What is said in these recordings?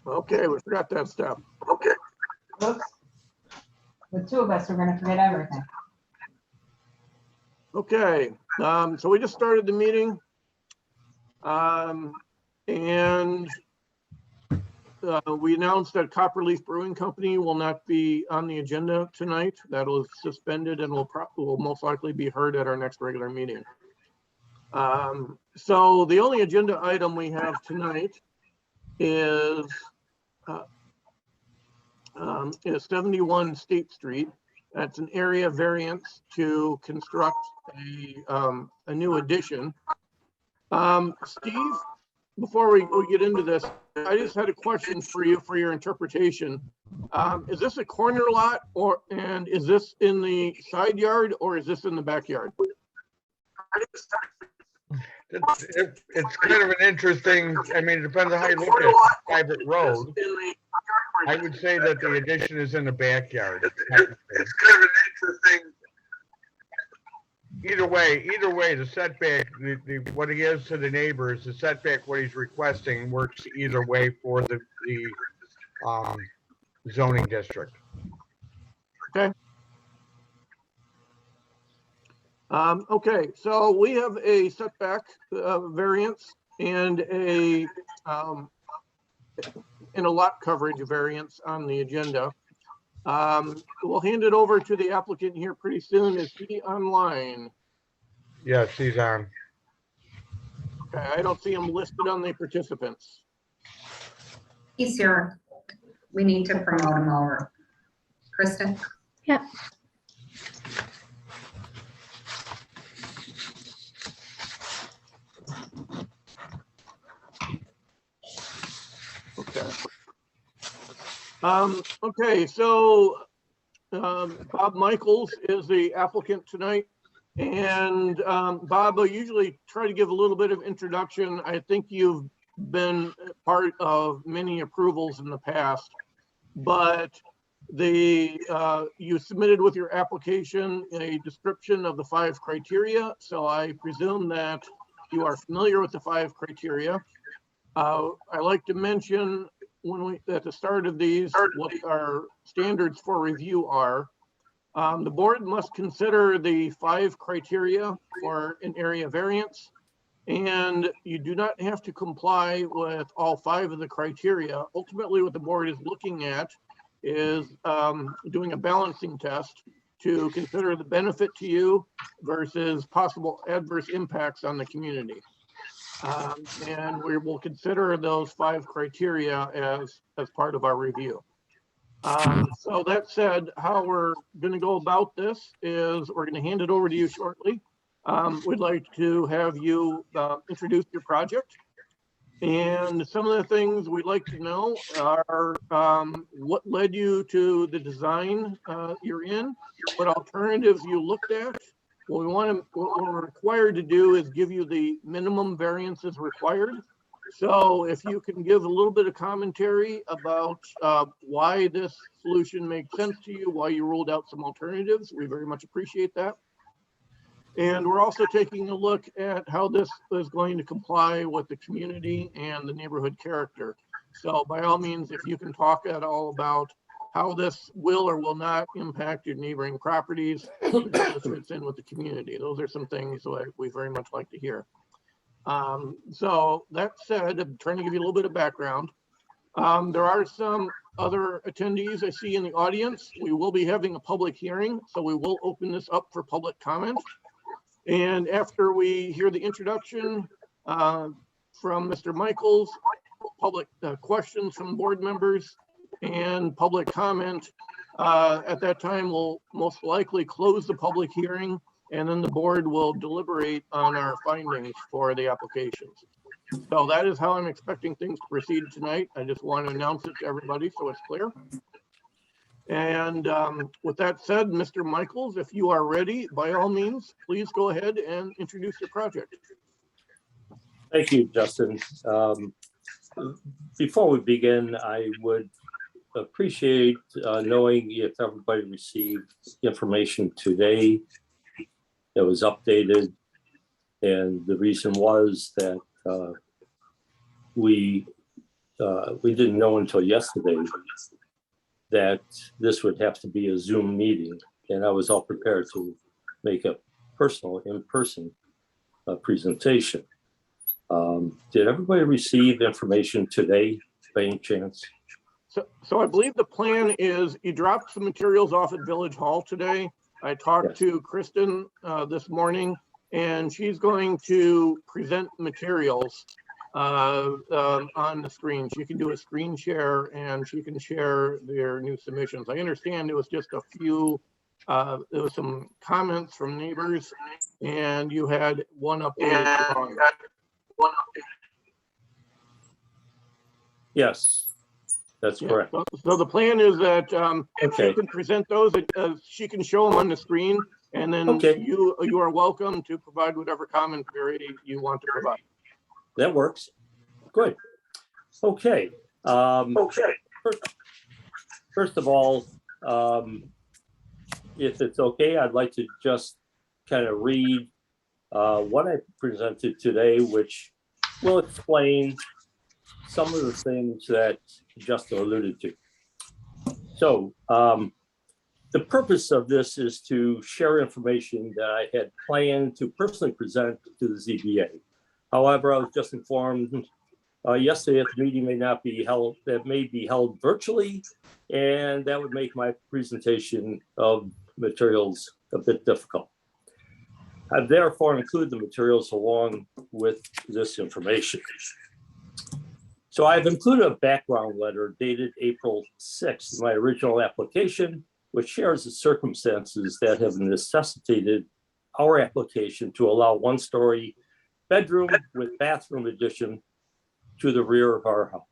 Okay, we forgot that step. Okay. Oops. The two of us are gonna forget everything. Okay, so we just started the meeting. And we announced that Copperleaf Brewing Company will not be on the agenda tonight. That was suspended and will most likely be heard at our next regular meeting. So the only agenda item we have tonight is 71 State Street. That's an area variance to construct a new addition. Steve, before we get into this, I just had a question for you for your interpretation. Is this a corner lot, and is this in the side yard, or is this in the backyard? It's kind of an interesting, I mean, it depends on how you look at private road. I would say that the addition is in the backyard. It's kind of an interesting. Either way, the setback, what he is to the neighbors, the setback, what he's requesting works either way for the zoning district. Okay. Okay, so we have a setback variance and a lot coverage variance on the agenda. We'll hand it over to the applicant here pretty soon. Is he online? Yes, he's on. Okay, I don't see him listed on the participants. He's here. We need to promote him over. Kristen? Yep. Okay. Okay, so Bob Michaels is the applicant tonight. And Bob, I usually try to give a little bit of introduction. I think you've been part of many approvals in the past, but you submitted with your application a description of the 5 criteria. So I presume that you are familiar with the 5 criteria. I like to mention at the start of these, what our standards for review are. The board must consider the 5 criteria for an area variance, and you do not have to comply with all 5 of the criteria. Ultimately, what the board is looking at is doing a balancing test to consider the benefit to you versus possible adverse impacts on the community. And we will consider those 5 criteria as part of our review. So that said, how we're going to go about this is we're going to hand it over to you shortly. We'd like to have you introduce your project. And some of the things we'd like to know are what led you to the design you're in, what alternatives you looked at. What we're required to do is give you the minimum variances required. So if you can give a little bit of commentary about why this solution makes sense to you, why you ruled out some alternatives, we very much appreciate that. And we're also taking a look at how this is going to comply with the community and the neighborhood character. So by all means, if you can talk at all about how this will or will not impact your neighboring properties, how this fits in with the community. Those are some things that we very much like to hear. So that said, I'm trying to give you a little bit of background. There are some other attendees I see in the audience. We will be having a public hearing, so we will open this up for public comment. And after we hear the introduction from Mr. Michaels, public questions from board members, and public comment, at that time we'll most likely close the public hearing, and then the board will deliberate on our findings for the applications. So that is how I'm expecting things to proceed tonight. I just want to announce it to everybody so it's clear. And with that said, Mr. Michaels, if you are ready, by all means, please go ahead and introduce your project. Thank you, Justin. Before we begin, I would appreciate knowing if everybody received information today that was updated. And the reason was that we we didn't know until yesterday that this would have to be a Zoom meeting, and I was all prepared to make a personal in-person presentation. Did everybody receive information today by any chance? So I believe the plan is you dropped some materials off at Village Hall today. I talked to Kristen this morning, and she's going to present materials on the screen. She can do a screen share and she can share their new submissions. I understand it was just a few, there was some comments from neighbors, and you had one update. Yes, that's correct. So the plan is that she Okay, can present those, she can show them on the screen, and then Okay. you are welcome to provide whatever commentary you want to provide. that works. Good. Okay. First of all, if it's okay, I'd like to just kind of read what I presented today, which will explain some of the things that Justin alluded to. So the purpose of this is to share information that I had planned to personally present to the ZBA. However, I was just informed yesterday that the meeting may not be held, that may be held virtually, and that would make my presentation of materials a bit difficult. I've therefore included the materials along with this information. So I've included a background letter dated April 6th, my original application, which shares the circumstances that have necessitated our application to allow one-story bedroom with bathroom addition to the rear of our house.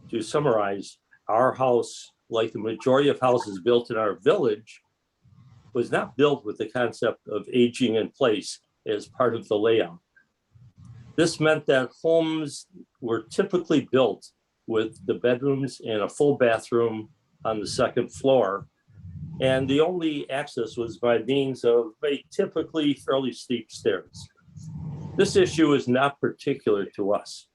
To summarize, our house, like the majority of houses built in our village, was not built with the concept of aging in place as part of the layout. This meant that homes were typically built with the bedrooms and a full bathroom on the second floor, and the only access was by means of a typically fairly steep stairs. This issue is not particular to us.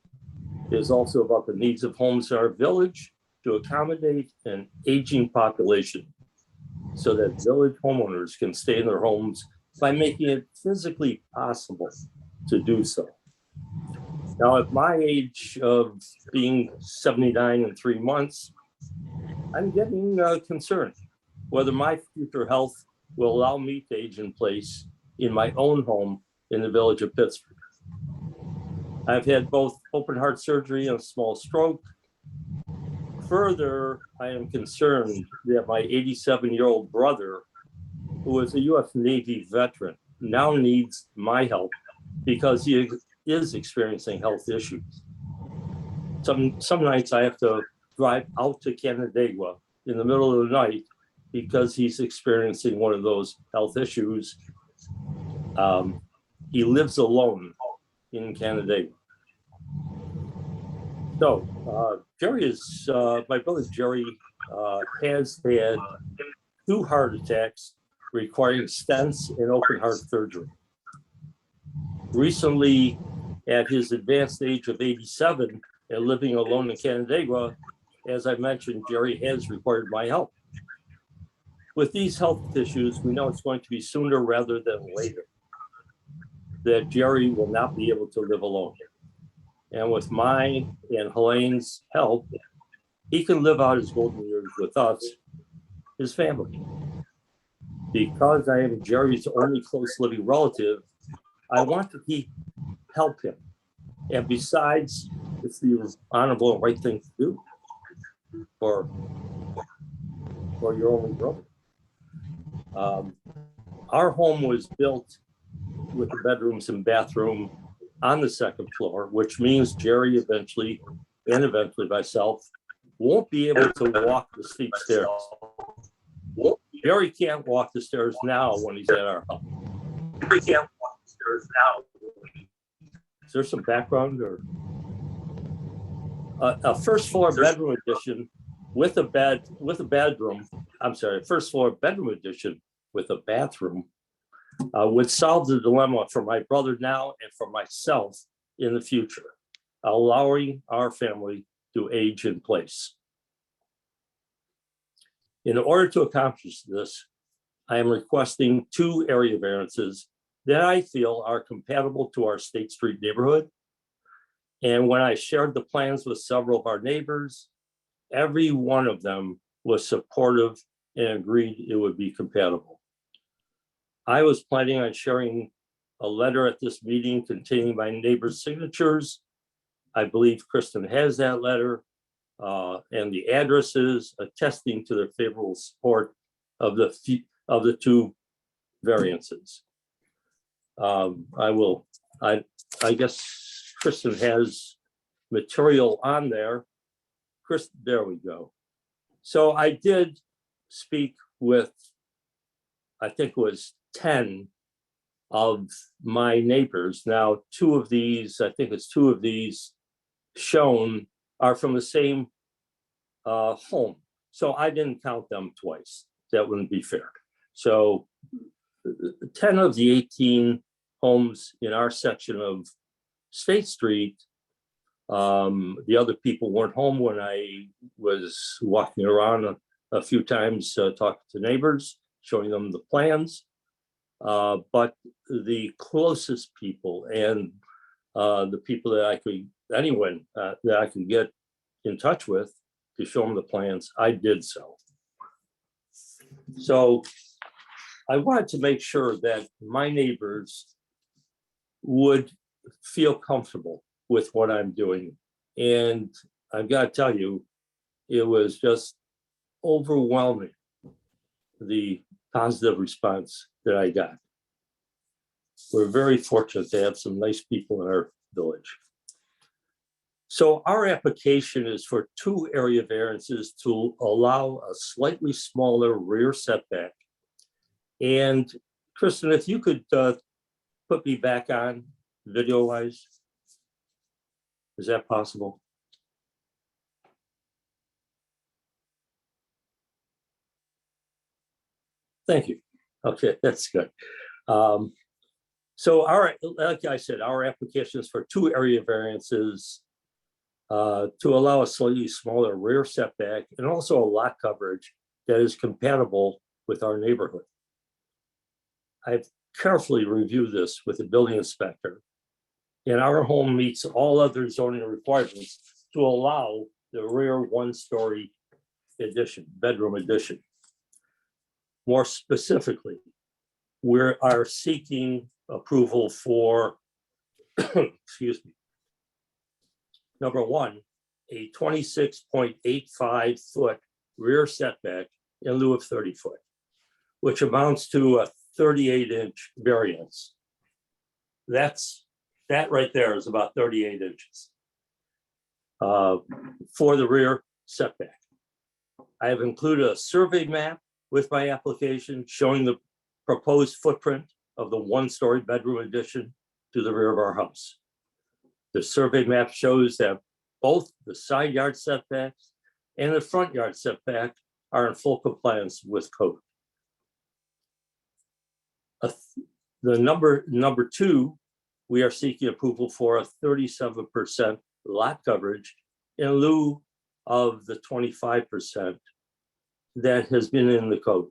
It is also about the needs of homes in our village to accommodate an aging population so that village homeowners can stay in their homes by making it physically possible to do so. Now, at my age of being 79 in 3 months, I'm getting concerned whether my future health will allow me to age in place in my own home in the village of Pittsburgh. I've had both open heart surgery and a small stroke. Further, I am concerned that my 87-year-old brother, who is a U.S. Navy veteran, now needs my help because he is experiencing health issues. Some nights I have to drive out to Canandaigua in the middle of the night because he's experiencing one of those health issues. He lives alone in Canandaigua. So Jerry is, my brother Jerry has had 2 heart attacks requiring stents and open heart surgery. Recently, at his advanced age of 87 and living alone in Canandaigua, as I mentioned, Jerry has required my help. With these health issues, we know it's going to be sooner rather than later that Jerry will not be able to live alone. And with my and Helene's help, he can live out his golden years with us, his family. Because I am Jerry's only close living relative, I want to help him. And besides, it's the honorable and right thing to do for your only brother. Our home was built with the bedrooms and bathroom on the second floor, which means Jerry eventually myself, won't be able to walk the steep stairs. Jerry can't walk the stairs now when he's at our house. Jerry can't walk the stairs now. Is there some background or? A first floor bedroom addition with a bedroom. I'm sorry, first floor bedroom addition with a bathroom would solve the dilemma for my brother now and for myself in the future, allowing our family to age in place. In order to accomplish this, I am requesting 2 area variances that I feel are compatible to our State Street neighborhood. And when I shared the plans with several of our neighbors, every one of them was supportive and agreed it would be compatible. I was planning on sharing a letter at this meeting containing my neighbors' signatures. I believe Kristen has that letter and the addresses attesting to their favorable support of the 2 variances. I guess Kristen has material on there. There we go. So I did speak with, I think it was 10 of my neighbors. Now, 2 of these, I think it's 2 of these shown are from the same home. So I didn't count them twice. That wouldn't be fair. So 10 of the 18 homes in our section of State Street, the other people weren't home when I was walking around a few times talking to neighbors, showing them the plans. But the closest people and the people that anyone that I could get in touch with to show them the plans, I did so. So I wanted to make sure that my neighbors would feel comfortable with what I'm doing. And I've got to tell you, it was just overwhelming, the positive response that I got. We're very fortunate to have some nice people in our village. So our application is for 2 area variances to allow a slightly smaller rear setback. And Kristen, if you could put me back on video-wise, is that possible? Thank you. Okay, that's good. So like I said, our application is for 2 area variances to allow a slightly smaller rear setback and also a lot coverage that is compatible with our neighborhood. I've carefully reviewed this with the building inspector, and our home meets all other zoning requirements to allow the rear 1-story addition, bedroom addition. More specifically, we are seeking approval for, excuse me, number 1, a 26.85 foot rear setback in lieu of 30 foot, which amounts to a 38-inch variance. That right there is about 38 inches for the rear setback. I have included a survey map with my application showing the proposed footprint of the 1-story bedroom addition to the rear of our house. The survey map shows that both the side yard setbacks and the front yard setback are in full compliance with code. The number 2, we are seeking approval for a 37% lot coverage in lieu of the 25% that has been in the code.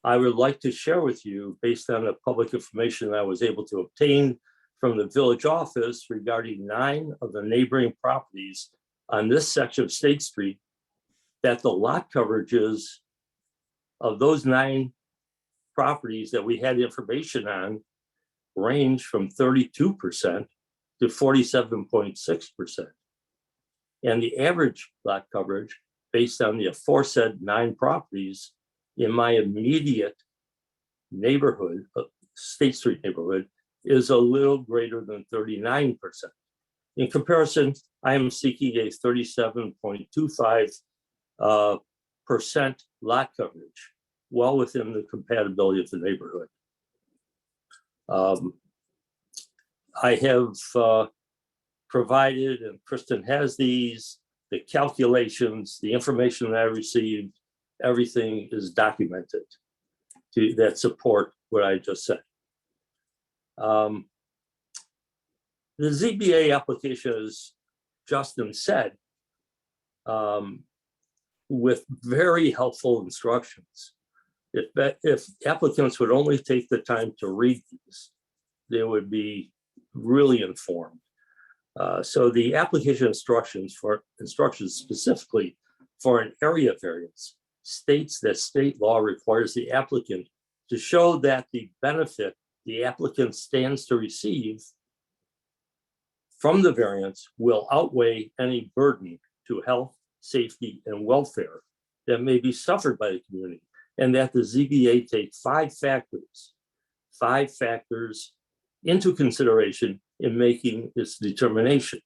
I would like to share with you, based on the public information that I was able to obtain from the village office regarding 9 of the neighboring properties on this section of State Street, that the lot coverages of those 9 properties that we had information on range from 32% to 47.6%. And the average lot coverage based on the aforesaid 9 properties in my immediate neighborhood, State Street neighborhood, is a little greater than 39%. In comparison, I am seeking a 37.25% lot coverage, well within the compatibility of the neighborhood. I have provided, and Kristen has these, the calculations, the information that I received, everything is documented that support what I just said. The ZBA application, as Justin said, with very helpful instructions. If applicants would only take the time to read these, they would be really informed. So the application instructions specifically for an area variance states that state law requires the applicant to show that the benefit the applicant stands to receive from the variance will outweigh any burden to health, safety, and welfare that may be suffered by the community, and that the ZBA take five factors into consideration in making its determination.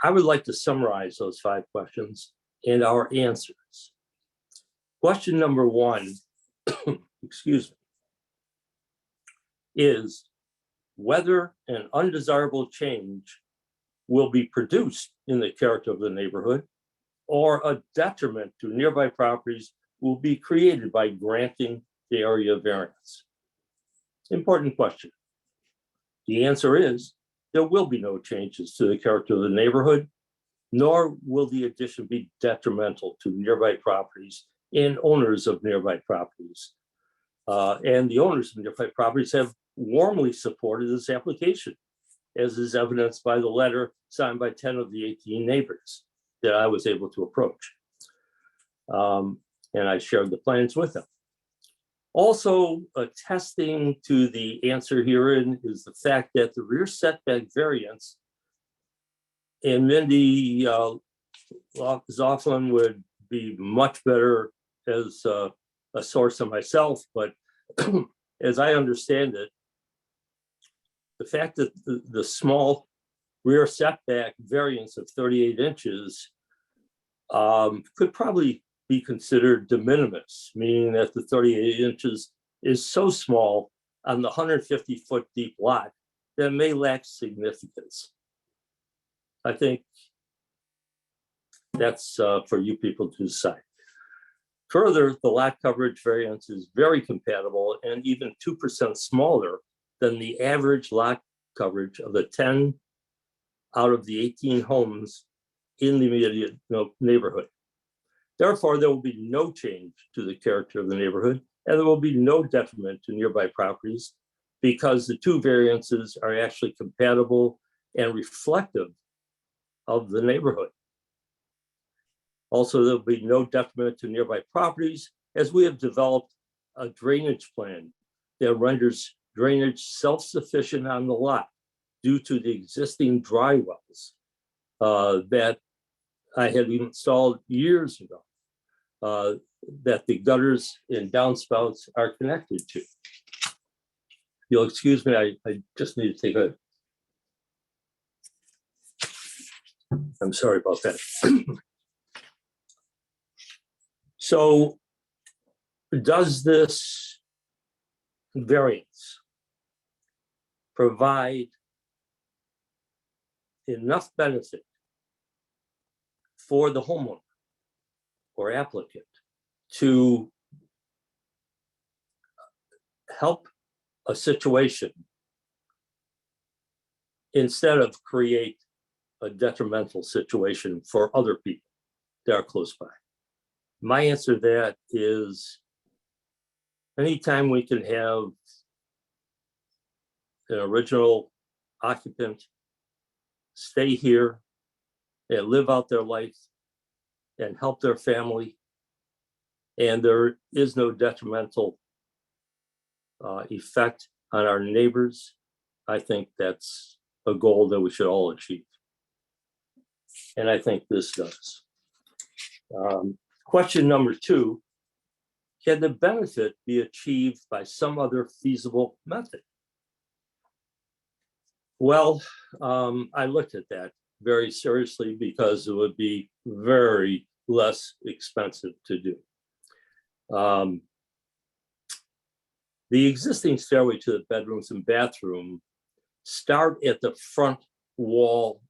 I would like to summarize those 5 questions and our answers. Question number 1, excuse me, is whether an undesirable change will be produced in the character of the neighborhood or a detriment to nearby properties will be created by granting the area variance. Important question. The answer is there will be no changes to the character of the neighborhood, nor will the addition be detrimental to nearby properties and owners of nearby properties. And the owners of nearby properties have warmly supported this application, as is evidenced by the letter signed by 10 of the 18 neighbors that I was able to approach. And I shared the plans with them. Also attesting to the answer herein is the fact that the rear setback variance, and Mindy Zofflin would be much better as a source of myself, but as I understand it, the fact that the small rear setback variance of 38 inches could probably be considered de minimis, meaning that the 38 inches is so small on the 150-foot deep lot that it may lack significance. I think that's for you people to decide. Further, the lot coverage variance is very compatible and even 2% smaller than the average lot coverage of the 10 out of the 18 homes in the immediate neighborhood. Therefore, there will be no change to the character of the neighborhood, and there will be no detriment to nearby properties because the 2 variances are actually compatible and reflective of the neighborhood. Also, there will be no detriment to nearby properties as we have developed a drainage plan that renders drainage self-sufficient on the lot due to the existing dry wells that I had installed years ago, that the gutters and downspouts are connected to. You'll excuse me, I just need to take a, I'm sorry about that. So does this variance provide enough benefit for the homeowner or applicant to help a situation instead of create a detrimental situation for other people that are close by? My answer to that is anytime we can have an original occupant stay here and live out their life and help their family, and there is no detrimental effect on our neighbors, I think that's a goal that we should all achieve. And I think this does. Question number 2, can the benefit be achieved by some other feasible method? Well, I looked at that very seriously because it would be very less expensive to do. The existing stairway to the bedrooms and bathroom start at the front wall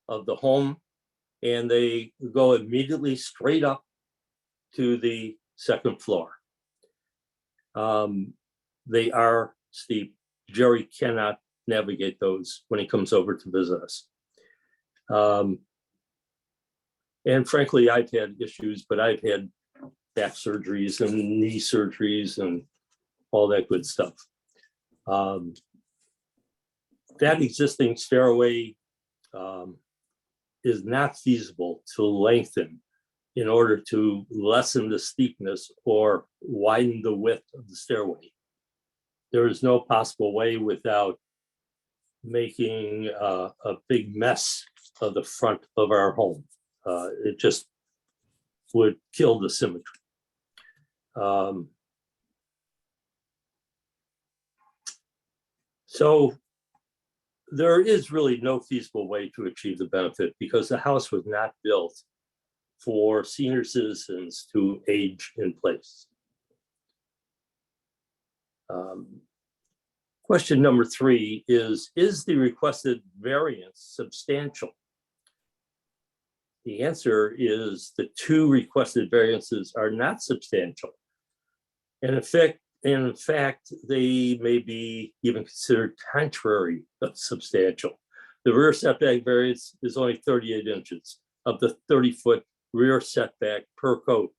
of the home, and they go immediately straight up to the second floor. They are steep. Jerry cannot navigate those when he comes over to visit us. And frankly, I've had issues, but I've had back surgeries and knee surgeries and all that good stuff. That existing stairway is not feasible to lengthen in order to lessen the steepness or widen the width of the stairway. There is no possible way without making a big mess of the front of our home. It just would kill the symmetry. So there is really no feasible way to achieve the benefit because the house was not built for senior citizens to age in place. Question number 3 is the requested variance substantial? The answer is the 2 requested variances are not substantial. And in fact, they may be even considered contrary but substantial. The rear setback variance is only 38 inches of the 30-foot rear setback per code.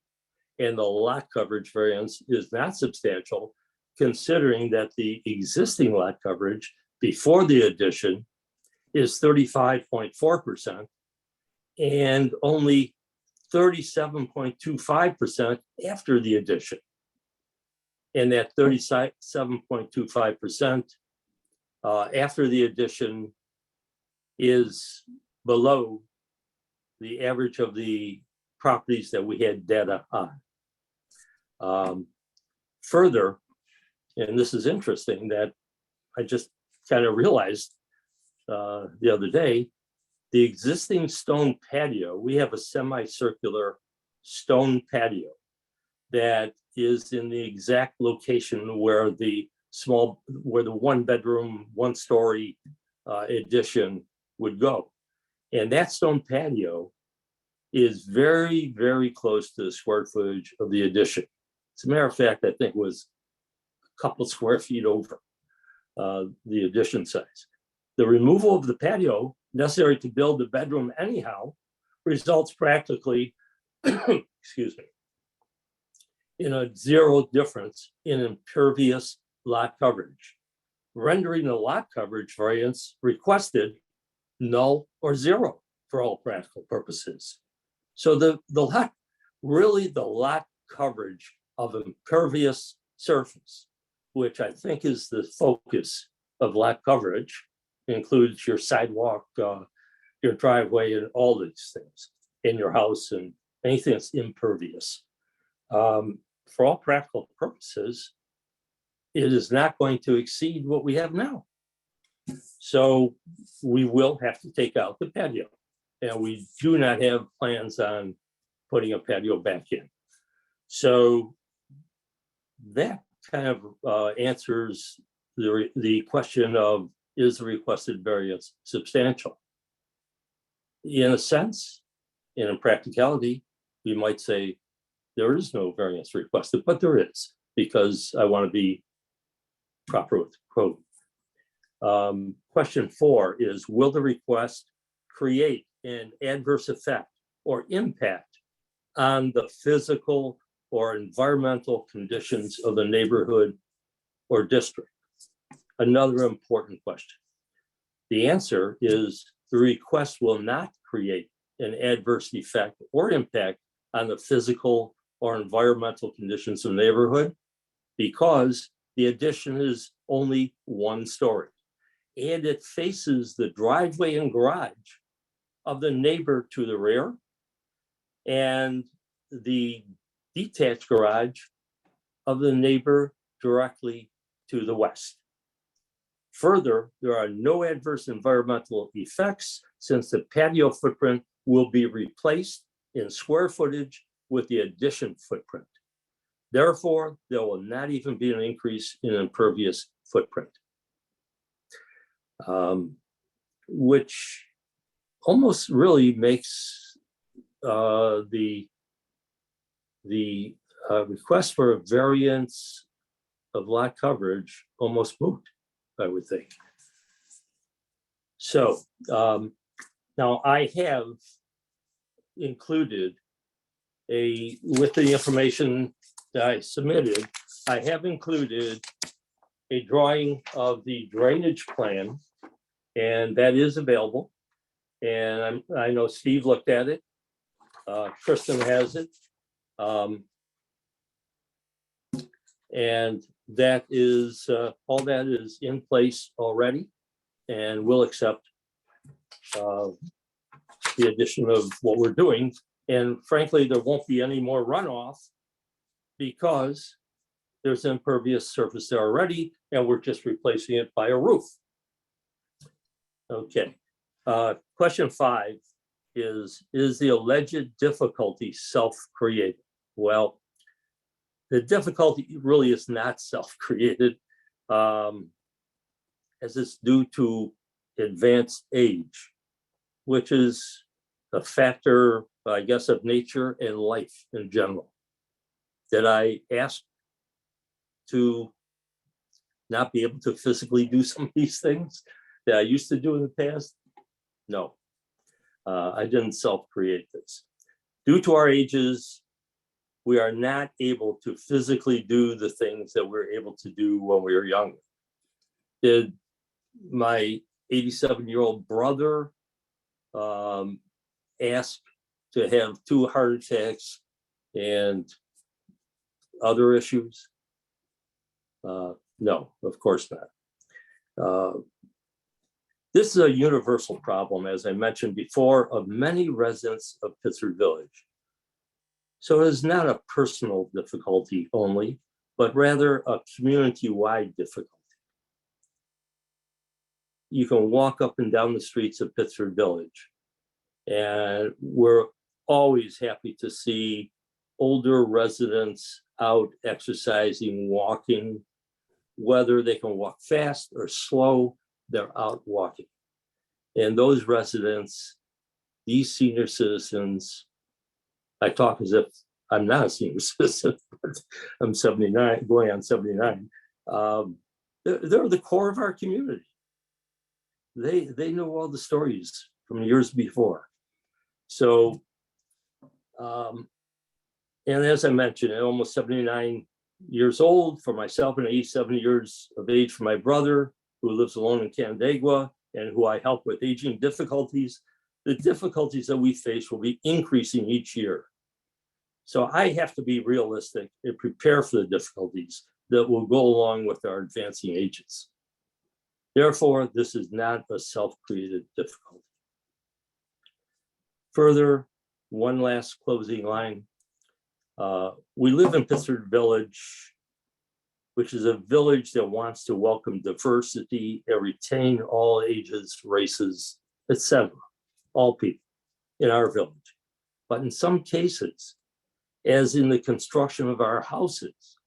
And the lot coverage variance is not substantial, considering that the existing lot coverage before the addition is 35.4% and only 37.25% after the addition. And that 37.25% after the addition is below the average of the properties that we had data on. Further, and this is interesting that I just kind of realized the other day, the existing stone patio, we have a semicircular stone patio that is in the exact location where the 1-bedroom, 1-story addition would go. And that stone patio is very, very close to the square footage of the addition. As a matter of fact, I think it was a couple square feet over the addition size. The removal of the patio necessary to build the bedroom anyhow results practically, excuse me, in a 0 difference in impervious lot coverage, rendering the lot coverage variance requested null or 0 for all practical purposes. So the lot coverage of impervious surface, which I think is the focus of lot coverage, includes your sidewalk, your driveway, and all these things in your house and anything that's impervious. For all practical purposes, it is not going to exceed what we have now. So we will have to take out the patio, and we do not have plans on putting a patio back in. So that kind of answers the question of, is the requested variance substantial? In a sense, and in practicality, we might say there is no variance requested, but there is, because I want to be proper with the code. Question 4 is, will the request create an adverse effect or impact on the physical or environmental conditions of the neighborhood or district? Another important question. The answer is the request will not create an adverse effect or impact on the physical or environmental conditions of the neighborhood because the addition is only 1 story and it faces the driveway and garage of the neighbor to the rear and the detached garage of the neighbor directly to the west. Further, there are no adverse environmental effects since the patio footprint will be replaced in square footage with the addition footprint. Therefore, there will not even be an increase in impervious footprint, which almost really makes the request for a variance of lot coverage almost moot, I would think. So now I have included with the information that I submitted, I have included a drawing of the drainage plan, and that is available. And I know Steve looked at it. Kristen has it. And that is, all that is in place already, and we'll accept the addition of what we're doing. And frankly, there won't be any more runoff because there's impervious surface there already, and we're just replacing it by a roof. Okay. Question 5 is the alleged difficulty self-created? Well, the difficulty really is not self-created, as it's due to advanced age, which is a factor, I guess, of nature and life in general. Did I ask to not be able to physically do some of these things that I used to do in the past? No, I didn't self-create this. Due to our ages, we are not able to physically do the things that we're able to do when we were younger. Did my 87-year-old brother ask to have 2 heart attacks and other issues? No, of course not. This is a universal problem, as I mentioned before, of many residents of Pittsburgh Village. So it is not a personal difficulty only, but rather a community-wide difficulty. You can walk up and down the streets of Pittsburgh Village, and we're always happy to see older residents out exercising, walking, whether they can walk fast or slow, they're out walking. And those residents, these senior citizens, I talk as if I'm not a senior citizen, but I'm 79, going on 79. They're the core of our community. They know all the stories from years before. So, and as I mentioned, at almost 79 years old for myself and 87 years of age for my brother, who lives alone in Canandaigua and who I help with aging difficulties, the difficulties that we face will be increasing each year. So I have to be realistic and prepare for the difficulties that will go along with our advancing ages. Therefore, this is not a self-created difficulty. Further, one last closing line. We live in Pittsburgh Village, which is a village that wants to welcome diversity and retain all ages, races, etc., all people in our village. But in some cases, as in the construction of our houses,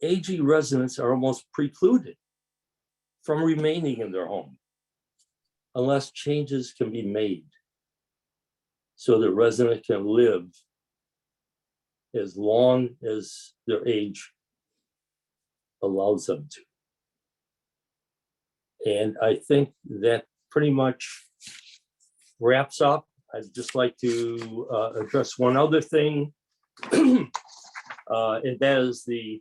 aging residents are almost precluded from remaining in their home unless changes can be made so the resident can live as long as their age allows them to. And I think that pretty much wraps up. I'd just like to address one other thing, and that is the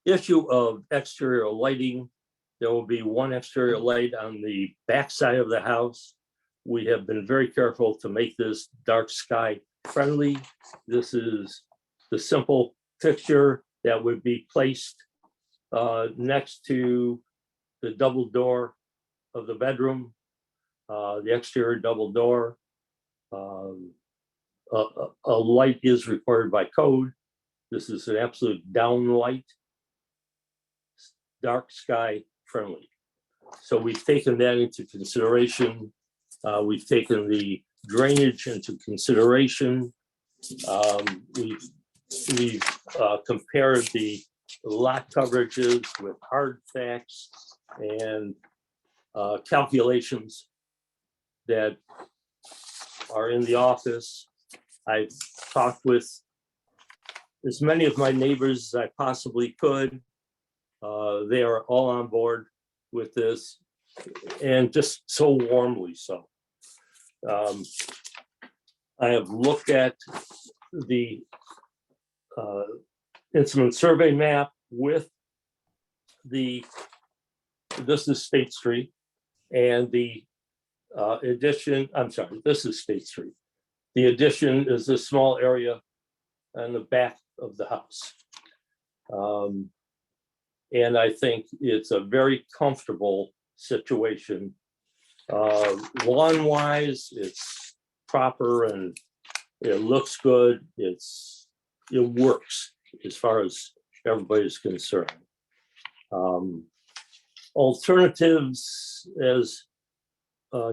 issue of exterior lighting. There will be one exterior light on the back side of the house. We have been very careful to make this dark sky friendly. This is the simple fixture that would be placed next to the double door of the bedroom, the exterior double door. A light is required by code. This is an absolute down light, dark sky friendly. So we've taken that into consideration. We've taken the drainage into consideration. We've compared the lot coverages with hard facts and calculations that are in the office. I've talked with as many of my neighbors as I possibly could. They are all on board with this, and just so warmly so. I have looked at the instrument survey map with this is State Street, and the addition, I'm sorry, this is State Street. The addition is this small area on the back of the house. And I think it's a very comfortable situation. Lawn-wise, it's proper and it looks good. It works as far as everybody's concerned. Alternatives, as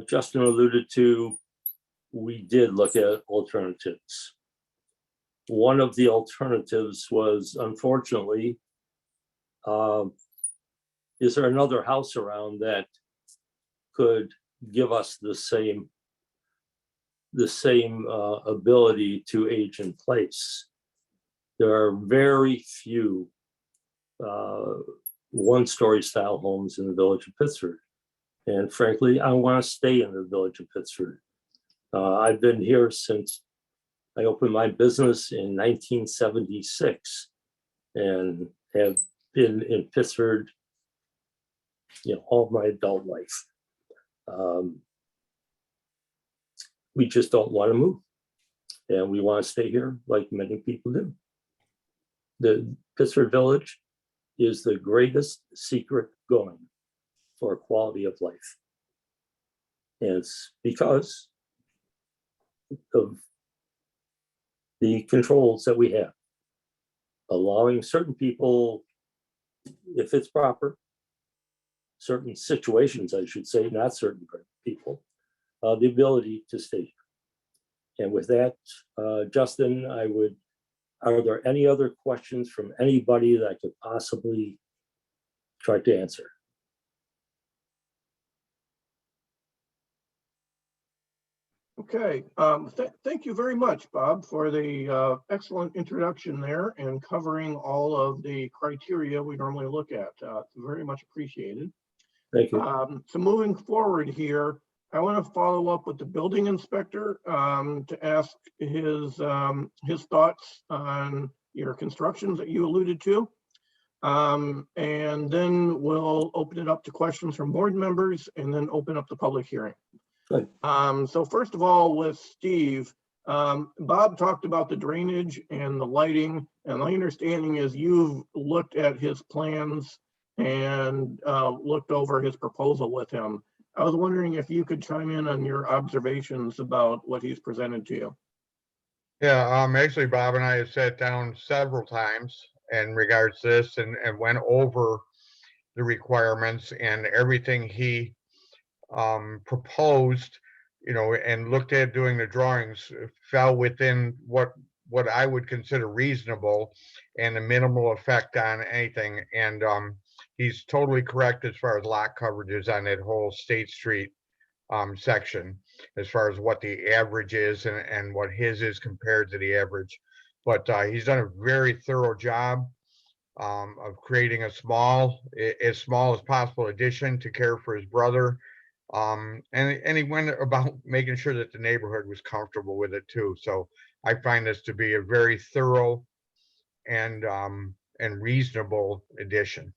Justin alluded to, we did look at alternatives. One of the alternatives was, unfortunately, is there another house around that could give us the same ability to age in place? There are very few one-story style homes in the village of Pittsford. And frankly, I want to stay in the village of Pittsford. I've been here since I opened my business in 1976 and have been in Pittsford, all my adult life. We just don't want to move, and we want to stay here like many people do. The Pittsford Village is the greatest secret going for quality of life. And it's because of the controls that we have, allowing certain people, if it's proper, certain situations, I should say, not certain people, the ability to stay here. And with that, Justin, are there any other questions from anybody that I could possibly try to answer? Okay, thank you very much, Bob, for the excellent introduction there and covering all of the criteria we normally look at. Very much appreciated. Thank you. So moving forward here, I want to follow up with the building inspector to ask his thoughts on your constructions that you alluded to. And then we'll open it up to questions from board members and then open up the public hearing. Good. So first of all, with Steve, Bob talked about the drainage and the lighting, and my understanding is you've looked at his plans and looked over his proposal with him. I was wondering if you could chime in on your observations about what he's presented to you. Yeah, actually, Bob and I have sat down several times in regards to this and went over the requirements and everything he proposed, and looked at doing the drawings fell within what I would consider reasonable and a minimal effect on anything. And he's totally correct as far as lot coverages on that whole State Street section, as far as what the average is and what his is compared to the average. But he's done a very thorough job of creating as small as possible addition to care for his brother. And he went about making sure that the neighborhood was comfortable with it too. So I find this to be a very thorough and reasonable addition.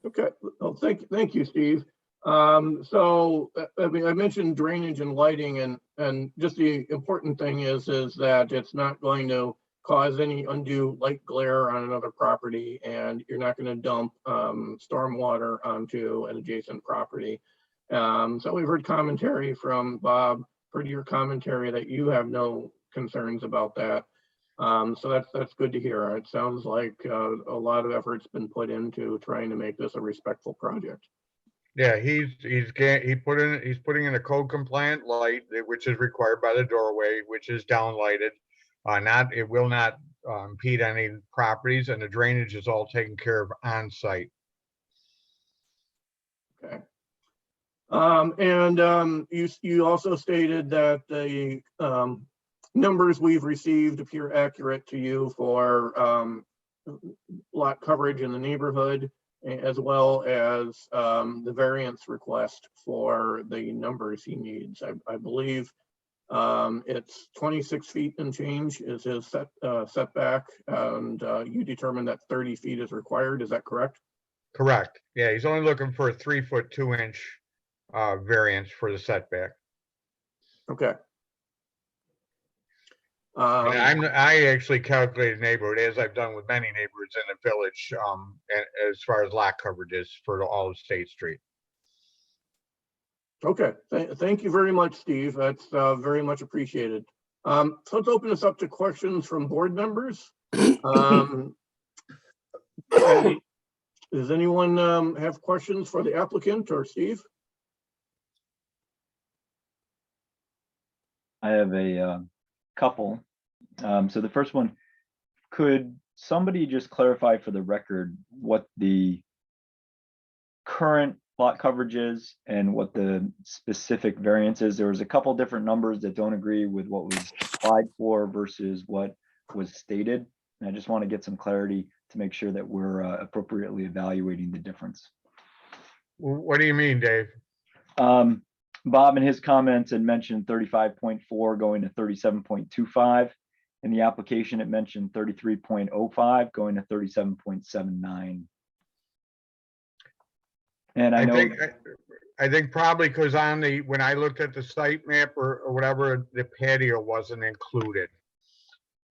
Okay, well, thank you, Steve. So I mean, I mentioned drainage and lighting, and just the important thing is that it's not going to cause any undue light glare on another property, and you're not going to dump stormwater onto an adjacent property. So we've heard commentary from Bob, heard your commentary that you have no concerns about that. So that's good to hear. It sounds like a lot of effort's been put into trying to make this a respectful project. Yeah, he's putting in a code compliant light, which is required by the doorway, which is downlighted. It will not impede any properties, and the drainage is all taken care of on site. Okay. And you also stated that the numbers we've received appear accurate to you for lot coverage in the neighborhood, as well as the variance request for the numbers he needs. I believe It's 26 feet and change is his setback, and you determined that 30 feet is required. Is that correct? Correct. Yeah, he's only looking for a 3-foot 2-inch variance for the setback. Okay. And I actually calculated neighborhood, as I've done with many neighborhoods in the village, as far as lot coverage is for all of State Street. Okay, thank you very much, Steve. That's very much appreciated. So let's open this up to questions from board members. Does anyone have questions for the applicant or Steve? I have a couple. So the first one, could somebody just clarify for the record what the current lot coverage is and what the specific variance is? There was a couple different numbers that don't agree with what was applied for versus what was stated. And I just want to get some clarity to make sure that we're appropriately evaluating the difference. What do you mean, Dave? Bob in his comments had mentioned 35.4 going to 37.25. In the application, it mentioned 33.05 going to 37.79. And I think probably because when I looked at the site map or whatever, the patio wasn't included.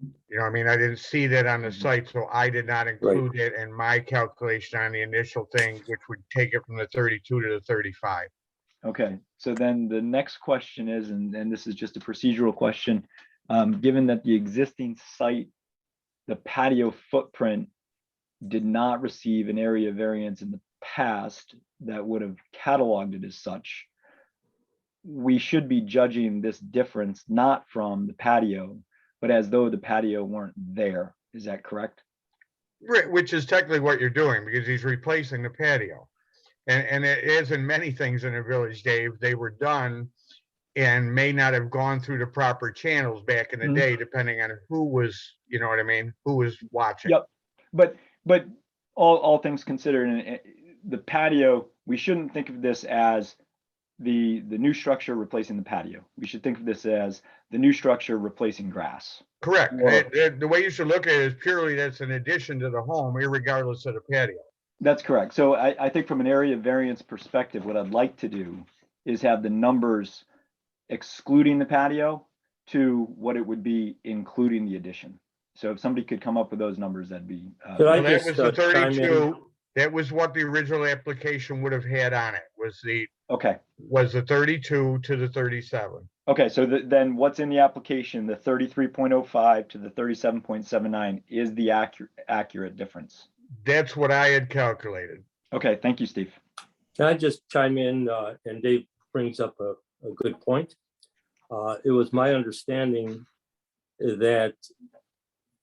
You know, I mean, I didn't see that on the site, so I did not include it in my calculation on the initial thing, which would take it from the 32 to the 35. Okay, so then the next question is, and this is just a procedural question, given that the existing site, the patio footprint did not receive an area variance in the past that would have cataloged it as such, we should be judging this difference not from the patio, but as though the patio weren't there. Is that correct? Right, which is technically what you're doing because he's replacing the patio. And it is in many things in the village, Dave, they were done and may not have gone through the proper channels back in the day, depending on who was, you know what I mean, who was watching. Yep. But all things considered, the patio, we shouldn't think of this as the new structure replacing the patio. We should think of this as the new structure replacing grass. Correct. The way you should look at it is purely that's an addition to the home, irregardless of the patio. That's correct. So I think from an area variance perspective, what I'd like to do is have the numbers excluding the patio to what it would be including the addition. So if somebody could come up with those numbers, that'd be. Well, that was the 32. That was what the original application would have had on it. Was the 32 to the 37. Okay, so then what's in the application, the 33.05 to the 37.79 is the accurate difference. That's what I had calculated. Okay, thank you, Steve. Can I just chime in? And Dave brings up a good point. It was my understanding that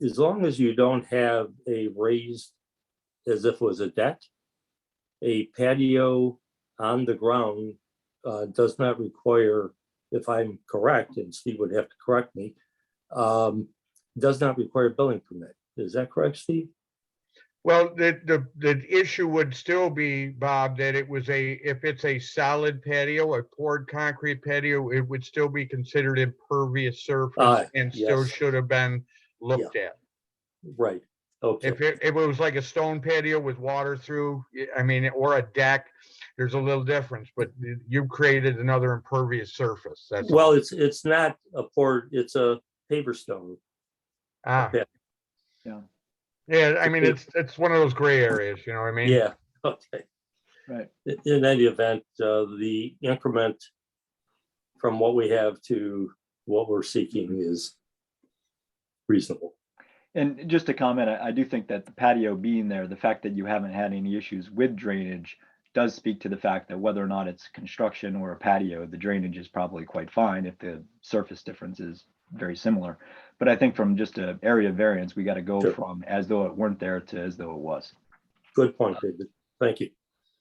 as long as you don't have a raised, as if it was a deck, a patio on the ground does not require, if I'm correct, and Steve would have to correct me, does not require a building permit. Is that correct, Steve? Well, the issue would still be, Bob, that if it's a solid patio, a poured concrete patio, it would still be considered impervious surface and still should have been looked at. Right. Okay. If it was like a stone patio with water through, I mean, or a deck, there's a little difference, but you created another impervious surface. That's well, all. it's not a poured, it's a paver stone. Okay. Yeah. Yeah, I mean, it's one of those gray areas, you know what I mean? Yeah, okay. Right. In any event, the increment from what we have to what we're seeking is reasonable. And just to comment, I do think that the patio being there, the fact that you haven't had any issues with drainage does speak to the fact that whether or not it's construction or a patio, the drainage is probably quite fine if the surface difference is very similar. But I think from just an area variance, we got to go from as though it weren't there to as though it was. Good point, David. Thank you.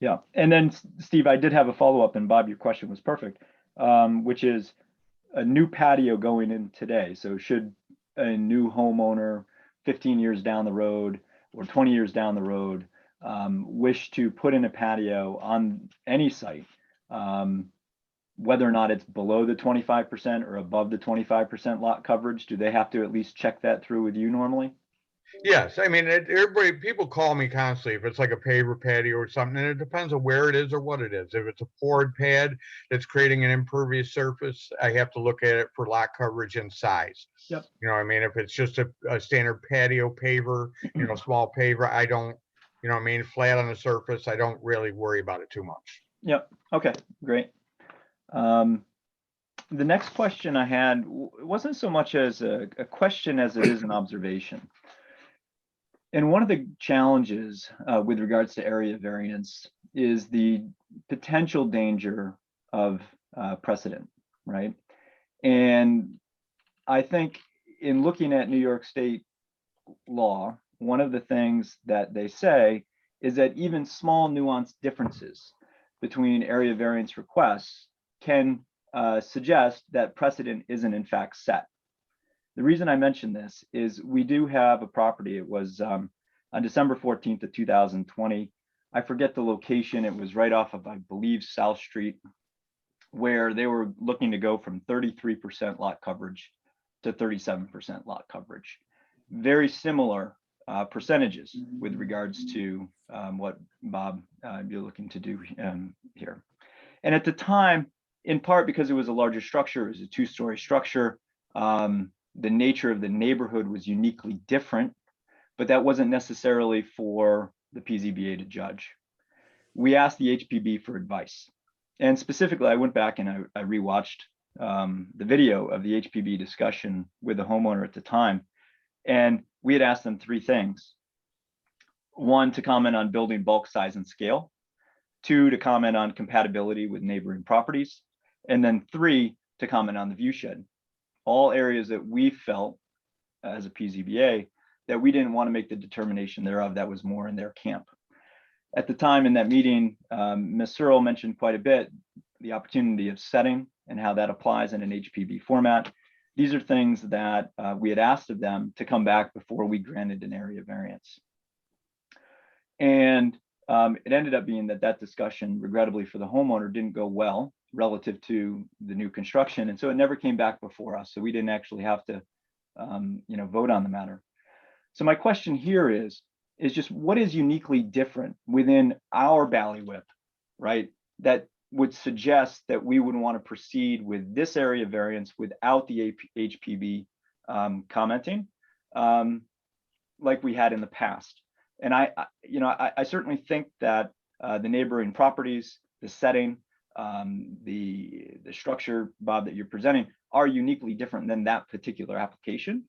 Yeah. And then Steve, I did have a follow-up, and Bob, your question was perfect, which is a new patio going in today. So should a new homeowner 15 years down the road or 20 years down the road wish to put in a patio on any site, whether or not it's below the 25% or above the 25% lot coverage? Do they have to at least check that through with you normally? Yes, I mean, people call me constantly if it's like a paver patio or something, and it depends on where it is or what it is. If it's a poured pad that's creating an impervious surface, I have to look at it for lot coverage and size. Yep. You know, I mean, if it's just a standard patio paver, small paver, I don't, flat on the surface, I don't really worry about it too much. Yep. Okay, great. The next question I had wasn't so much as a question as it is an observation. And one of the challenges with regards to area variance is the potential danger of precedent, right? And I think in looking at New York State law, one of the things that they say is that even small nuanced differences between area variance requests can suggest that precedent isn't in fact set. The reason I mention this is we do have a property. It was on December 14th of 2020. I forget the location. It was right off of, I believe, South Street, where they were looking to go from 33% lot coverage to 37% lot coverage. Very similar percentages with regards to what Bob, you're looking to do here. And at the time, in part because it was a larger structure, it was a two-story structure. The nature of the neighborhood was uniquely different, but that wasn't necessarily for the PZBA to judge. We asked the HPB for advice. And specifically, I went back and I rewatched the video of the HPB discussion with the homeowner at the time. And we had asked them three things. One, to comment on building bulk size and scale. Two, to comment on compatibility with neighboring properties. And then three, to comment on the view shed. All areas that we felt as a PZBA that we didn't want to make the determination thereof, that was more in their camp. At the time in that meeting, Ms. Searle mentioned quite a bit the opportunity of setting and how that applies in an HPB format. These are things that we had asked of them to come back before we granted an area variance. And it ended up being that discussion, regrettably for the homeowner, didn't go well relative to the new construction. And so it never came back before us. So we didn't actually have to, vote on the matter. So my question here is just what is uniquely different within our bailiwick, right? That would suggest that we would want to proceed with this area variance without the HPB commenting like we had in the past. And I certainly think that the neighboring properties, the setting, the structure, Bob, that you're presenting are uniquely different than that particular application.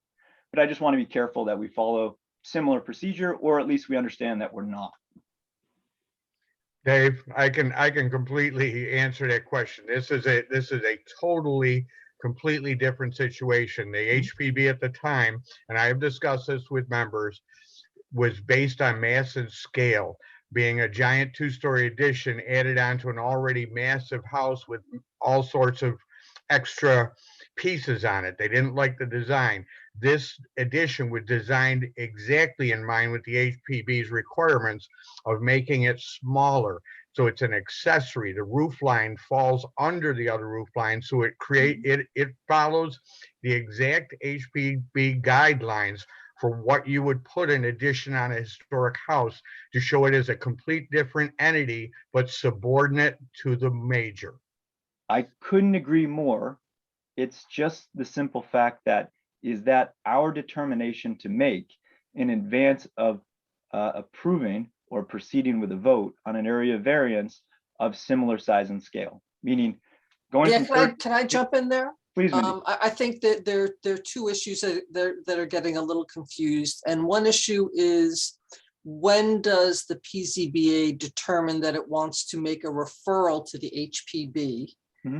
But I just want to be careful that we follow similar procedure, or at least we understand that we're not. Dave, I can completely answer that question. This is a totally, completely different situation. The HPB at the time, and I have discussed this with members, was based on mass and scale, being a giant two-story addition added onto an already massive house with all sorts of extra pieces on it. They didn't like the design. This addition was designed exactly in line with the HPB's requirements of making it smaller. So it's an accessory. The roof line falls under the other roof line. So it follows the exact HPB guidelines for what you would put an addition on a historic house to show it as a complete different entity, but subordinate to the major. I couldn't agree more. It's just the simple fact that is that our determination to make in advance of approving or proceeding with a vote on an area variance of similar size and scale, meaning going. Yeah, can I jump in there? Please, Mindy. I think that there are two issues that are getting a little confused. And one issue is, when does the PZBA determine that it wants to make a referral to the HPB? Mm-hmm.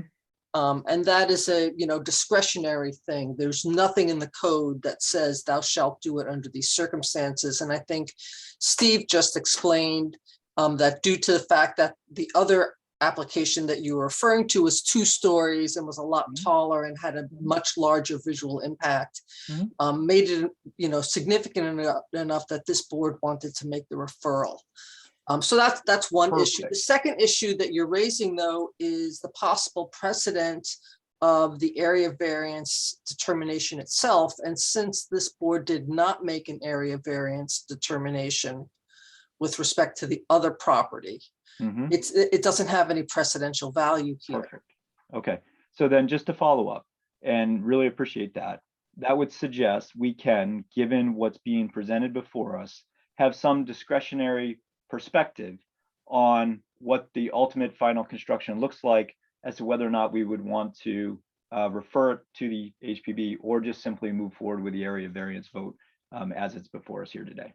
And that is a discretionary thing. There's nothing in the code that says thou shalt do it under these circumstances. And I think Steve just explained that due to the fact that the other application that you were referring to was 2 stories and was a lot taller and had a much larger visual impact, made it significant enough that this board wanted to make the referral. So that's one issue. The Perfect. second issue that you're raising, though, is the possible precedent of the area variance determination itself. And since this board did not make an area variance determination with respect to the other property, Mhm. it doesn't have any precedential value here. Perfect. Okay, so then just to follow up, and really appreciate that, that would suggest we can, given what's being presented before us, have some discretionary perspective on what the ultimate final construction looks like as to whether or not we would want to refer it to the HPB or just simply move forward with the area variance vote as it's before us here today.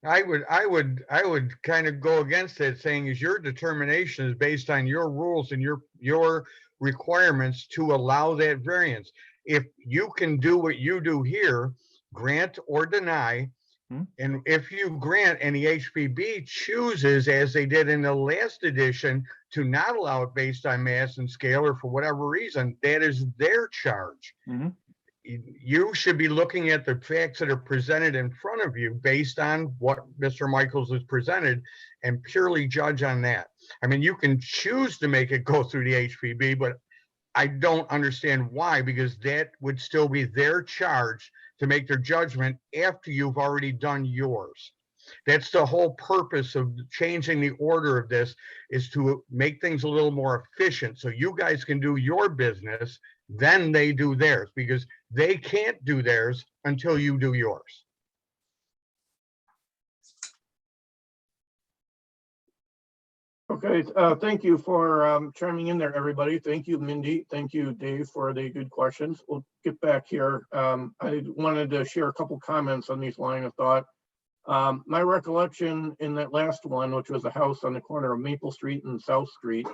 I would kind of go against it, saying is your determination is based on your rules and your requirements to allow that variance. If you can do what you do here, grant or deny, and if you grant and the HPB chooses, as they did in the last edition, to not allow it based on mass and scale or for whatever reason, that is their charge. Mhm. You should be looking at the facts that are presented in front of you based on what Mr. Michaels has presented and purely judge on that. I mean, you can choose to make it go through the HPB, but I don't understand why, because that would still be their charge to make their judgment after you've already done yours. That's the whole purpose of changing the order of this, is to make things a little more efficient so you guys can do your business, then they do theirs, because they can't do theirs until you do yours. Okay, thank you for chiming in there, everybody. Thank you, Mindy. Thank you, Dave, for the good questions. We'll get back here. I wanted to share a couple comments on these line of thought. My recollection in that last one, which was a house on the corner of Maple Street and South Street,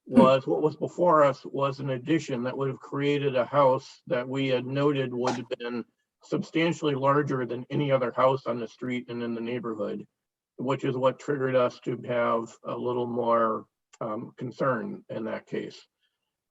was what was before us was an addition that would have created a house that we had noted would have been substantially larger than any other house on the street and in the neighborhood, which is what triggered us to have a little more concern in that case.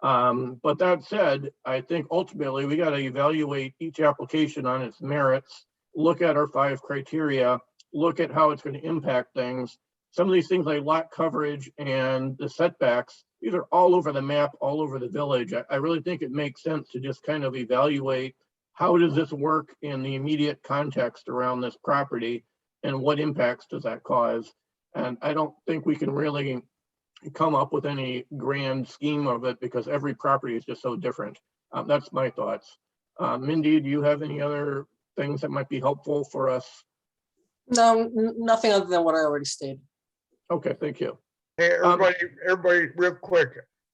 But that said, I think ultimately we got to evaluate each application on its merits, look at our 5 criteria, look at how it's going to impact things. Some of these things like lot coverage and the setbacks, these are all over the map, all over the village. I really think it makes sense to just kind of evaluate how does this work in the immediate context around this property and what impacts does that cause? And I don't think we can really come up with any grand scheme of it because every property is just so different. That's my thoughts. Mindy, do you have any other things that might be helpful for us? No, nothing other than what I already stated. Okay, thank you. Hey, everybody, real quick.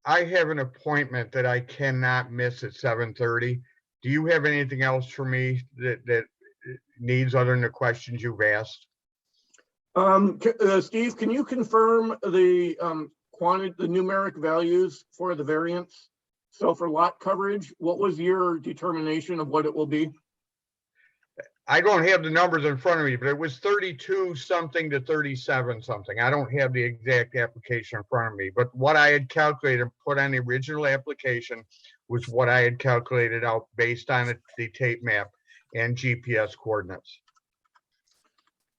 I have an appointment that I cannot miss at 7:30. Do you have anything else for me that needs other than the questions you've asked? Steve, can you confirm the the numeric values for the variance? So for lot coverage, what was your determination of what it will be? I don't have the numbers in front of me, but it was 32 something to 37 something. I don't have the exact application in front of me, but what I had calculated and put on the original application was what I had calculated out based on the tape map and GPS coordinates.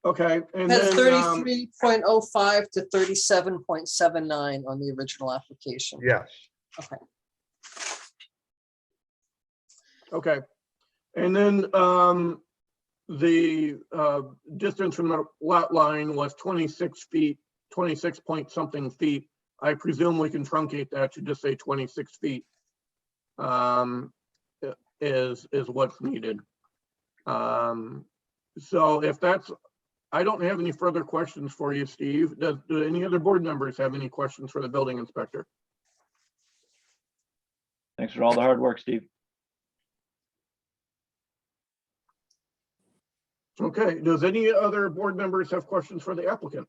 Okay, and That's then 33.05 to 37.79 on the original application. Yes. Okay. okay, and then the distance from the lot line was 26 feet, 26 point something feet. I presume we can truncate that to just say 26 feet is what's needed. So if that's, I don't have any further questions for you, Steve. Do any other board members have any questions for the building inspector? Thanks for all the hard work, Steve. Okay, does any other board members have questions for the applicant?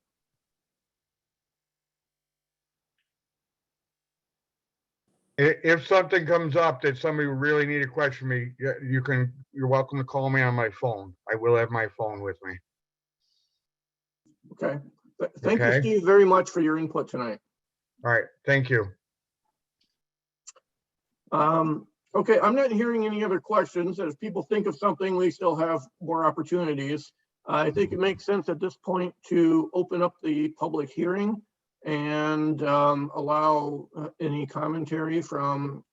If something comes up that somebody really need a question me, you're welcome to call me on my phone. I will have my phone with me. Okay, thank you, Okay. Steve, very much for your input tonight. All right, thank you. Okay, I'm not hearing any other questions. If people think of something, we still have more opportunities. I think it makes sense at this point to open up the public hearing and allow any commentary from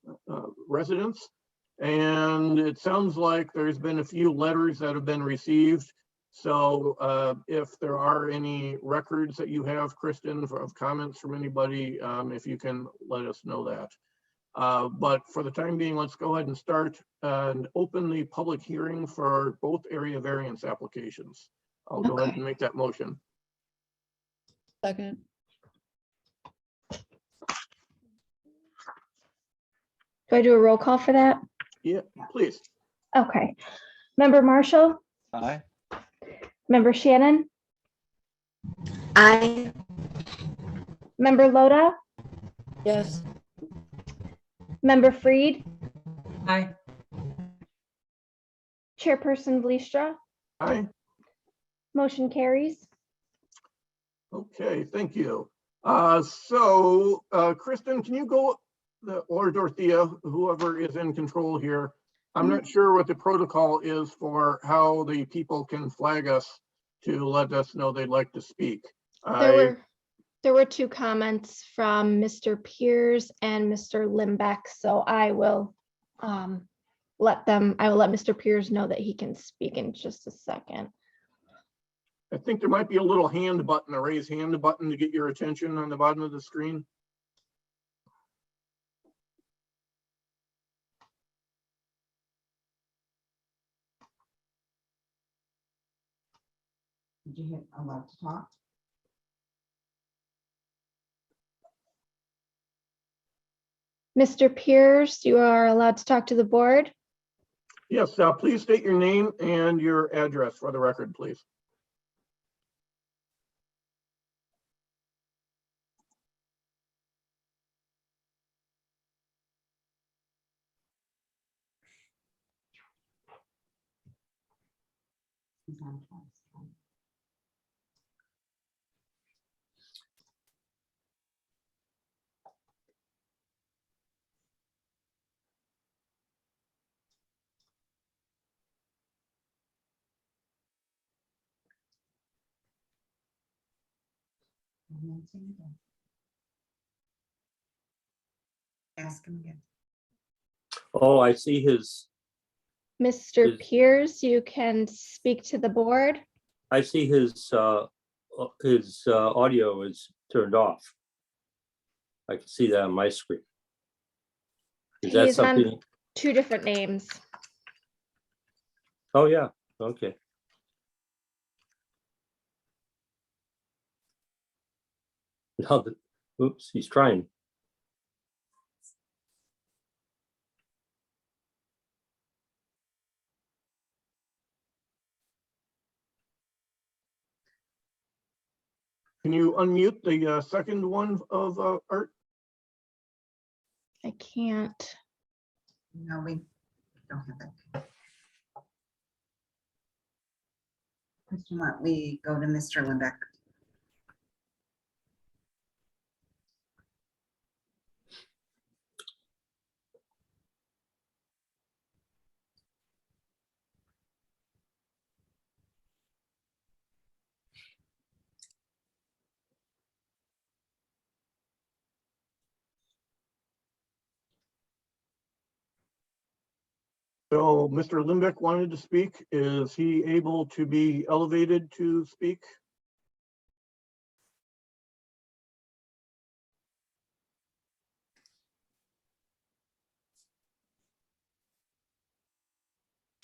residents. And it sounds like there's been a few letters that have been received. So if there are any records that you have, Kristen, of comments from anybody, if you can let us know that. But for the time being, let's go ahead and start and open the public hearing for both area variance applications. I'll go ahead and make that motion. Second. Do I do a roll call for that? Yeah, please. Okay. Member Marshall, Aye. Member Shannon, Aye. Member Loda, Yes. Member Freed, Aye. Chairperson Vlistra, Aye. motion carries. Okay, thank you. Kristen, can you go, or Dorothea, whoever is in control here, I'm not sure what the protocol is for how the people can flag us to let us know they'd like to speak. There were two comments from Mr. Piers and Mr. Limbeck, so I will let Mr. Piers know that he can speak in just a second. I think there might be a little hand button, a raise hand button to get your attention on the bottom of the screen. Did you hit allowed to talk? Mr. Piers, you are allowed to talk to the board. Yes, please state your name and your address for the record, please. He's on twice. Ask him again. Oh, I see his, Mr. Is- Piers, you can speak to the board. I see his audio is turned off. I can see that on my screen. Is that He's on something? two different names. Oh, yeah, okay. Now, oops, he's trying. Can you unmute the second one of Art? I can't. No, we don't have that. Kristen, why don't we go to Mr. Limbeck? So Mr. Limbeck wanted to speak. Is he able to be elevated to speak?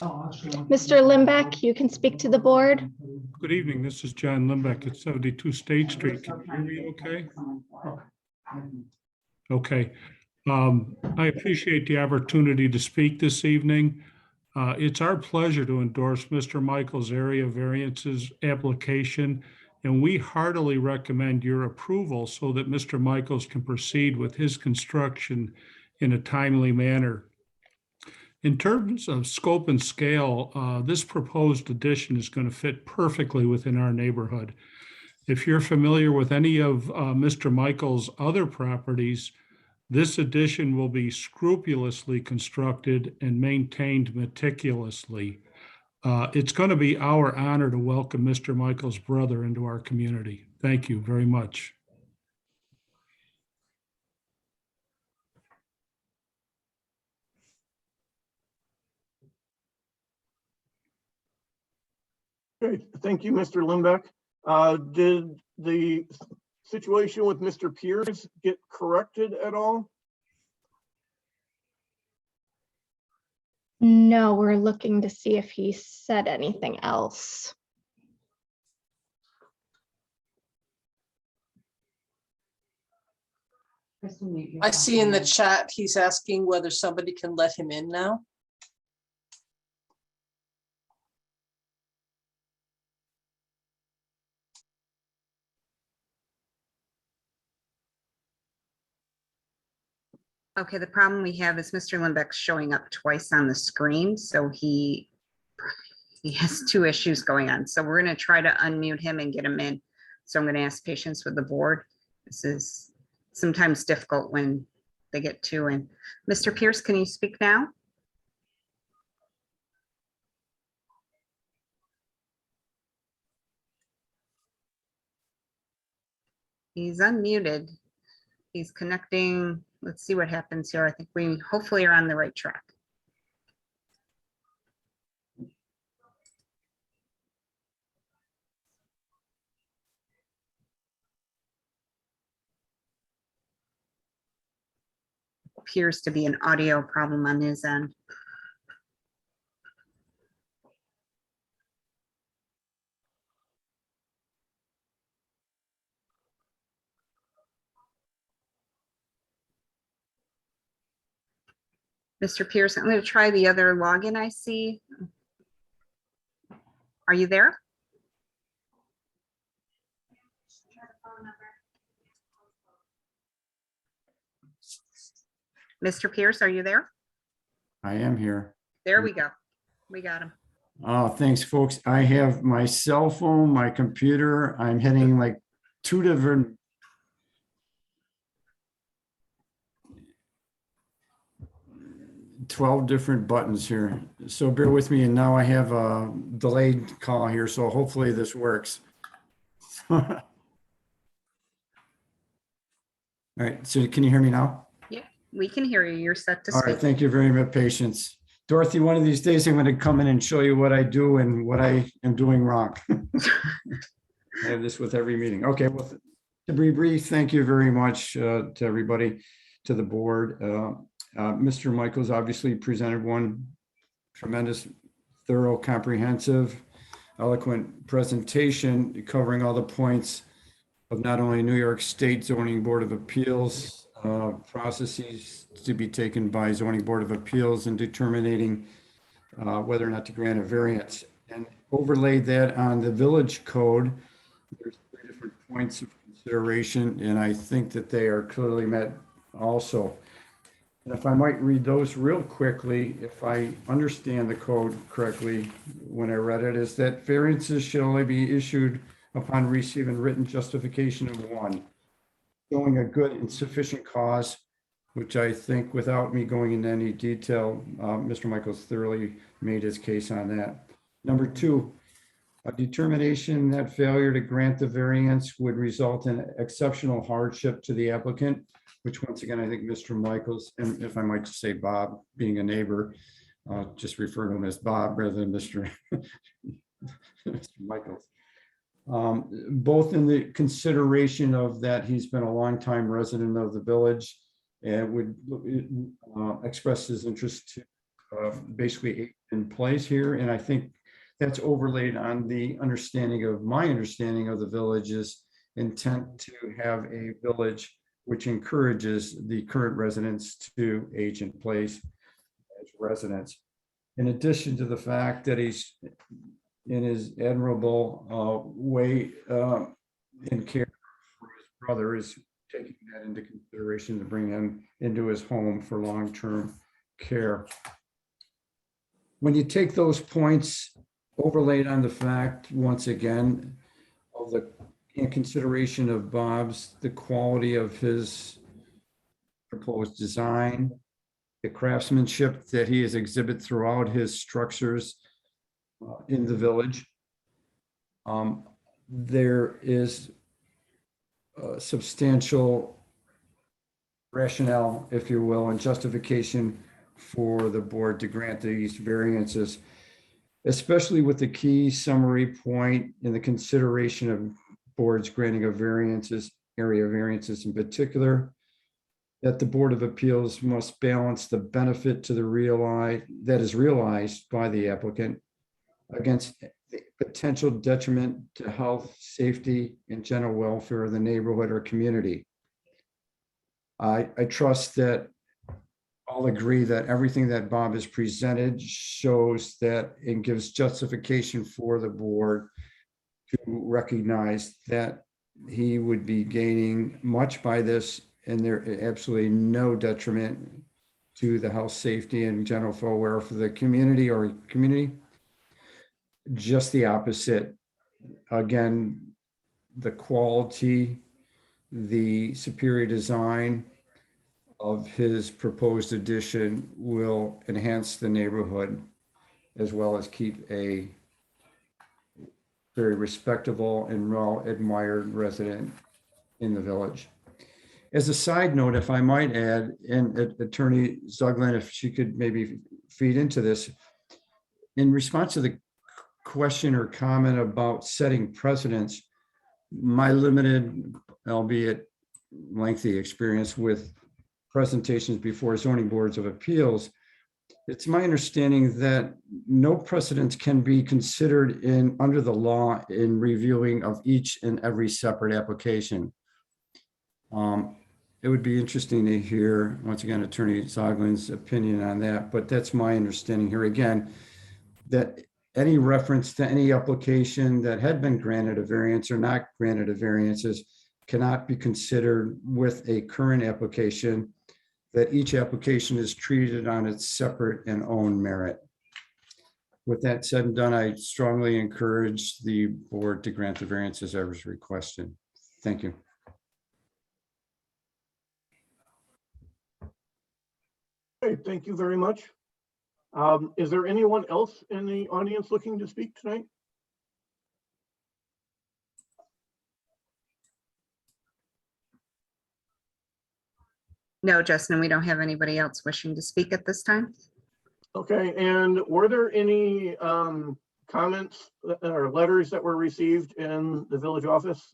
Mr. Limbeck, you can speak to the board. Good evening, this is John Limbeck at 72 State Street. Can you hear me okay? Okay. I appreciate the opportunity to speak this evening. It's our pleasure to endorse Mr. Michael's area variances application, and we heartily recommend your approval so that Mr. Michaels can proceed with his construction in a timely manner. In terms of scope and scale, this proposed addition is going to fit perfectly within our neighborhood. If you're familiar with any of Mr. Michael's other properties, this addition will be scrupulously constructed and maintained meticulously. It's going to be our honor to welcome Mr. Michael's brother into our community. Thank you very much. Okay, thank you, Mr. Limbeck. Did the situation with Mr. Pierce get corrected at all? No, we're looking to see if he said anything else. Kristen, mute I yourself. see in the chat, he's asking whether somebody can let him in now. Okay, the problem we have is Mr. Limbeck's showing up twice on the screen, so he has two issues going on. So we're gonna try to unmute him and get him in. So I'm gonna ask patience with the board. This is sometimes difficult when they get two in. Mr. Pierce, can you speak now? He's unmuted. He's connecting. Let's see what happens here. I think we hopefully are on the right track. Appears to be an audio problem on his end. Mr. Pierce, I'm going to try the other login I see. Are you there? Mr. Pierce, are you there? I am here. There we go. We got him. Oh, thanks, folks. I have my cell phone, my computer. I'm hitting like 2 different. $12 different buttons here. So bear with me. And now I have a delayed call here. So hopefully this works. All right. So can you hear me now? Yeah, we can hear you. You're set to All right. speak. Thank you very much, patience. Dorothy, one of these days I'm going to come in and show you what I do and what I am doing wrong. I have this with every meeting. Okay, well, to be brief, thank you very much to everybody, to the board. Mr. Michaels obviously presented one tremendous, thorough, comprehensive, eloquent presentation covering all the points of not only New York State Zoning Board of Appeals, processes to be taken by Zoning Board of Appeals in determining whether or not to grant a variance, and overlaid that on the village code. There's 3 different points of consideration, and I think that they are clearly met also. And if I might read those real quickly, if I understand the code correctly when I read it, is that variances should only be issued upon receiving written justification of one, showing a good and sufficient cause, which I think, without me going into any detail, Mr. Michaels thoroughly made his case on that. Number 2, a determination that failure to grant the variance would result in exceptional hardship to the applicant, which once again, I think Mr. Michaels, and if I might just say Bob, being a neighbor, just refer to him as Bob rather than Mr. Michaels. Both in the consideration of that he's been a longtime resident of the village and would express his interest to basically in place here. And I think that's overlaid on the understanding of my understanding of the village's intent to have a village which encourages the current residents to age in place as residents. In addition to the fact that he's in his admirable way in care for his brother, is taking that into consideration to bring him into his home for long-term care. When you take those points overlaid on the fact, once again, of the in consideration of Bob's, the quality of his proposed design, the craftsmanship that he has exhibited throughout his structures, in the village. There is substantial rationale, if you will, and justification for the board to grant these variances, especially with the key summary point in the consideration of boards granting of variances, area variances in particular, that the Board of Appeals must balance the benefit to the that is realized by the applicant against the potential detriment to health, safety, and general welfare of the neighborhood or community. I trust that all agree that everything that Bob has presented shows that and gives justification for the board to recognize that he would be gaining much by this, and there absolutely no detriment to the health, safety, and general welfare for the community or community. Just the opposite. Again, the quality, the superior design of his proposed addition will enhance the neighborhood as well as keep a very respectable and well-admired resident in the village. As a side note, if I might add, and Attorney Zuglin, if she could maybe feed into this, in response to the question or comment about setting precedents, my limited, albeit lengthy experience with presentations before zoning boards of appeals, it's my understanding that no precedents can be considered under the law in reviewing of each and every separate application. It would be interesting to hear, once again, Attorney Zoglin's opinion on that, but that's my understanding here. Again, that any reference to any application that had been granted a variance or not granted a variances cannot be considered with a current application, that each application is treated on its separate and own merit. With that said and done, I strongly encourage the board to grant the variances I was requested. Thank you. Okay, thank you very much. Is there anyone else in the audience looking to speak tonight? No, Justin, we don't have anybody else wishing to speak at this time. Okay, and were there any comments or letters that were received in the village office?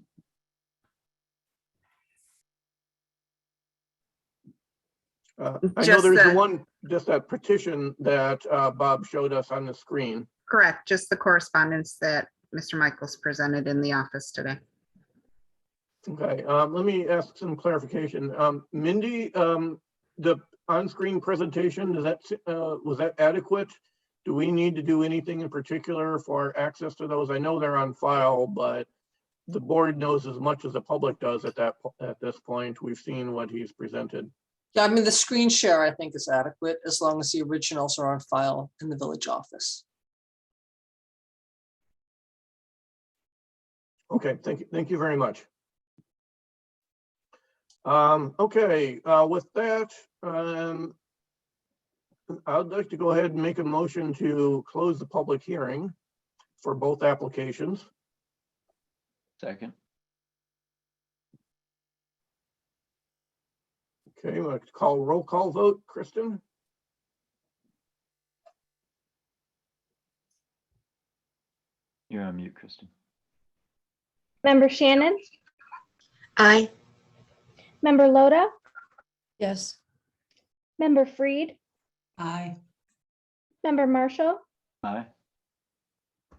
I know Just there's the the- one, just that petition that Bob showed us on the screen. Correct, just the correspondence that Mr. Michaels presented in the office today. Okay, let me ask some clarification. Mindy, the on-screen presentation, does that was that adequate? Do we need to do anything in particular for access to those? I know they're on file, but the board knows as much as the public does at this point. We've seen what he's presented. Yeah, I mean, the screen share, I think, is adequate as long as the originals are on file in the village office. Okay, thank you very much. Okay, with that, I'd like to go ahead and make a motion to close the public hearing for both applications. Second. Okay, let's call roll call vote. Kristen? You're on mute, Kristen. Member Shannon, Aye. Member Loda, Yes. Member Freed, Aye. Member Marshall, Aye.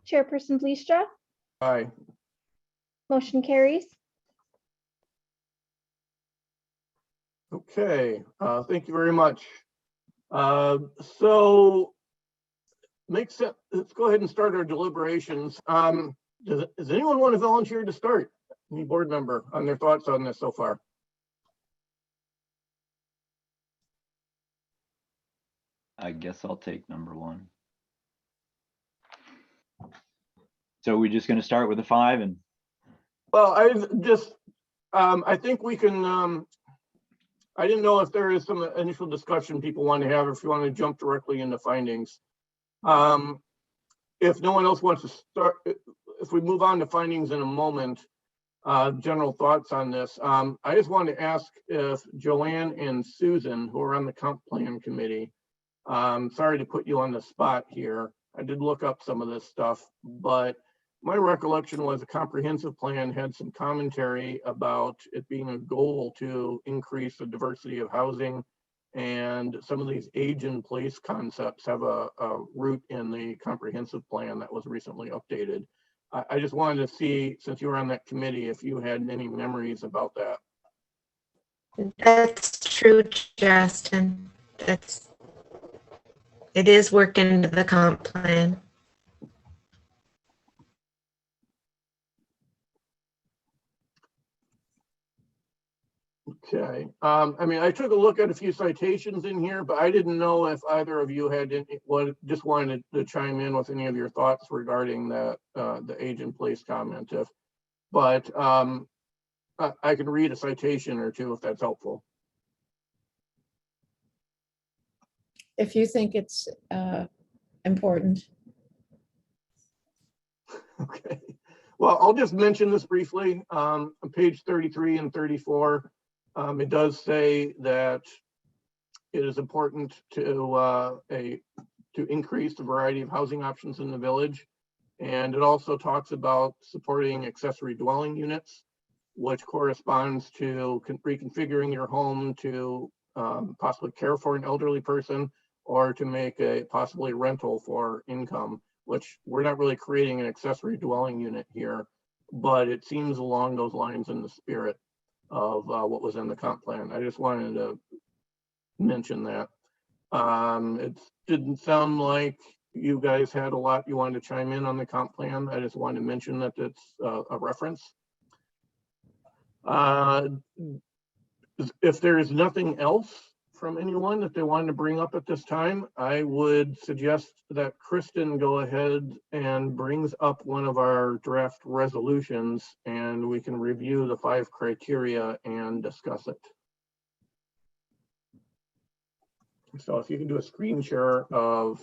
Chairperson Leistra, Aye. motion carries. Okay, thank you very much. So makes sense. Let's go ahead and start our deliberations. Does anyone want to volunteer to start? Any board member on their thoughts on this so far? I guess I'll take number one. So we're just going to start with a 5 and Well, I think we can, I didn't know if there is some initial discussion people want to have, or if you want to jump directly into findings. if no one else wants to start, if we move on to findings in a moment, general thoughts on this. I just wanted to ask if Joanne and Susan, who are on the comp plan committee, sorry to put you on the spot here. I did look up some of this stuff, but my recollection was a comprehensive plan had some commentary about it being a goal to increase the diversity of housing. And some of these age in place concepts have a root in the comprehensive plan that was recently updated. I just wanted to see, since you were on that committee, if you had any memories about that. That's true, Justin. It is working into the comp plan. Okay. I mean, I took a look at a few citations in here, but I didn't know if either of you had any, just wanted to chime in with any of your thoughts regarding the age in place comment. But I can read a citation or two if that's helpful. If you think it's important. Okay. Well, I'll just mention this briefly. On page 33 and 34, it does say that it is important to increase the variety of housing options in the village. And it also talks about supporting accessory dwelling units, which corresponds to reconfiguring your home to possibly care for an elderly person or to make a possibly rental for income, which we're not really creating an accessory dwelling unit here, but it seems along those lines in the spirit of what was in the comp plan. I just wanted to mention that. It didn't sound like you guys had a lot you wanted to chime in on the comp plan. I just wanted to mention that it's a reference. If there is nothing else from anyone that they wanted to bring up at this time, I would suggest that Kristen go ahead and brings up one of our draft resolutions and we can review the 5 criteria and discuss it. So if you can do a screen share of,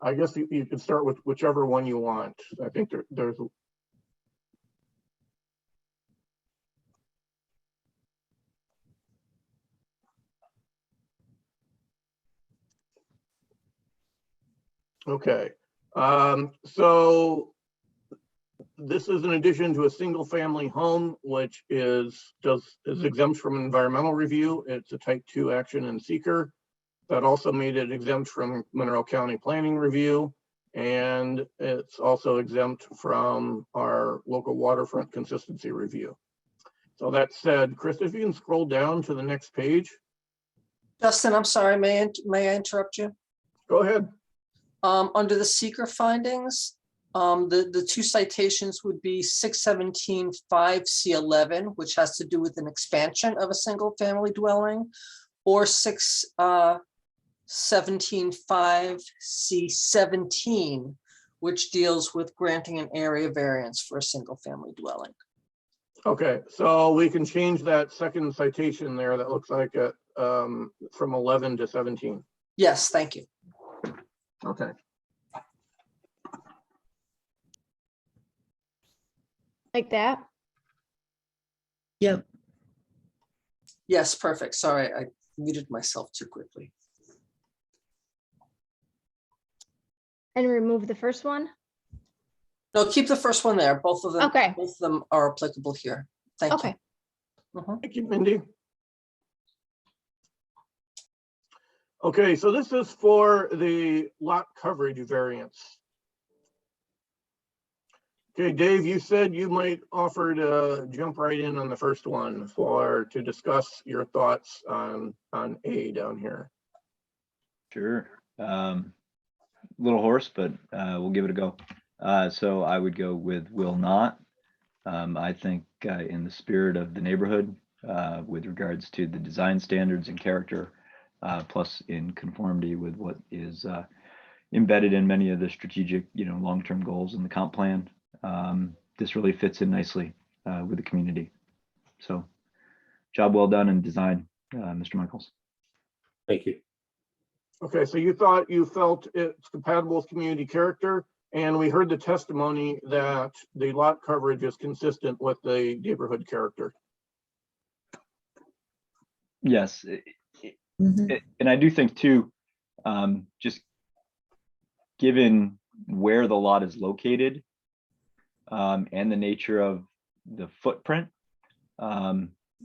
I guess you can start with whichever one you want. I think there's okay. So this is in addition to a single family home, which is exempt from environmental review. It's a type 2 action in seeker. That also made it exempt from Monroe County planning review. And it's also exempt from our local waterfront consistency review. So that said, Chris, if you can scroll down to the next page. Justin, I'm sorry, may I interrupt you? Go ahead. Under the seeker findings, the 2 citations would be 617.5C11, which has to do with an expansion of a single family dwelling, or 617.5C17, which deals with granting an area variance for a single family dwelling. Okay, so we can change that second citation there. That looks like it from 11 to 17. Yes, thank you. Okay. Like that? Yep. Yes, perfect. Sorry, I muted myself too quickly. And remove the first one? No, keep the first one there. Both of them. Okay. Both of them are applicable here. Thank Okay. you. Mhm. Thank you, Mindy. Okay, so this is for the lot coverage variance. Okay, Dave, you said you might offer to jump right in on the first one to discuss your thoughts on A down here. Sure. A little hoarse, but we'll give it a go. So I would go with will not. I think in the spirit of the neighborhood, with regards to the design standards and character, plus in conformity with what is embedded in many of the strategic, long-term goals in the comp plan. This really fits in nicely with the community. So job well done in design, Mr. Michaels. Thank you. Okay, so you felt it's compatible with community character. And we heard the testimony that the lot coverage is consistent with the neighborhood character. Yes, Mhm. and I do think too, just given where the lot is located, and the nature of the footprint,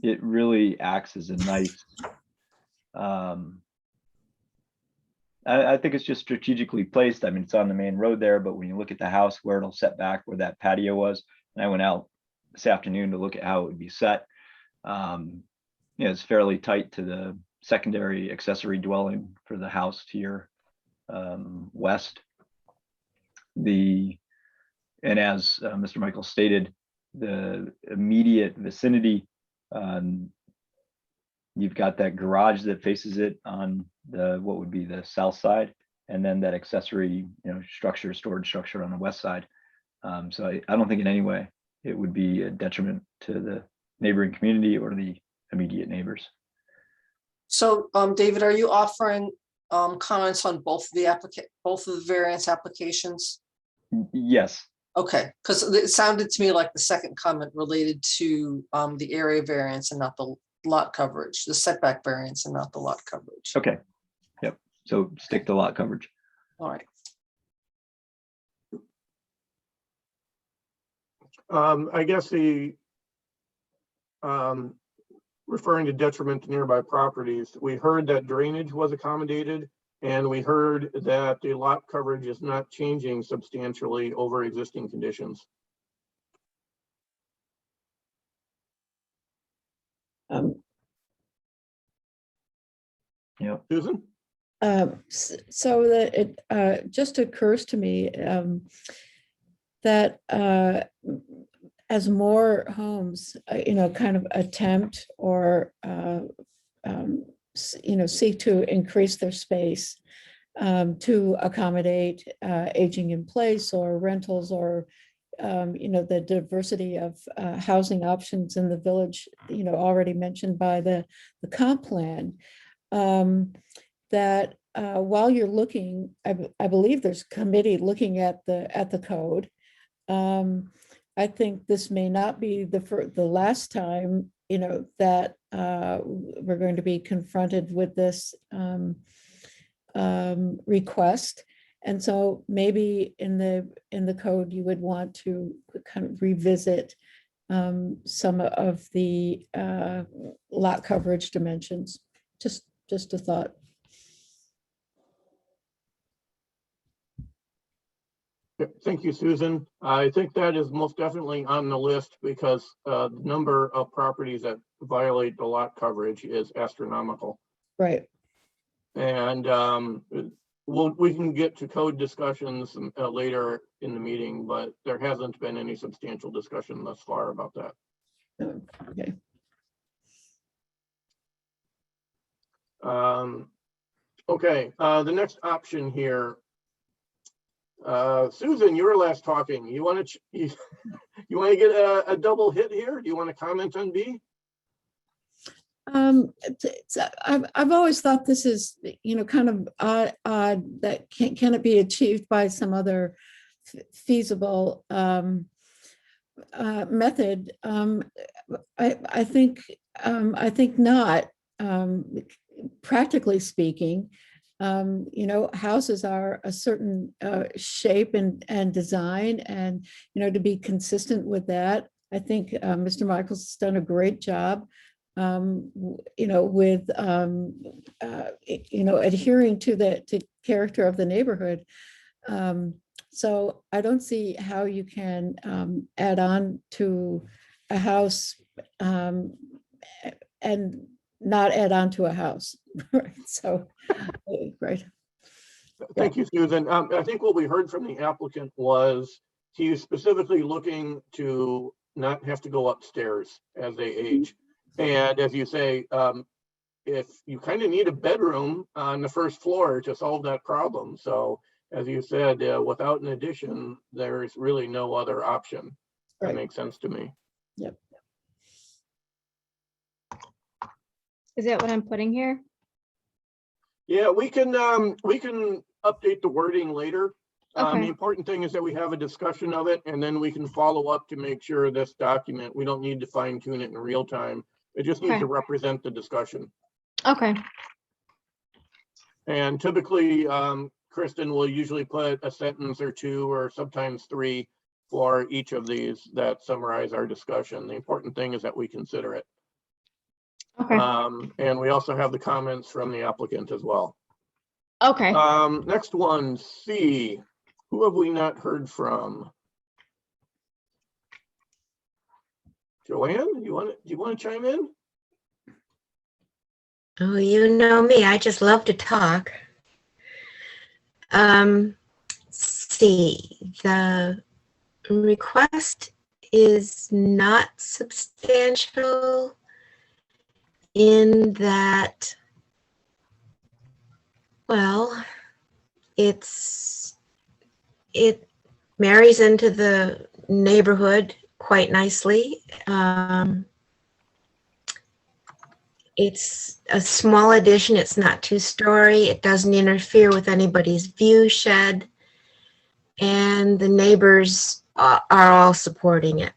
it really acts as a nice, I think it's just strategically placed. I mean, it's on the main road there, but when you look at the house where it'll set back where that patio was, and I went out this afternoon to look at how it would be set. It's fairly tight to the secondary accessory dwelling for the house to your west. And as Mr. Michael stated, the immediate vicinity, you've got that garage that faces it on what would be the south side, and then that accessory, storage structure on the west side. So I don't think in any way it would be a detriment to the neighboring community or the immediate neighbors. So, David, are you offering comments on both of the variance applications? Yes. Okay, because it sounded to me like the second comment related to the area variance and not the lot coverage, the setback variance and not the lot coverage. Okay. Yep. So stick to lot coverage. All right. I guess referring to detriment to nearby properties, we heard that drainage was accommodated, and we heard that the lot coverage is not changing substantially over existing conditions. Yeah. Susan? So that it just occurs to me that as more homes, kind of attempt or, seek to increase their space to accommodate aging in place or rentals or, the diversity of housing options in the village, already mentioned by the comp plan. That while you're looking, I believe there's a committee looking at the code. I think this may not be the last time, that we're going to be confronted with this request. And so maybe in the code, you would want to kind of revisit some of the lot coverage dimensions. Just a thought. Thank you, Susan. I think that is most definitely on the list because the number of properties that violate the lot coverage is astronomical. Right. And we can get to code discussions later in the meeting, but there hasn't been any substantial discussion thus far about that. Okay. Okay, the next option here. Susan, you were last talking. You want to you want to get a double hit here? Do you want to comment on B? I've always thought this is, kind of odd that can it be achieved by some other feasible method? I think not. Practically speaking, houses are a certain shape and design, and to be consistent with that, I think Mr. Michaels has done a great job. With adhering to the character of the neighborhood. So I don't see how you can add on to a house and not add on to a house. Right. So, right. Thank you, Susan. I think what we heard from the applicant was he's specifically looking to not have to go upstairs as they age. And as you say, if you kind of need a bedroom on the first floor to solve that problem. So as you said, without an addition, there's really no other option. That Right. makes sense to me. Yep. Is that what I'm putting here? Yeah, we can update the wording later. The Okay. important thing is that we have a discussion of it, and then we can follow up to make sure this document, we don't need to fine tune it in real time. It just needs Okay. to represent the discussion. Okay. And typically, Kristen will usually put a sentence or two or sometimes three for each of these that summarize our discussion. The important thing is that we consider it. Okay. And we also have the comments from the applicant as well. Okay. Next one, C. Who have we not heard from? Joanne, do you want to chime in? Oh, you know me, I just love to talk. See, the request is not substantial in that, well, it marries into the neighborhood quite nicely. It's a small addition. It's not 2-story. It doesn't interfere with anybody's view shed. And the neighbors are all supporting it.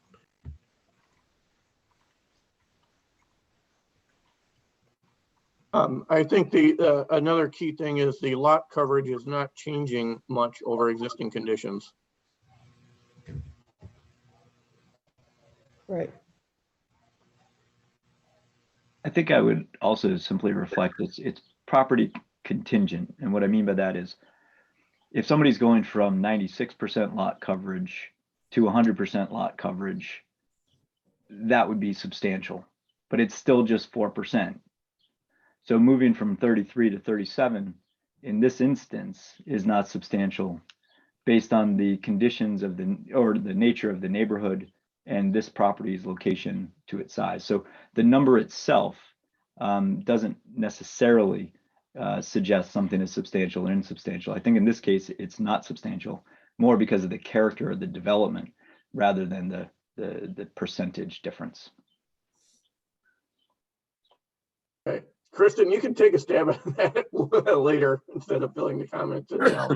I think the another key thing is the lot coverage is not changing much over existing conditions. Right. I think I would also simply reflect it's property contingent. And what I mean by that is if somebody's going from 96% lot coverage to 100% lot coverage, that would be substantial, but it's still just 4%. So moving from 33 to 37 in this instance is not substantial based on the conditions of the nature of the neighborhood and this property's location to its size. So the number itself doesn't necessarily suggest something is substantial or insubstantial. I think in this case, it's not substantial, more because of the character of the development rather than the percentage difference. Okay, Kristen, you can take a stab at that later instead of filling the comments in now.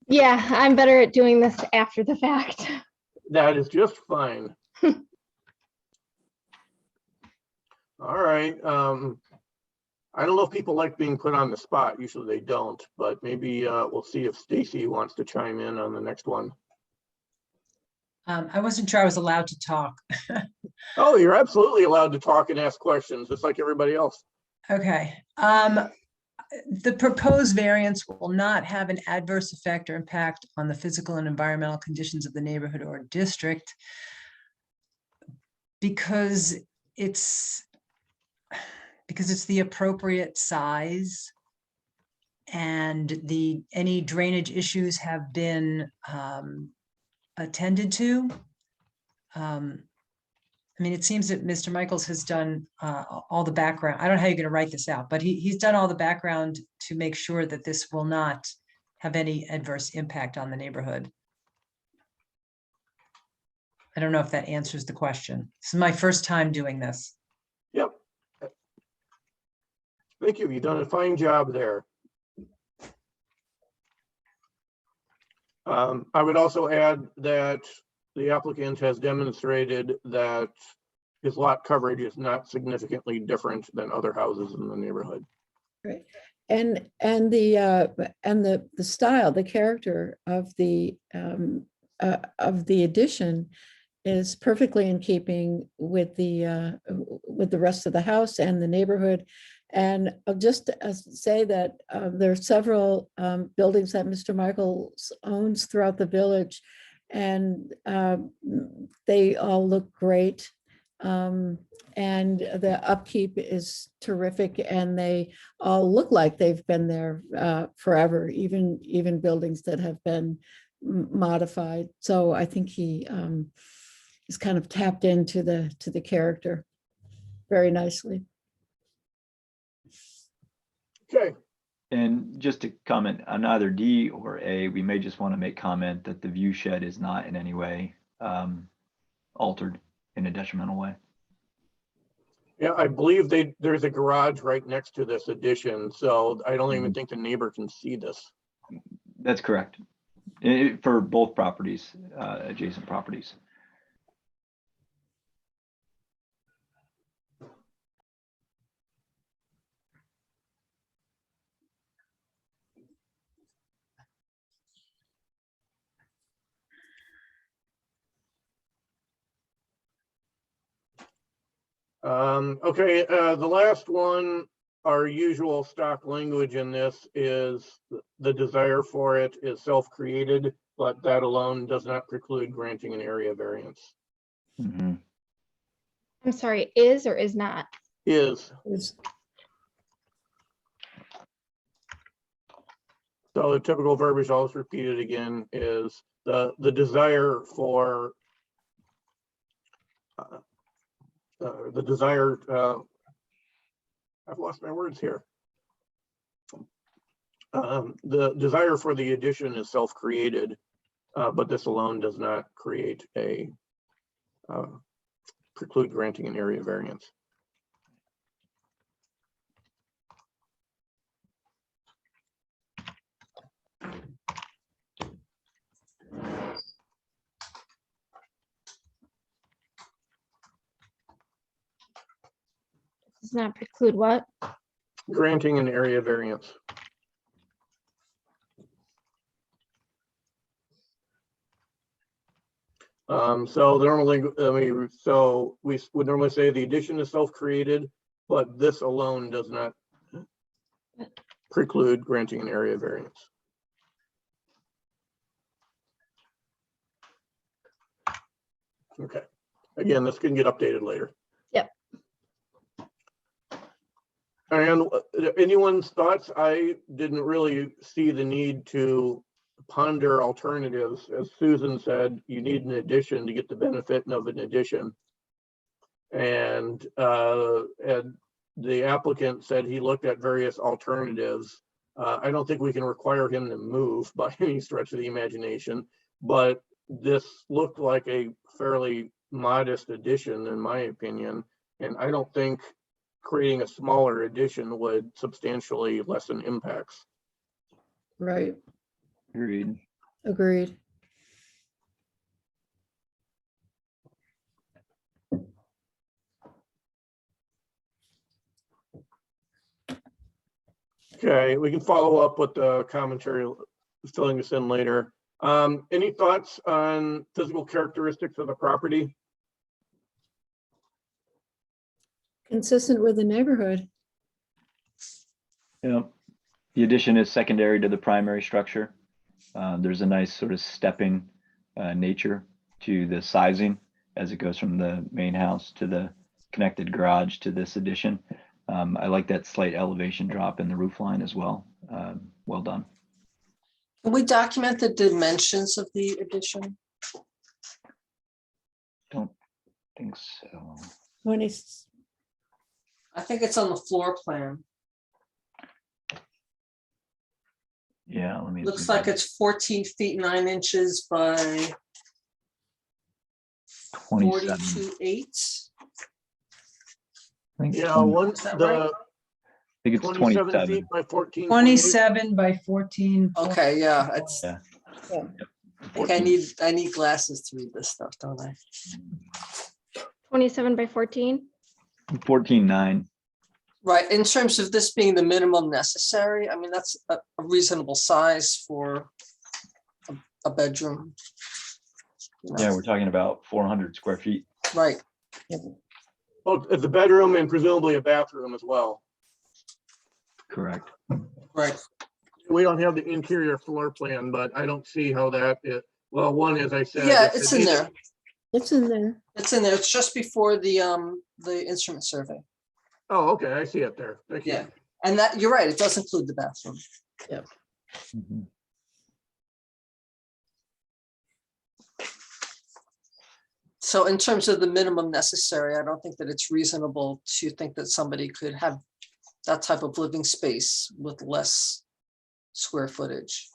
Yeah, I'm better at doing this after the fact. That is just fine. All right. I don't know if people like being put on the spot. Usually they don't, but maybe we'll see if Stacy wants to chime in on the next one. I wasn't sure I was allowed to talk. Oh, you're absolutely allowed to talk and ask questions, just like everybody else. Okay. The proposed variance will not have an adverse effect or impact on the physical and environmental conditions of the neighborhood or district because it's the appropriate size and any drainage issues have been attended to. I mean, it seems that Mr. Michaels has done all the background. I don't know how you're going to write this out, but he's done all the background to make sure that this will not have any adverse impact on the neighborhood. I don't know if that answers the question. This is my first time doing this. Yep. Thank you. You've done a fine job there. I would also add that the applicant has demonstrated that his lot coverage is not significantly different than other houses in the neighborhood. Right. And the style, the character of the addition is perfectly in keeping with the rest of the house and the neighborhood. And I'll just say that there are several buildings that Mr. Michaels owns throughout the village, and they all look great. And the upkeep is terrific, and they all look like they've been there forever, even buildings that have been modified. So I think he is kind of tapped into the character very nicely. Okay. And just to comment on either D or A, we may just want to make comment that the view shed is not in any way altered in a detrimental way. Yeah, I believe there's a garage right next to this addition, so I don't even think the neighbor can see this. That's correct. for both properties, adjacent properties. Okay, the last one, our usual stock language in this is the desire for it is self-created, but that alone does not preclude granting an area variance. Mhm. I'm sorry, is or is not? Is, Is- so the typical verbiage, I'll just repeat it again, is the desire for the desire, I've lost my words here. The desire for the addition is self-created, but this alone does not create a preclude granting an area variance. Does not preclude what? Granting an area variance. So normally, so we would normally say the addition is self-created, but this alone does not preclude granting an area variance. Okay. Again, this can get updated later. Yep. And anyone's thoughts? I didn't really see the need to ponder alternatives. As Susan said, you need an addition to get the benefit of an addition. And the applicant said he looked at various alternatives. I don't think we can require him to move by any stretch of the imagination, but this looked like a fairly modest addition in my opinion. And I don't think creating a smaller addition would substantially lessen impacts. Right, Agreed. agreed. Okay, we can follow up with the commentary, filling this in later. Any thoughts on physical characteristics of the property? Consistent with the neighborhood. Yeah. The addition is secondary to the primary structure. There's a nice sort of stepping nature to the sizing as it goes from the main house to the connected garage to this addition. I like that slight elevation drop in the roof line as well. Well done. Can we document the dimensions of the addition? Don't think so. 20, I think it's on the floor plan. Yeah, let me. Looks zoom like in. it's 14 feet 9 inches by 27. 42.8. I think, Yeah, 20 once Is that the right? I think it's 27 27. feet by 14. 27 by 14. Okay, yeah, it's, Yeah. yeah. I think I need glasses to read this stuff, don't I? 27 by 14? 14.9. Right, in terms of this being the minimum necessary, I mean, that's a reasonable size for a bedroom. You know, Yeah, we're talking about 400 square feet. right, Well, it's a bedroom and presumably a bathroom as well. Correct. right. We don't have the interior floor plan, but I don't see how that is. Well, one, as I said. Yeah, it's in there. It's in there. It's in there. It's just before the instrument survey. Oh, okay, I see it there. Thank you. Yeah. And that, you're right, it does include the bathroom. Mhm. So in terms of the minimum necessary, I don't think that it's reasonable to think that somebody could have that type of living space with less square footage.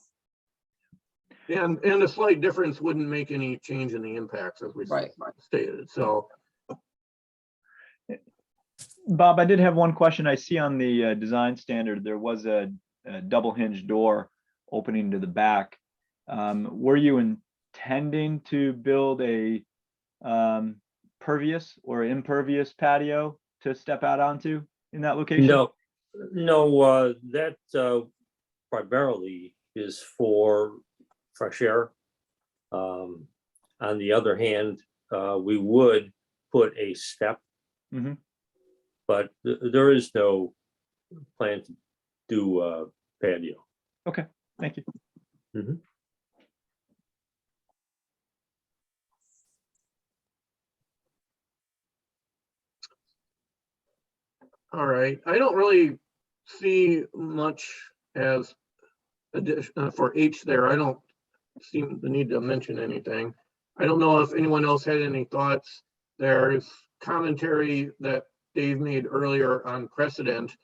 And a slight difference wouldn't make any change in the impacts as we Right. stated. So Bob, I did have one question. I see on the design standard, there was a double hinge door opening to the back. Were you intending to build a pervious or impervious patio to step out onto in that location? No, that primarily is for fresh air. On the other hand, we would put a step, Mhm. but there is no plan to do a patio. Okay, thank you. Mhm. All right, I don't really see much as addition for H there. I don't seem the need to mention anything. I don't know if anyone else had any thoughts. There's commentary that Dave made earlier on precedent,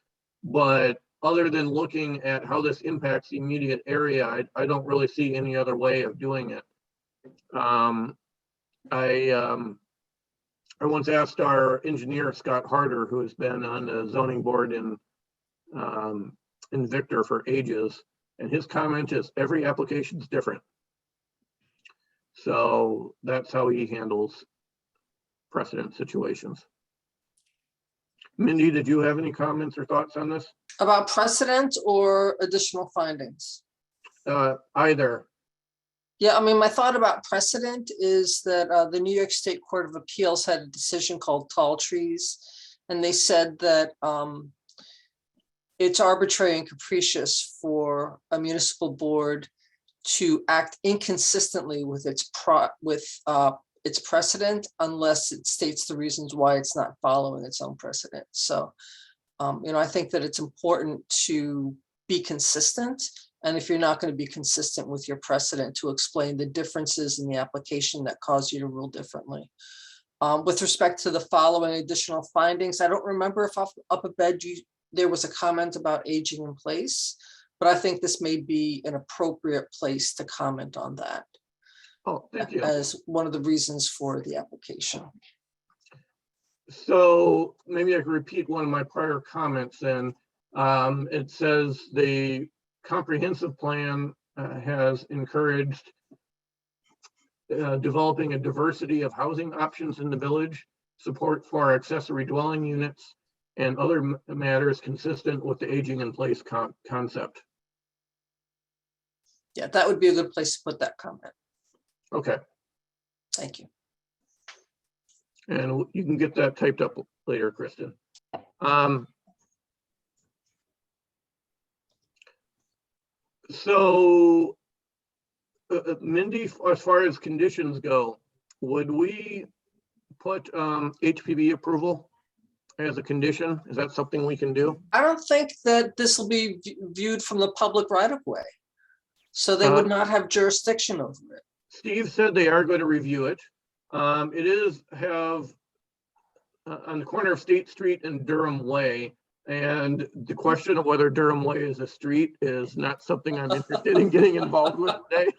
but other than looking at how this impacts the immediate area, I don't really see any other way of doing it. I once asked our engineer, Scott Harder, who has been on the zoning board in Victor for ages, and his comment is every application is different. So that's how he handles precedent situations. Mindy, did you have any comments or thoughts on this? About precedent or additional findings? Either. Yeah, I mean, my thought about precedent is that the New York State Court of Appeals had a decision called Tall Trees, and they said that it's arbitrary and capricious for a municipal board to act inconsistently with its precedent unless it states the reasons why it's not following its own precedent. So, I think that it's important to be consistent. And if you're not going to be consistent with your precedent, to explain the differences in the application that cause you to rule differently. With respect to the following additional findings, I don't remember if up above there was a comment about aging in place, but I think this may be an appropriate place to comment on that. Oh, thank you. As one of the reasons for the application. So maybe I could repeat one of my prior comments then. It says the comprehensive plan has encouraged developing a diversity of housing options in the village, support for accessory dwelling units, and other matters consistent with the aging in place concept. Yeah, that would be a good place to put that comment. Okay. Thank you. And you can get that typed up later, Kristen. So, Mindy, as far as conditions go, would we put HPV approval as a condition? Is that something we can do? I don't think that this will be viewed from the public right of way. So they would not have jurisdiction over it. Steve said they are going to review it. It is on the corner of State Street and Durham Way. And the question of whether Durham Way is a street is not something I'm interested in getting involved with today.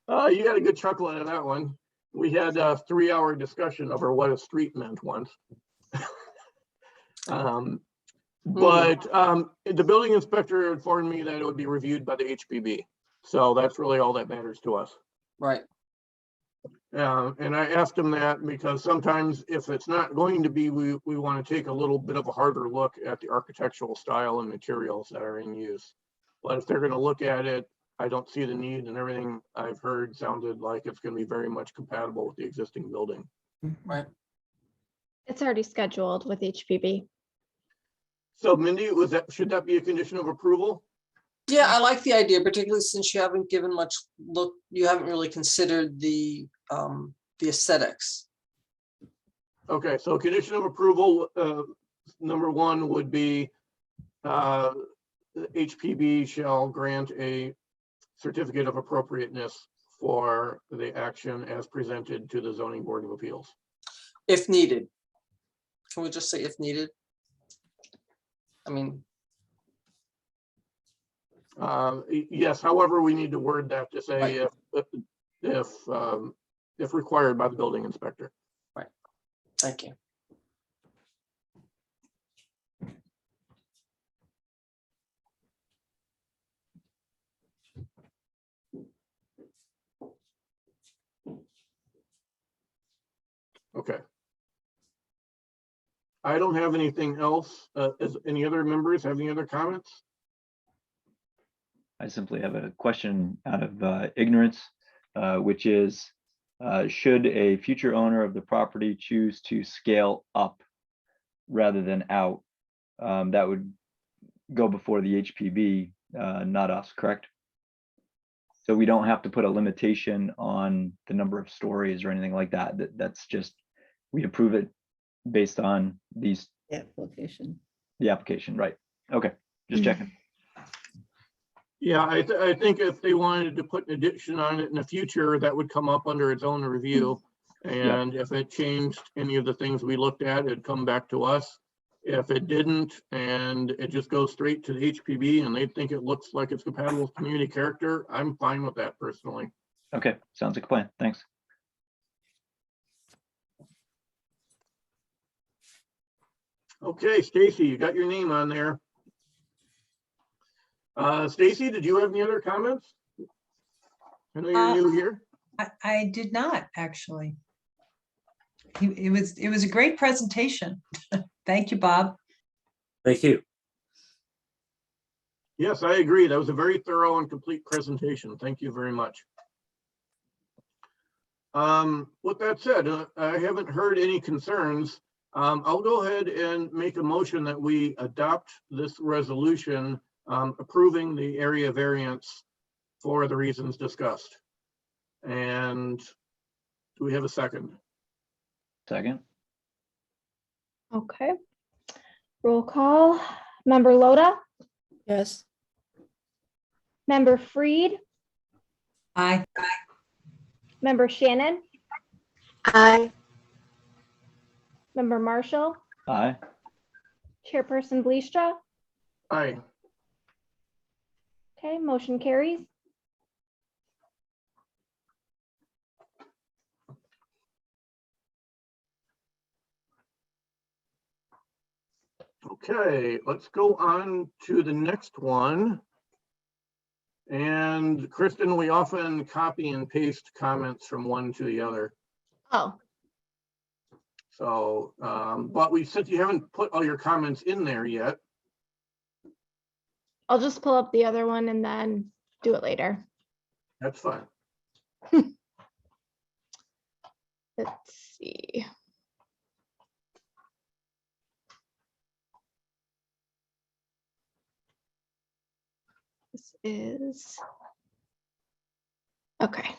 You got a good chuckle out of that one. We had a 3-hour discussion over what a street meant once. But the building inspector informed me that it would be reviewed by the HPB. So that's really all that matters to us. Right. And I asked him that because sometimes if it's not going to be, we want to take a little bit of a harder look at the architectural style and materials that are in use. But if they're going to look at it, I don't see the need, and everything I've heard sounded like it's going to be very much compatible with the existing building. Right. It's already scheduled with HPB. So Mindy, should that be a condition of approval? Yeah, I like the idea, particularly since you haven't given much look, you haven't really considered the aesthetics. Okay, so condition of approval, number 1 would be HPB shall grant a certificate of appropriateness for the action as presented to the Zoning Board of Appeals. If needed. Can we just say if needed? I mean. Yes, however, we need to word that to say if required by the building inspector. Right. Thank you. Okay. I don't have anything else. Is any other members have any other comments? I simply have a question out of ignorance, which is, should a future owner of the property choose to scale up rather than out, that would go before the HPB, not us, correct? So we don't have to put a limitation on the number of stories or anything like that. That's just, we approve it based on these, Application. the application, right? Okay, just checking. Yeah, I think if they wanted to put an addition on it in the future, that would come up under its own review. And if it changed any of the things we looked at, it'd come back to us. If it didn't, and it just goes straight to the HPB and they think it looks like it's compatible with community character, I'm fine with that personally. Okay, sounds like a plan. Thanks. Okay, Stacy, you got your name on there. Stacy, did you have any other comments? I know you're new here. I did not, actually. It was a great presentation. Thank you, Bob. Thank you. Yes, I agree. That was a very thorough and complete presentation. Thank you very much. With that said, I haven't heard any concerns. I'll go ahead and make a motion that we adopt this resolution approving the area variance for the reasons discussed. And do we have a second? Second. Okay. Roll call. Member Loda, Yes. Member Freed, Aye. Member Shannon, Aye. Member Marshall, Aye. Chairperson Bleistra. Aye. Okay, motion carries. Okay, let's go on to the next one. And Kristen, we often copy and paste comments from one to the other. Oh, So, but since you haven't put all your comments in there yet, I'll just pull up the other one and then do it later. that's fine. Let's see. This is, okay.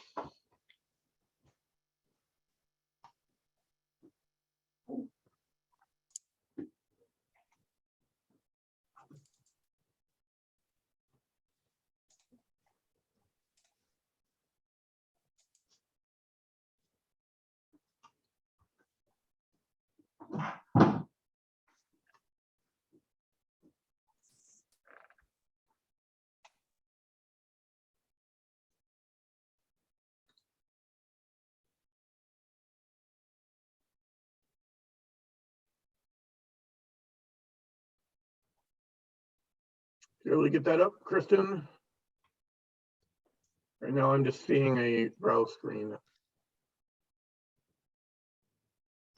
Can we get that up, Kristen? Right now, I'm just seeing a browse screen.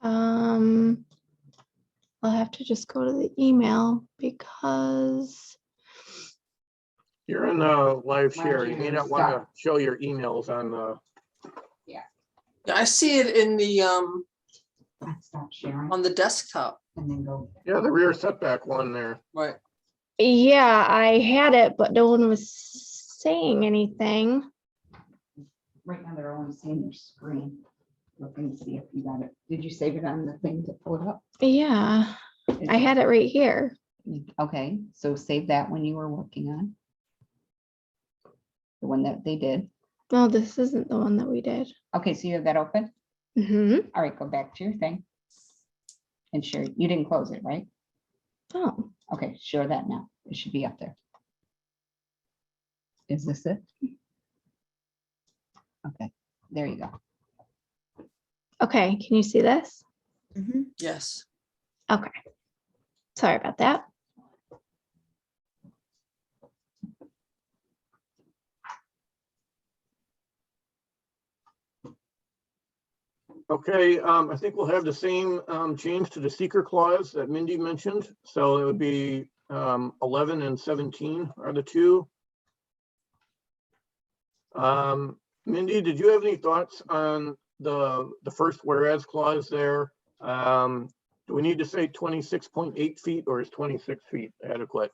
I'll have to just go to the email because, You're in the live share. You may not want to show your emails on the, Yeah, I see it in the, Stop sharing on the desktop, and then go. yeah, the rear setback one there. right? yeah, I had it, but no one was saying anything. Right now, they're only seeing your screen. Look and see if you got it. Did you save it on the thing to pull it up? Yeah, I had it right here. Okay, so save that one you were working on. The one that they did. No, this isn't the one that we did. Okay, so you have that open? Mm-hmm. All right, go back to your thing. And share, you didn't close it, right? Oh, Okay, share that now. It should be up there. Is this it? Okay, there you go. okay. Can you see this? Yes. Okay. Sorry about that. Okay, I think we'll have the same change to the seeker clause that Mindy mentioned. So it would be 11 and 17 are the two. Mindy, did you have any thoughts on the first whereas clause there? Do we need to say 26.8 feet or is 26 feet adequate?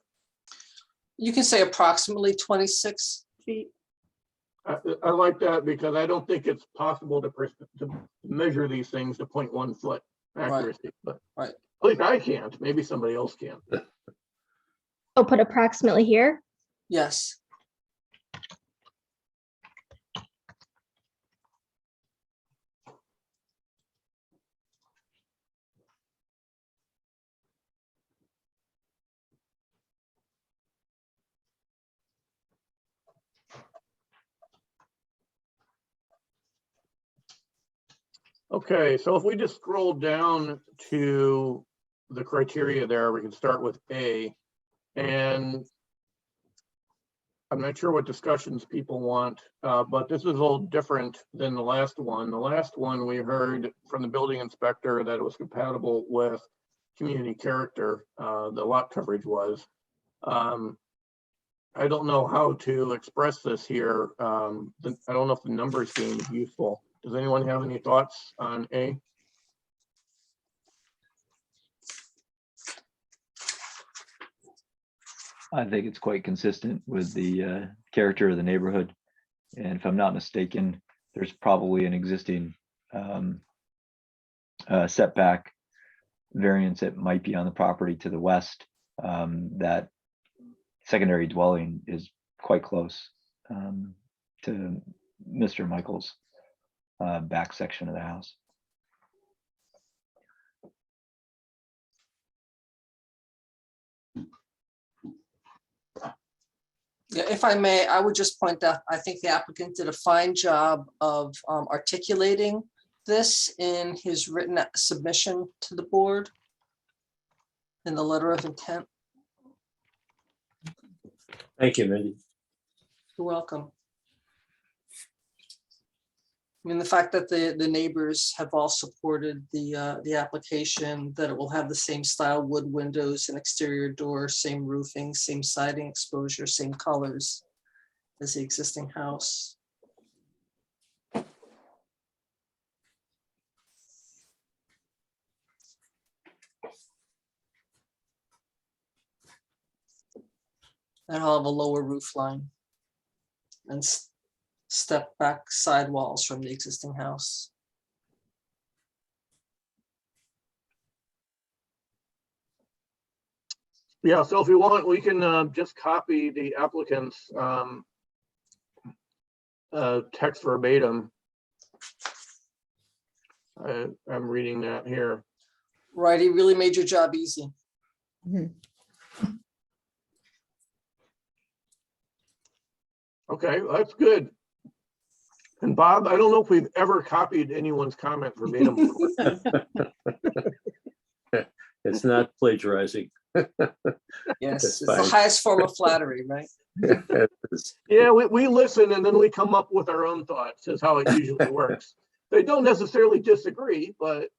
You can say approximately 26 feet. I like that because I don't think it's possible to measure these things to 0.1 foot accuracy, but Right. at least I can't. Maybe somebody else can. Oh, put approximately here. Yes. Okay, so if we just scroll down to the criteria there, we can start with A. And I'm not sure what discussions people want, but this is a little different than the last one. The last one, we heard from the building inspector that it was compatible with community character, the lot coverage was. I don't know how to express this here. I don't know if the numbers game is useful. Does anyone have any thoughts on A? I think it's quite consistent with the character of the neighborhood. And if I'm not mistaken, there's probably an existing setback variance that might be on the property to the west. That secondary dwelling is quite close to Mr. Michael's back section of the house. Yeah, if I may, I would just point out, I think the applicant did a fine job of articulating this in his written submission to the board in the letter of intent. Thank you, Mindy. You're welcome. I mean, the fact that the neighbors have all supported the application, that it will have the same style wood windows and exterior door, same roofing, same siding exposure, same colors as the existing house. And I'll have a lower roof line and step back sidewalls from the existing house. Yeah, so if you want, we can just copy the applicant's text verbatim. I'm reading that here. Right, he really made your job easy. Mhm. Okay, that's good. And Bob, I don't know if we've ever copied anyone's comment verbatim before. It's not plagiarizing. Yes, That's it's the fine. highest form of flattery, right? Yeah, we listen and then we come up with our own thoughts is how it usually works. They don't necessarily disagree, but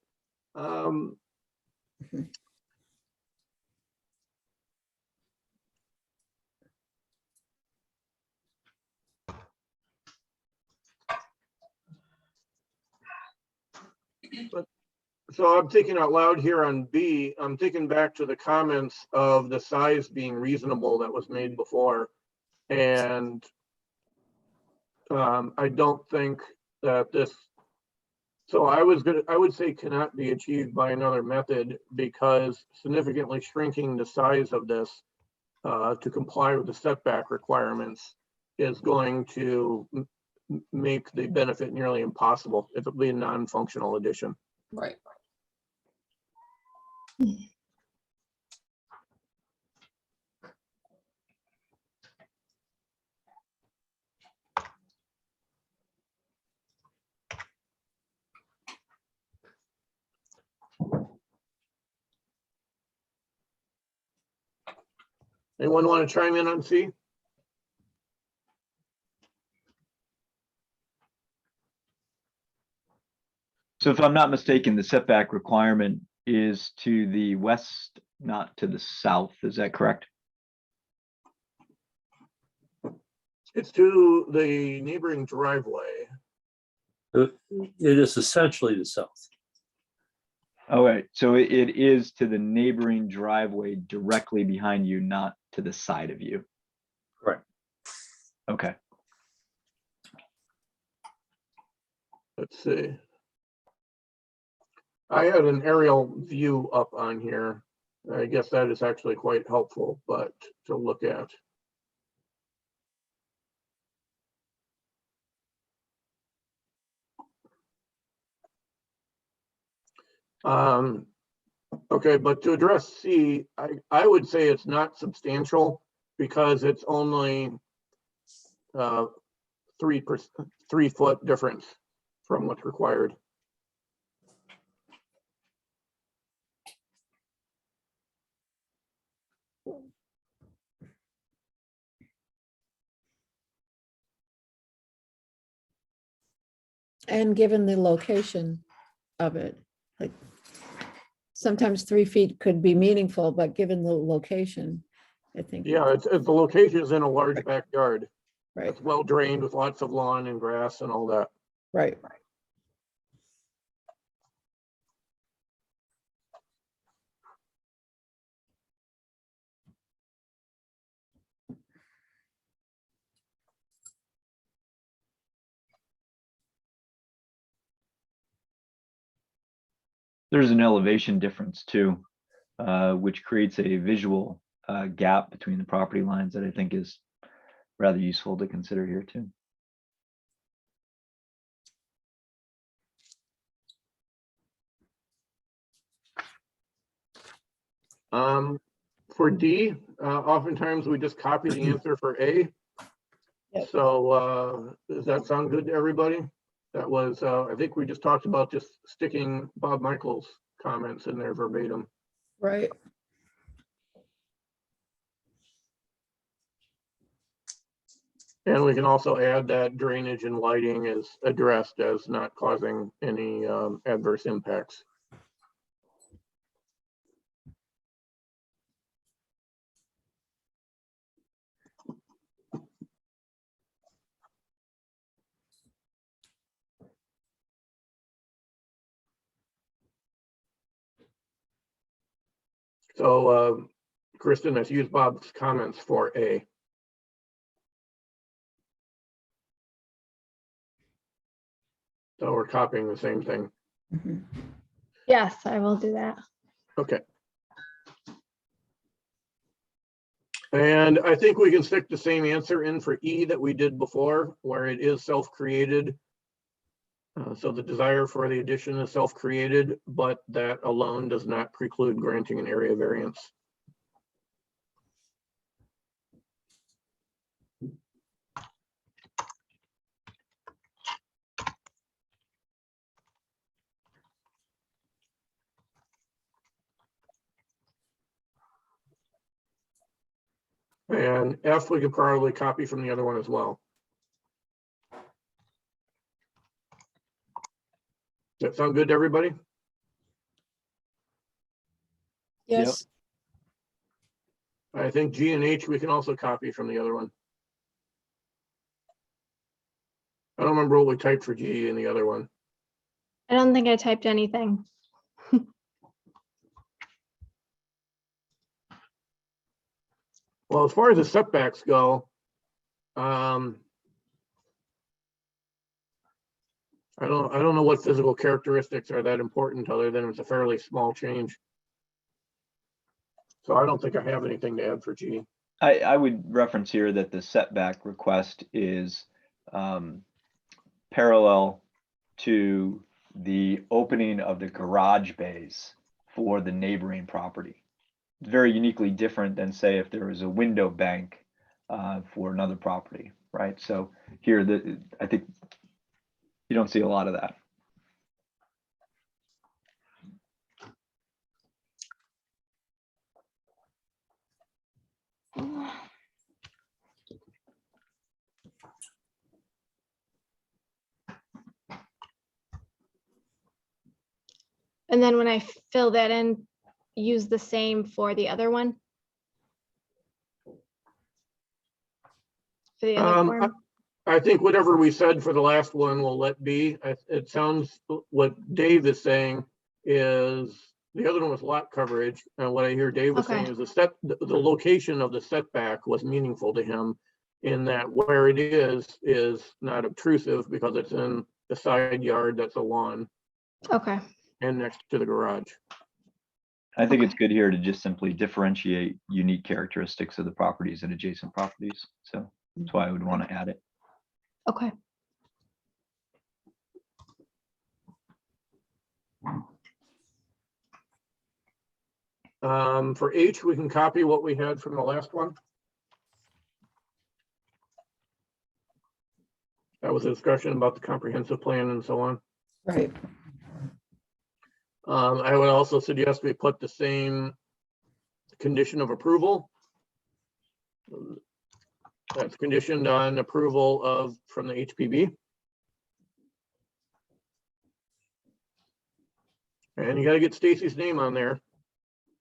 so I'm thinking out loud here on B. I'm thinking back to the comments of the size being reasonable that was made before. And I don't think that this, so I would say cannot be achieved by another method because significantly shrinking the size of this to comply with the setback requirements is going to make the benefit nearly impossible if it be a non-functional addition. Right. Anyone want to chime in on C? So if I'm not mistaken, the setback requirement is to the west, not to the south. Is that correct? It's to the neighboring driveway. It is essentially the south. All right, so it is to the neighboring driveway directly behind you, not to the side of you. Correct. Okay. Let's see. I had an aerial view up on here. I guess that is actually quite helpful, but to look at. Okay, but to address C, I would say it's not substantial because it's only 3 foot difference from what's required. And given the location of it, like sometimes 3 feet could be meaningful, but given the location, I think. Yeah, it's the location is in a large backyard. Right, It's well drained with lots of lawn and grass and all that. right. There's an elevation difference too, which creates a visual gap between the property lines that I think is rather useful to consider here too. For D, oftentimes we just copy the answer for A. Yep. So does that sound good to everybody? That was, I think we just talked about just sticking Bob Michaels' comments in there verbatim. Right. And we can also add that drainage and lighting is addressed as not causing any adverse impacts. So, Kristen, let's use Bob's comments for A. So we're copying the same thing. Mhm. Yes, I will do that. Okay. And I think we can stick the same answer in for E that we did before, where it is self-created. So the desire for the addition is self-created, but that alone does not preclude granting an area variance. And F, we could probably copy from the other one as well. Does that sound good to everybody? Yes, I think G and H, we can also copy from the other one. I don't remember what we typed for G in the other one. I don't think I typed anything. Well, as far as the setbacks go, I don't know what physical characteristics are that important other than it's a fairly small change. So I don't think I have anything to add for G. I would reference here that the setback request is parallel to the opening of the garage bays for the neighboring property. It's very uniquely different than, say, if there was a window bank for another property, right? So here, I think you don't see a lot of that. And then when I fill that in, use the same for the other one? For the other form? I think whatever we said for the last one will let be. It sounds, what Dave is saying is, the other one was lot coverage, and what I hear Dave was saying Okay. is the location of the setback was meaningful to him, in that where it is not obtrusive because it's in the side yard that's a lawn Okay, and next to the garage. I think it's good here to just simply differentiate unique characteristics of the properties and adjacent properties. So that's why I would want to add it. okay. For H, we can copy what we had from the last one. That was a discussion about the comprehensive plan and so on. Right. I would also suggest we put the same condition of approval. That's conditioned on approval from the HPB. And you got to get Stacy's name on there.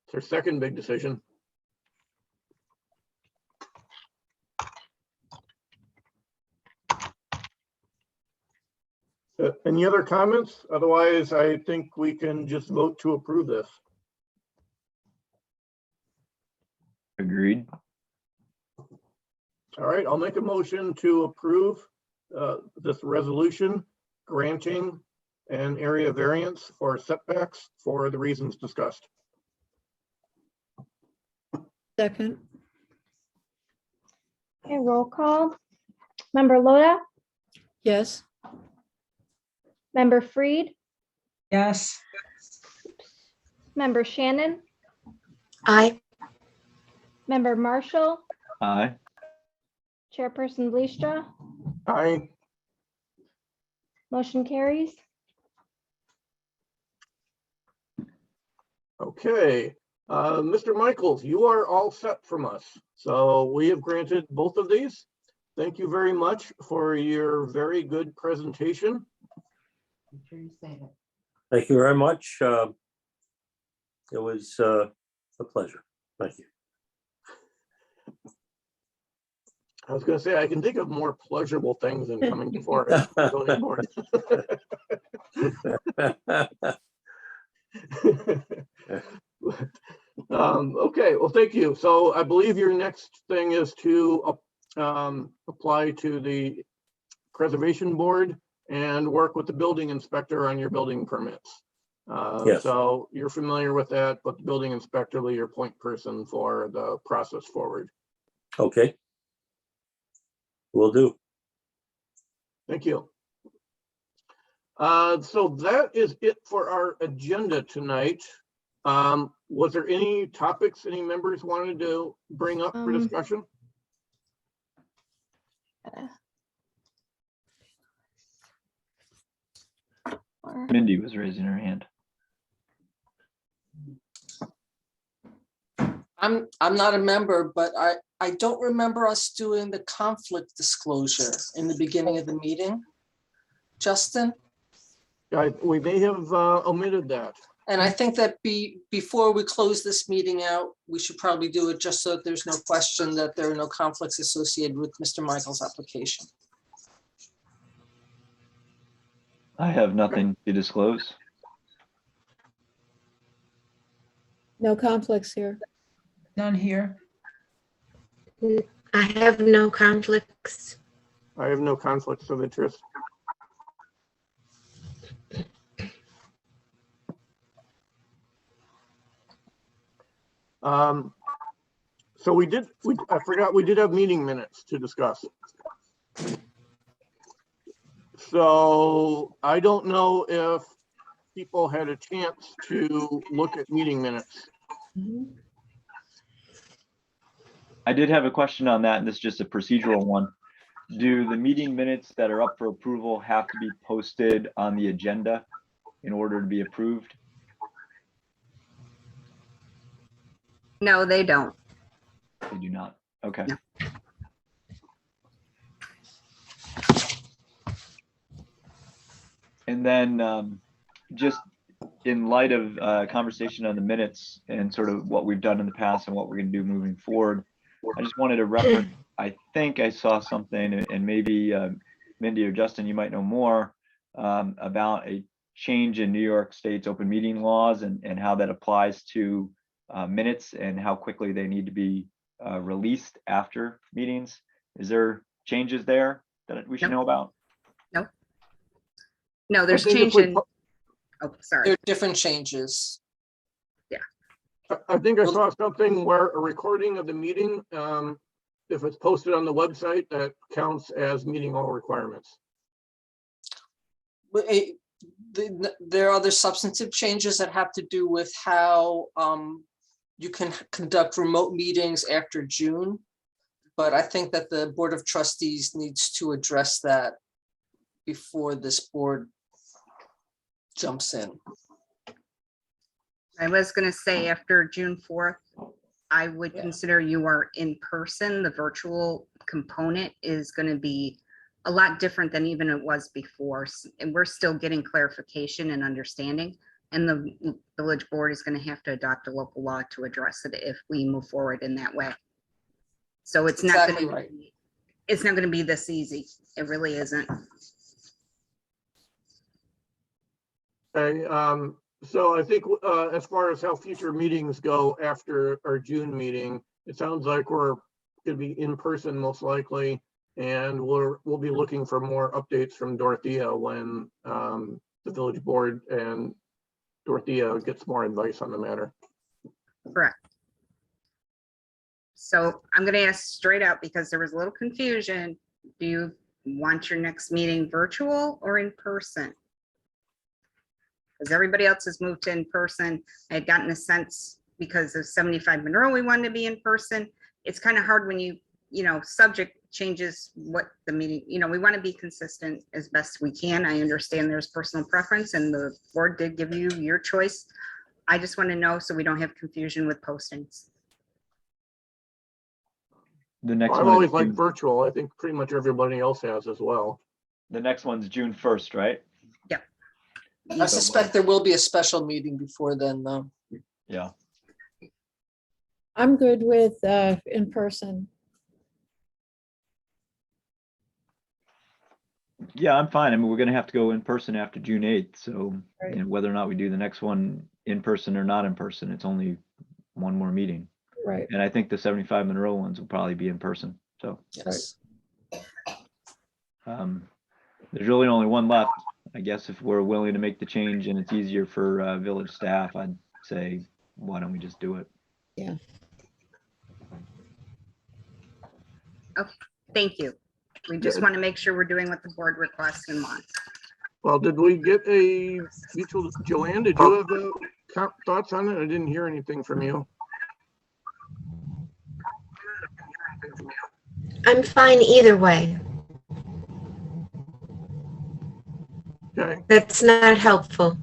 It's her second big decision. Any other comments? Otherwise, I think we can just vote to approve this. Agreed. All right, I'll make a motion to approve this resolution granting an area variance for setbacks for the reasons discussed. Second, Okay, roll call. Member Loda, yes. member Freed, Yes, member Shannon, Aye. member Marshall, Aye. chairperson Bleastra, Aye. motion carries. Okay, Mr. Michaels, you are all set from us. So we have granted both of these. Thank you very much for your very good presentation. I'm sure you say that. Thank you very much. It was a pleasure. Thank you. I was going to say, I can think of more pleasurable things than coming before a zoning board. Okay, well, thank you. So I believe your next thing is to apply to the preservation board and work with the building inspector on your building permits. Yes. So you're familiar with that, but the building inspector will be your point person for the process forward. Okay. Will do. Thank you. So that is it for our agenda tonight. Was there any topics any members wanted to bring up for discussion? Mindy was raising her hand. I'm not a member, but I don't remember us doing the conflict disclosure in the beginning of the meeting. Justin? We may have omitted that. And I think that before we close this meeting out, we should probably do it just so that there's no question that there are no conflicts associated with Mr. Michael's application. I have nothing to disclose. No conflicts here. none here. I have no conflicts. I have no conflicts of interest. So I forgot we did have meeting minutes to discuss. So I don't know if people had a chance to look at meeting minutes. I did have a question on that, and this is just a procedural one. Do the meeting minutes that are up for approval have to be posted on the agenda in order to be approved? No, they don't. They do not. Okay. No. And then just in light of conversation on the minutes and sort of what we've done in the past and what we're going to do moving forward, I just wanted to reference, I think I saw something, and maybe Mindy or Justin, you might know more about a change in New York State's open meeting laws and how that applies to minutes and how quickly they need to be released after meetings. Is there changes there that we should know about? No, there's I think if change we in, pu- oh, sorry. There are different changes. I think I saw something where a recording of the meeting, if it's posted on the website, that counts as meeting all requirements. But there are other substantive changes that have to do with how you can conduct remote meetings after June. But I think that the Board of Trustees needs to address that before this board jumps in. I was gonna say after June 4th, I would consider you are in person. The virtual component is gonna be a lot different than even it was before. And we're still getting clarification and understanding. And the village board is gonna have to adopt a local law to address it if we move forward in that way. So it's not Exactly gonna, right. it's not gonna be this easy. It really isn't. Okay, so I think as far as how future meetings go after our June meeting, it sounds like we're gonna be in person most likely. And we'll be looking for more updates from Dorothea when the village board and Dorothea gets more advice on the matter. Correct. So I'm gonna ask straight out because there was a little confusion. Do you want your next meeting virtual or in person? Because everybody else has moved to in person. I had gotten a sense because of 75 Monroe, we wanted to be in person. It's kind of hard when you know, subject changes what the meeting, you know, we want to be consistent as best we can. I understand there's personal preference and the board did give you your choice. I just want to know so we don't have confusion with postings. The next I've one, always liked virtual. I think pretty much everybody else has as well. the next one's June 1st, right? Yep. I suspect there will be a special meeting before then, though. Yeah. I'm good with in person. Yeah, I'm fine. I mean, we're gonna have to go in person after June 8th, so Right. you know, whether or not we do the next one in person or not in person, it's only one more meeting. Right. And I think the 75 Monroe ones will probably be in person, so Yes. there's really only one left. I guess if we're willing to make the change and it's easier for village staff, I'd say, why don't we just do it? Yeah. Thank you. We just want to make sure we're doing what the board requests and wants. Well, did we get a mutual, Joanne, did you have thoughts on it? I didn't hear anything from you. I'm fine either way. Okay, That's not helpful.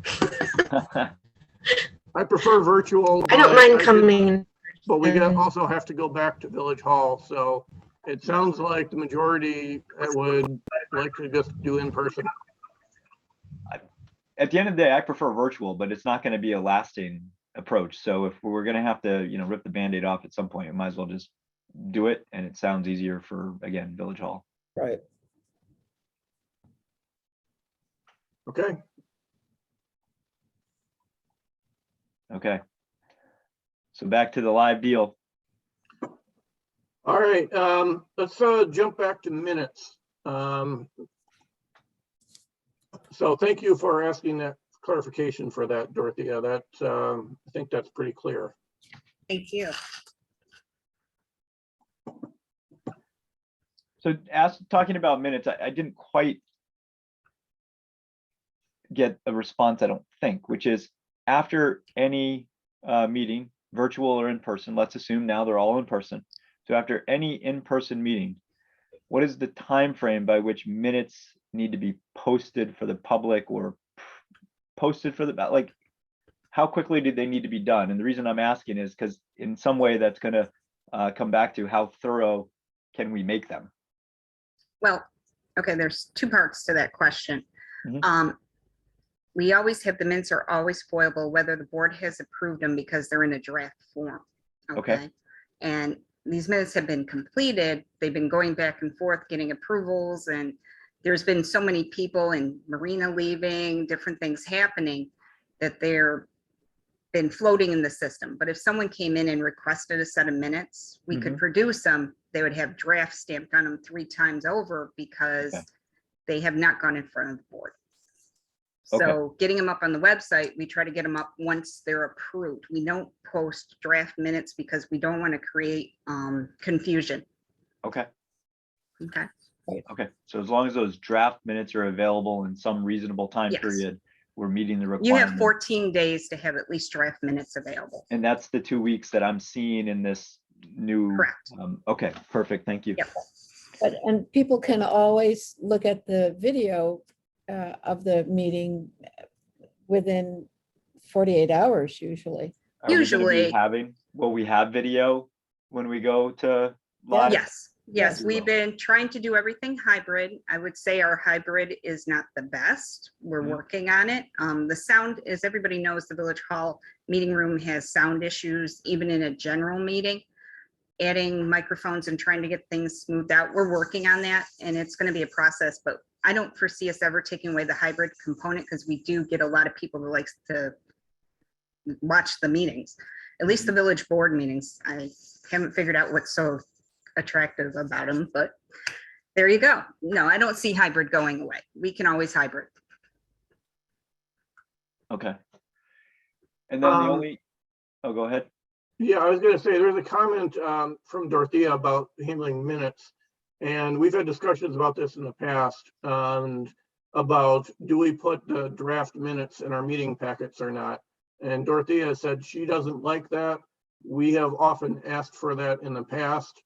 I prefer virtual. I don't but mind did- coming. But we also have to go back to Village Hall, so it sounds like the majority would like to just do in person. At the end of the day, I prefer virtual, but it's not gonna be a lasting approach. So if we're gonna have to, you know, rip the Band-Aid off at some point, we might as well just do it, and it sounds easier for, again, Village Hall. Right. Okay, Okay. So back to the live deal. all right, let's jump back to minutes. So thank you for asking that clarification for that, Dorothea. That, I think that's pretty clear. Thank you. So talking about minutes, I didn't quite get a response, I don't think, which is after any meeting, virtual or in person, let's assume now they're all in person. So after any in-person meeting, what is the time frame by which minutes need to be posted for the public or posted for the, like, how quickly do they need to be done? And the reason I'm asking is because in some way that's gonna come back to how thorough can we make them? Well, okay, there's two parts to that question. Mhm. We always have, the minutes are always foilable, whether the board has approved them because they're in a draft form. Okay. And these minutes have been completed. They've been going back and forth, getting approvals, and there's been so many people and Marina leaving, different things happening that they're been floating in the system. But if someone came in and requested a set of minutes, we could produce them. They would have drafts stamped on them 3 times over because Okay. they have not gone in front of the board. Okay. So getting them up on the website, we try to get them up once they're approved. We don't post draft minutes because we don't want to create confusion. Okay. Okay. Okay. So as long as those draft minutes are available in some reasonable time Yes. period, we're meeting the You requirement. have 14 days to have at least draft minutes available. And that's the 2 weeks that I'm seeing in this new. Correct. Okay, perfect. Thank you. Yep. And people can always look at the video of the meeting within 48 hours usually. Are we gonna be Usually. will we have video when we go to live? Yes, yes, We we've will. been trying to do everything hybrid. I would say our hybrid is not the best. We're Mhm. working on it. The sound, as everybody knows, the Village Hall meeting room has sound issues, even in a general meeting. Adding microphones and trying to get things smoothed out. We're working on that, and it's going to be a process, but I don't foresee us ever taking away the hybrid component because we do get a lot of people who likes to watch the meetings, at least the village board meetings. I haven't figured out what's so attractive about them, but there you go. No, I don't see hybrid going away. We can always hybrid. Okay. And then the Um, only, oh, go ahead. Yeah, I was gonna say, there's a comment from Dorothea about handling minutes. And we've had discussions about this in the past, and about, do we put the draft minutes in our meeting packets or not? And Dorothea said she doesn't like that. We have often asked for that in the past.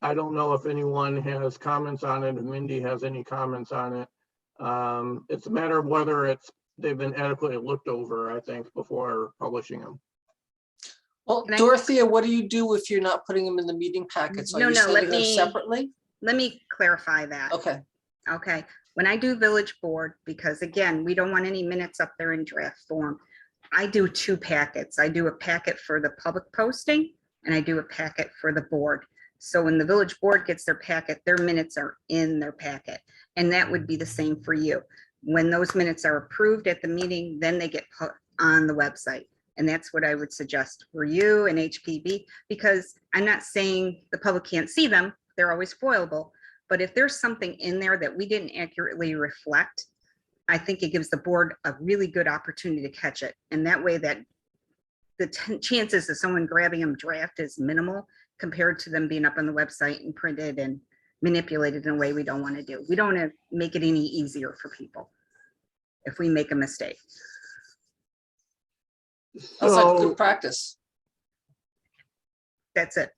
I don't know if anyone has comments on it, if Mindy has any comments on it. It's a matter of whether they've been adequately looked over, I think, before publishing them. Well, Can I- Dorothea, what do you do if you're not putting them in the meeting packets? Are No, you no, let sending them me- separately? Let me clarify that. Okay, Okay, when I do village board, because again, we don't want any minutes up there in draft form. I do 2 packets. I do a packet for the public posting and I do a packet for the board. So when the village board gets their packet, their minutes are in their packet. And that would be the same for you. When those minutes are approved at the meeting, then they get put on the website. And that's what I would suggest for you and HPB, because I'm not saying the public can't see them. They're always foilable. But if there's something in there that we didn't accurately reflect, I think it gives the board a really good opportunity to catch it. And that way that the chances of someone grabbing them draft is minimal compared to them being up on the website and printed and manipulated in a way we don't want to do. We don't want to make it any easier for people if we make a mistake. that's like So, good practice. That's it.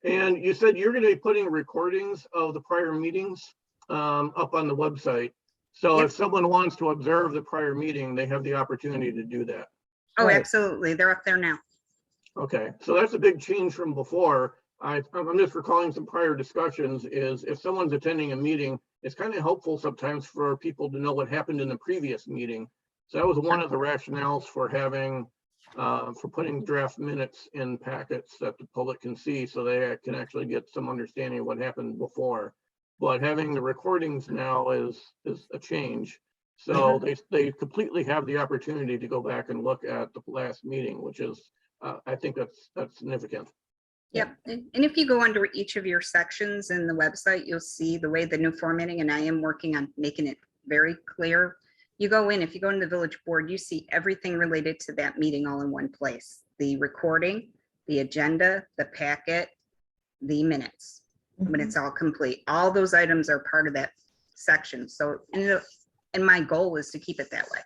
and you said you're gonna be putting recordings of the prior meetings up on the website. So Yep. if someone wants to observe the prior meeting, they have the opportunity to do that. Oh, Right. absolutely. They're up there now. Okay, so that's a big change from before. I'm just recalling some prior discussions, is if someone's attending a meeting, it's kind of helpful sometimes for people to know what happened in the previous meeting. So that was one of the rationales for having, for putting draft minutes in packets that the public can see, so they can actually get some understanding of what happened before. But having the recordings now is a change. So they completely have the opportunity to go back and look at the last meeting, which is, I think that's significant. Yep. And if you go under each of your sections in the website, you'll see the way the new formatting, and I am working on making it very clear. You go in, if you go into the village board, you see everything related to that meeting all in one place. The recording, the agenda, the packet, the minutes, when it's all complete. All those items are part of that section. So, and my goal is to keep it that way.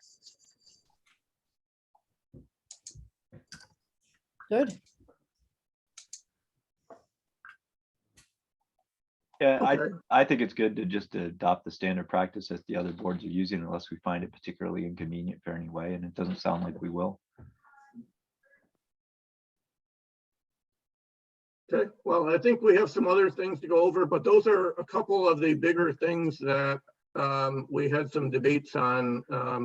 Good. Yeah, Okay. I think it's good to just adopt the standard practice that the other boards are using unless we find it particularly inconvenient for any way, and it doesn't sound like we will. Okay, well, I think we have some other things to go over, but those are a couple of the bigger things that we had some debates on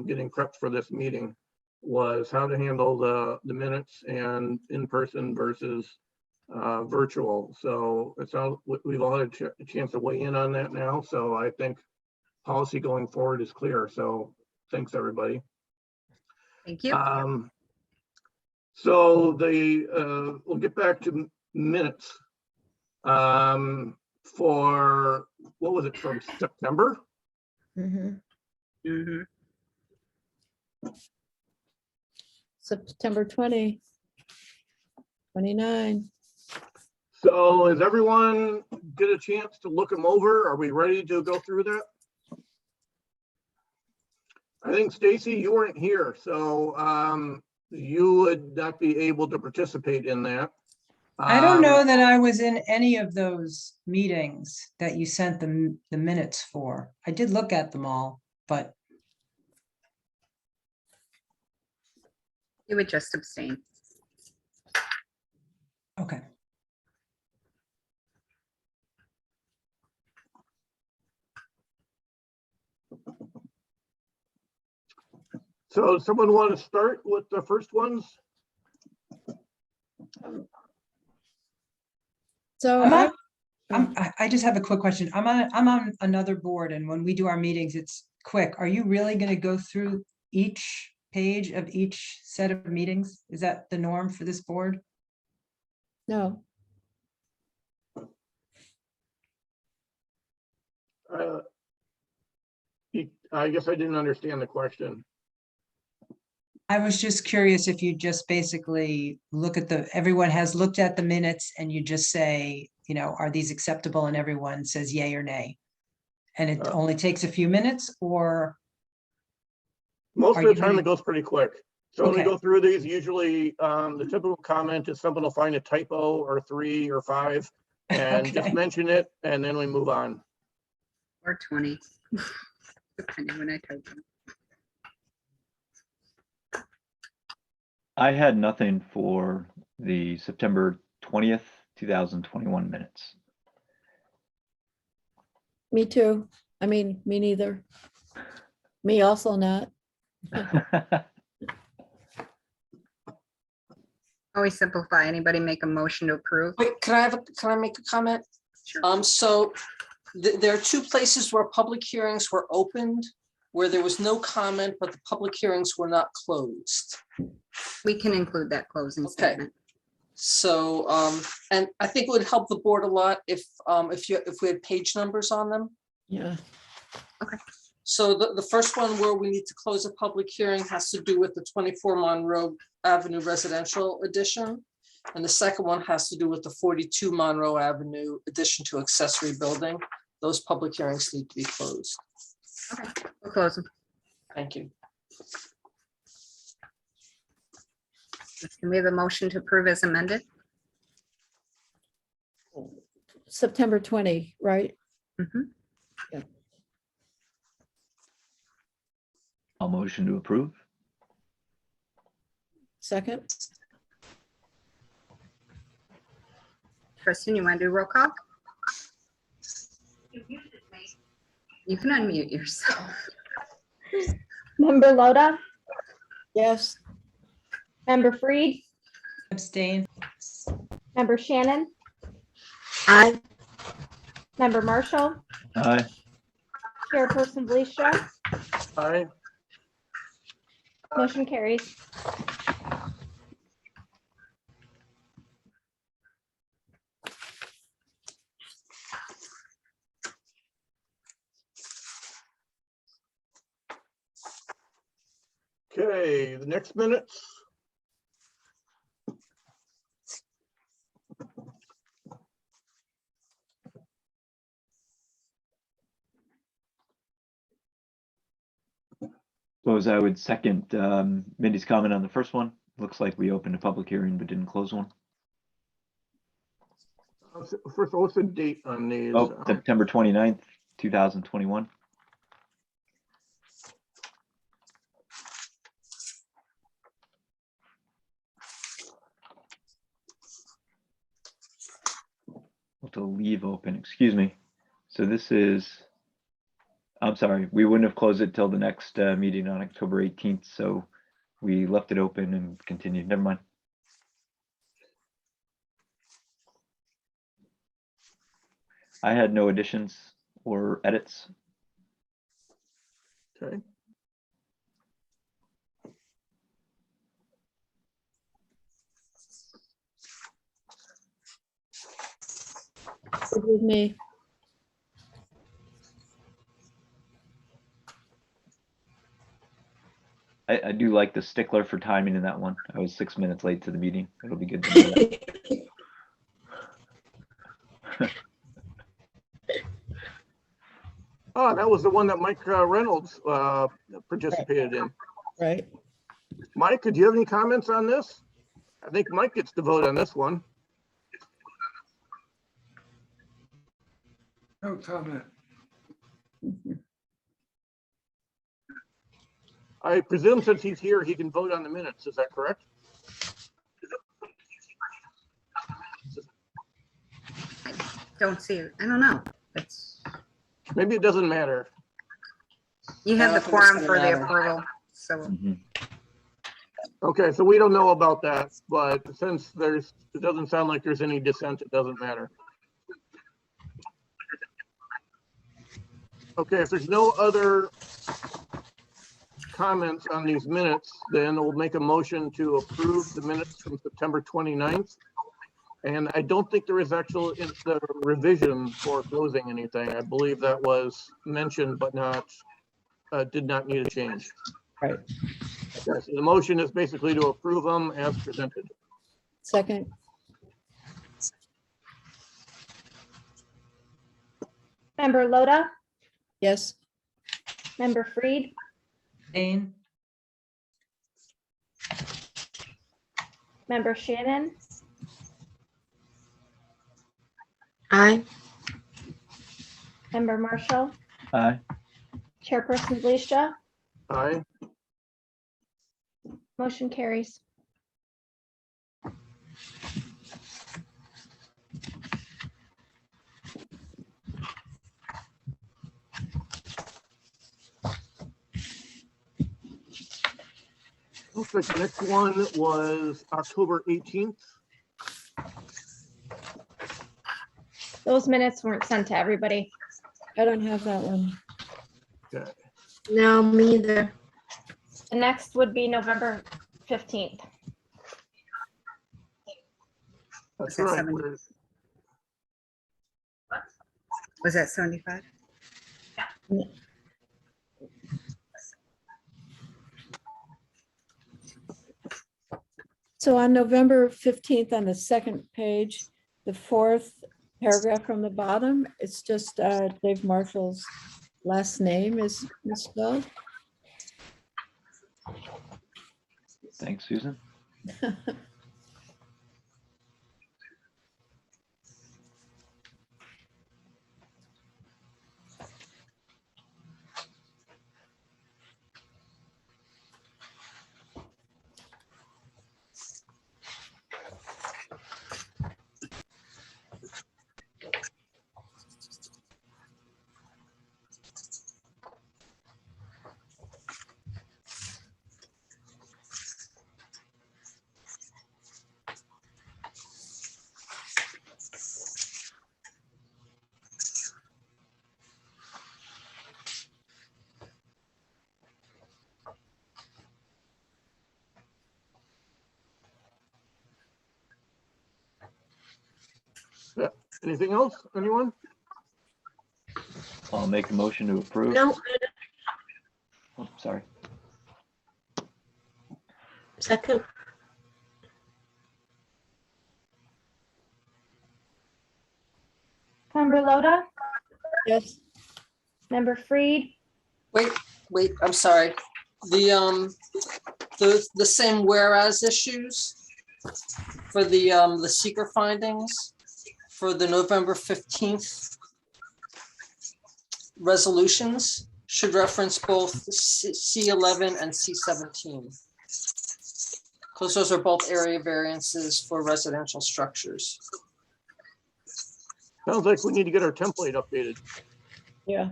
getting prepped for this meeting was how to handle the minutes and in person versus virtual. So it's all, we've all had a chance to weigh in on that now. So I think policy going forward is clear. So thanks, everybody. Thank you. So we'll get back to minutes for, what was it, from September? Mhm. Mhm. September 20, 29. So has everyone get a chance to look them over? Are we ready to go through that? I think Stacy, you weren't here, so you would not be able to participate in that. I don't know that I was in any of those meetings that you sent the minutes for. I did look at them all, but You would just abstain. okay. So someone want to start with the first ones? So I'm I, on- I just have a quick question. I'm on another board, and when we do our meetings, it's quick. Are you really going to go through each page of each set of meetings? Is that the norm for this board? no, I guess I didn't understand the question. I was just curious if you just basically look at everyone has looked at the minutes and you just say, you know, are these acceptable? And everyone says yay or nay. And it only takes a few minutes, or? Most Are of the you time gonna- it goes pretty quick. So when we Okay. go through these, usually the typical comment is someone will find a typo or 3 or 5 and just Okay. mention it, and then we move on. Or 20, depending when I type them. I had nothing for the September 20th, 2021 minutes. me too. I mean, me neither. Me also not. Always simplify. Anybody make a motion to approve? Wait, can I make a comment? Sure. So there are two places where public hearings were opened, where there was no comment, but the public hearings were not closed. We can include that closing Okay. statement. So, and I think it would help the board a lot if we had page numbers on them. Yeah. So the first one where we need to close a public hearing has to do with the 24 Monroe Avenue residential addition. And the second one has to do with the 42 Monroe Avenue addition to accessory building. Those public hearings need to be closed. Okay, we'll close them. Thank you. Can we have a motion to approve as amended? September 20, right? Mhm. I'll motion to approve. Second, Kristen, you want to do roll call? You can unmute yourself. Member Loda, yes. Member Freed, Abstain. Member Shannon, Aye. Member Marshall, Aye. Chairperson Felicia, Aye. motion carries. Okay, the next minutes. Suppose I would second Mindy's comment on the first one. Looks like we opened a public hearing but didn't close one. First of all, what's the date on these? Oh, September 29th, 2021. To leave open, excuse me. So this is I'm sorry, we wouldn't have closed it till the next meeting on October 18th, so we left it open and continued. Never mind. I had no additions or edits. Okay. Good with me. I do like the stickler for timing in that one. I was 6 minutes late to the meeting. It'll be good to know that. Oh, that was the one that Mike Reynolds participated in. Right. Mike, do you have any comments on this? I think Mike gets to vote on this one. No comment. I presume since he's here, he can vote on the minutes. Is that correct? Don't see it. I don't know. It's, Maybe it doesn't matter. you I have the don't think it's quorum gonna for the matter. approval, so Mhm. Okay, so we don't know about that, but since it doesn't sound like there's any dissent, it doesn't matter. Okay, if there's no other comments on these minutes, then we'll make a motion to approve the minutes from September 29th. And I don't think there is actual the revision for closing anything. I believe that was mentioned, but not, did not need a change. Right. Okay, so the motion is basically to approve them as presented. Second, Member Loda, yes. Member Freed, Dane, Member Shannon, Aye. Member Marshall, Aye. Chairperson Felicia, Aye. motion carries. Looks like the next one was October 18th. Those minutes weren't sent to everybody. I don't have that one. Okay. No, me either. The next would be November 15th. That's that right. 70? Was that 75? So on November 15th, on the second page, the fourth paragraph from the bottom, it's just Dave Marshall's last name is misspelled. Thanks, Susan. Anything else? Anyone? I'll make a motion to approve. No, Oh, sorry. second. Member Loda, Yes, Member Freed, Wait, I'm sorry. The same whereas issues for the seeker findings for the November 15th resolutions should reference both C11 and C17. Because those are both area variances for residential structures. Sounds like we need to get our template updated. yeah.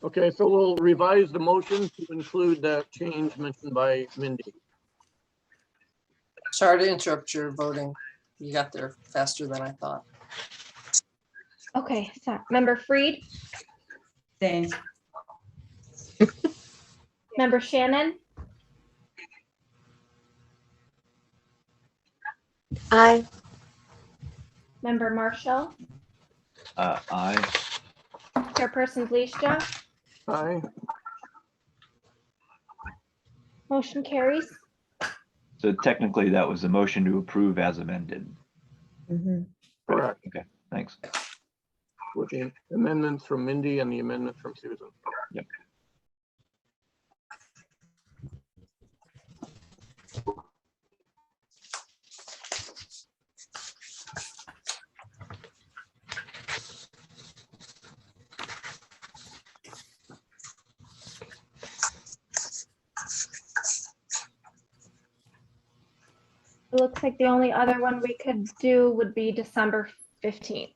Okay, so we'll revise the motion to include that change mentioned by Mindy. Sorry to interrupt your voting. You got there faster than I thought. Okay, so Member Freed, Thanks. Member Shannon, Aye. Member Marshall, Aye. Chairperson Leishta, Aye. motion carries. So technically, that was a motion to approve as amended. Mhm. Correct. Okay, thanks. With the amendments from Mindy and the amendment from Susan. Yep. It looks like the only other one we could do would be December 15th.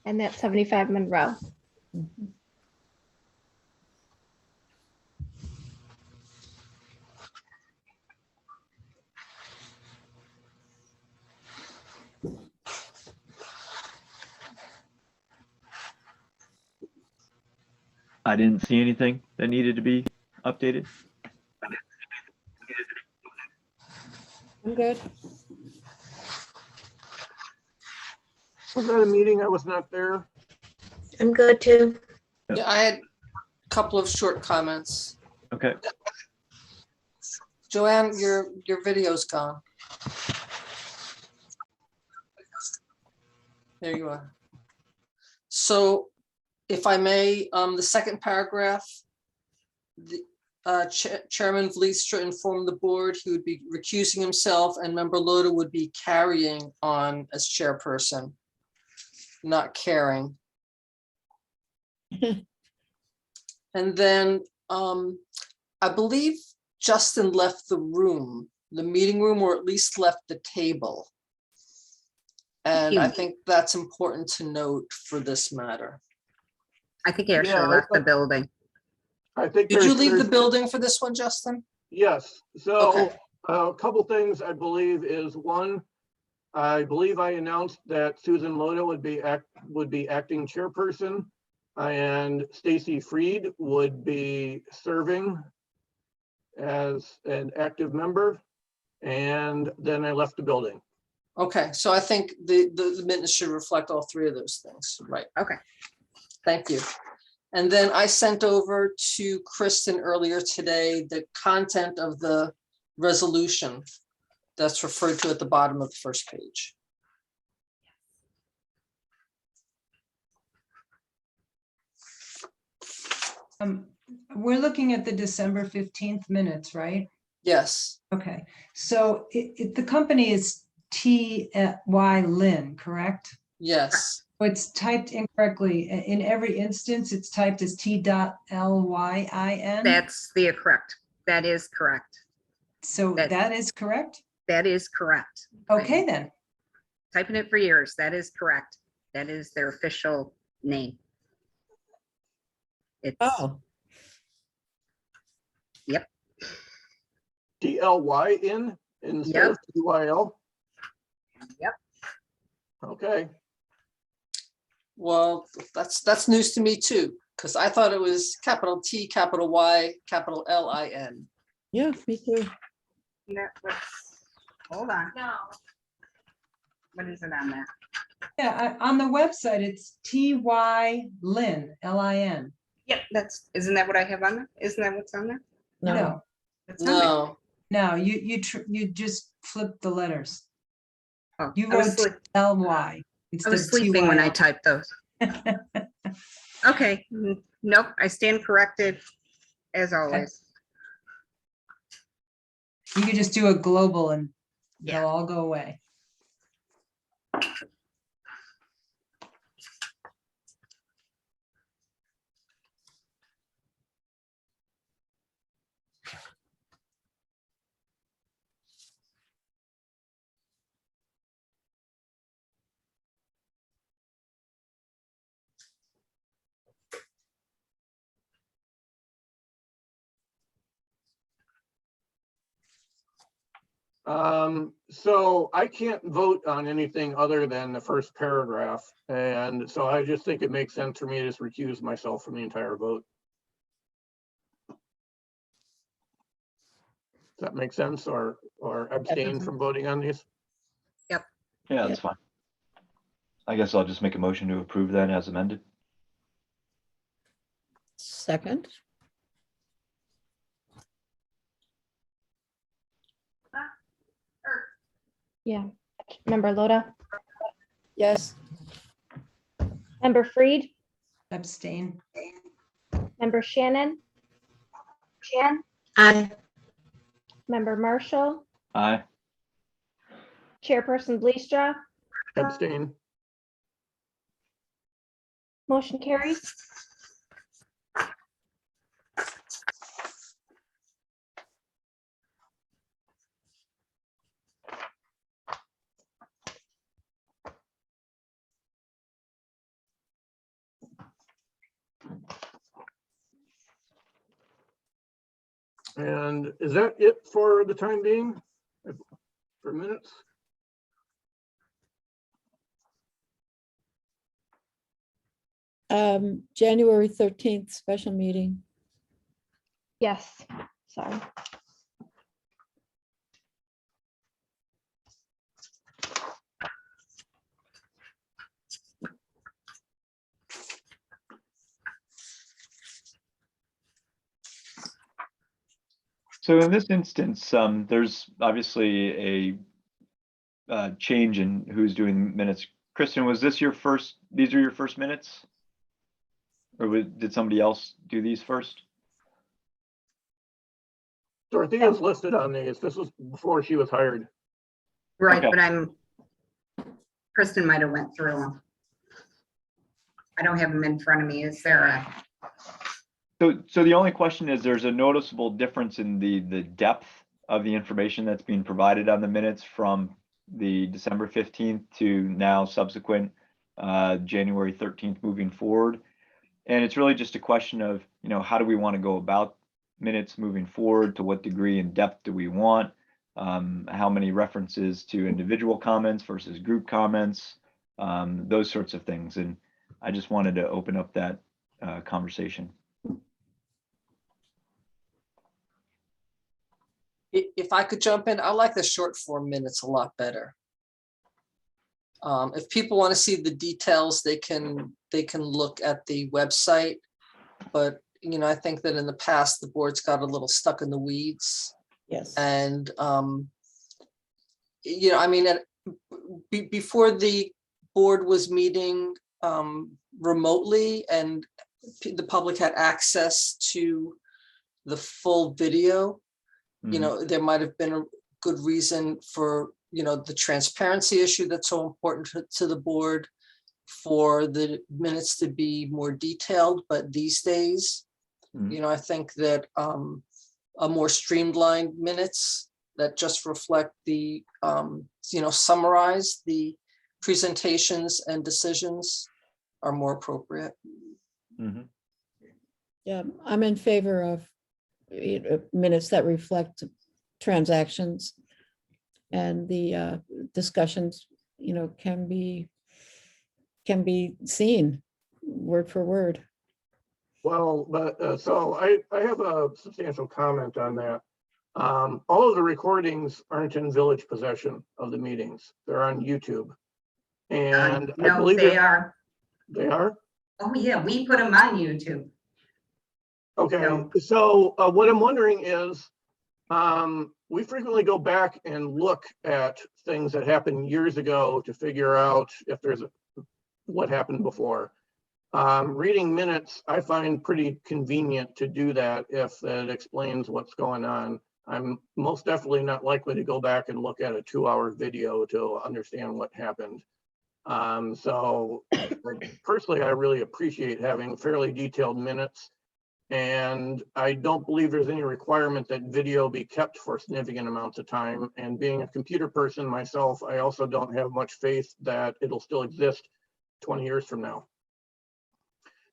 And that's 75 Monroe. Mhm. I didn't see anything that needed to be updated. I'm good. Was that a meeting? I was not there. I'm good too. Yeah, I had a couple of short comments. Okay. Joanne, your video's gone. There you are. So if I may, the second paragraph, the Chairman Vliestra informed the board he would be recusing himself and Member Loda would be carrying on as chairperson, not caring. And then I believe Justin left the room, the meeting room, or at least left the table. And I think that's important to note for this matter. I think he Yeah, actually I left the thought- building. I think. Did you leave the there's- building for this one, Justin? Yes, so Okay. a couple things I believe is one, I believe I announced that Susan Loda would be acting chairperson and Stacy Freed would be serving as an active member. And then I left the building. Okay, so I think the minutes should reflect all three of those things, right? Okay. Thank you. And then I sent over to Kristen earlier today the content of the resolution that's referred to at the bottom of the first page. We're looking at the December 15th minutes, right? Yes, Okay, so the company is T.Y. Lin, correct? yes, It's typed incorrectly. In every instance, it's typed as T.Lyin. That's the correct. That is correct. So that is correct? That is correct. Okay, then. Typing it for years. That is correct. That is their official name. It's, Oh, yep, DLY instead of TYL. yep. Okay, well, that's news to me too, because I thought it was capital T, capital Y, capital L-I-N. yeah, me too. That was, hold on. No. What is it on there? Yeah, on the website, it's T.Y. Lin, L-I-N. Yep, isn't that what I have on there? Isn't that what's on there? No, That's on there. No, no, you just flipped the letters. Oh, You I was wrote sleep- L-Y. I instead was of sleeping when I TYL. typed those. Okay, nope, I stand corrected as always. You could just do a global and Yeah. they'll all go away. So I can't vote on anything other than the first paragraph. And so I just think it makes sense for me to just recuse myself from the entire vote. Does that make sense, or abstain from voting on these? Yeah, that's fine. I guess I'll just make a motion to approve that as amended. Second, Yeah. Member Loda, yes. Member Freed, Abstain. Member Shannon, Aye. Member Marshall, Aye. Chairperson Bleastra, Abstain. motion carries. And is that it for the time being? For minutes? January 13th, special meeting. Yes, sorry. So in this instance, there's obviously a change in who's doing minutes. Kristen, was this your first, these are your first minutes? Or did somebody else do these first? Dorothea's listed on these. This was before she was hired. Right, Okay. but Kristen might have went through them. I don't have them in front of me. Is there a? So the only question is, there's a noticeable difference in the depth of the information that's being provided on the minutes from the December 15th to now subsequent January 13th moving forward. And it's really just a question of, how do we want to go about minutes moving forward? To what degree and depth do we want? How many references to individual comments versus group comments? Those sorts of things. And I just wanted to open up that conversation. If I could jump in, I like the short form minutes a lot better. If people want to see the details, they can look at the website. But, I think that in the past, the board's got a little stuck in the weeds. Yes. And, before the board was meeting remotely and the public had access to the full video, there might have been a good reason for, the transparency issue that's so important to the board, for the minutes to be more detailed. But these days, I think that a more streamlined minutes that just reflect the, summarize the presentations and decisions are more appropriate. Mm-hmm. Yeah, I'm in favor of minutes that reflect transactions, and the discussions, can be seen word for word. Well, but so I have a substantial comment on that. All of the recordings aren't in village possession of the meetings. They're on YouTube. And I No, believe they are. They are? Oh, yeah, we put them on YouTube. Okay, No. so what I'm wondering is, we frequently go back and look at things that happened years ago to figure out if there's what happened before. Reading minutes, I find pretty convenient to do that if it explains what's going on. I'm most definitely not likely to go back and look at a 2-hour video to understand what happened. So personally, I really appreciate having fairly detailed minutes. And I don't believe there's any requirement that video be kept for significant amounts of time. And being a computer person myself, I also don't have much faith that it'll still exist 20 years from now.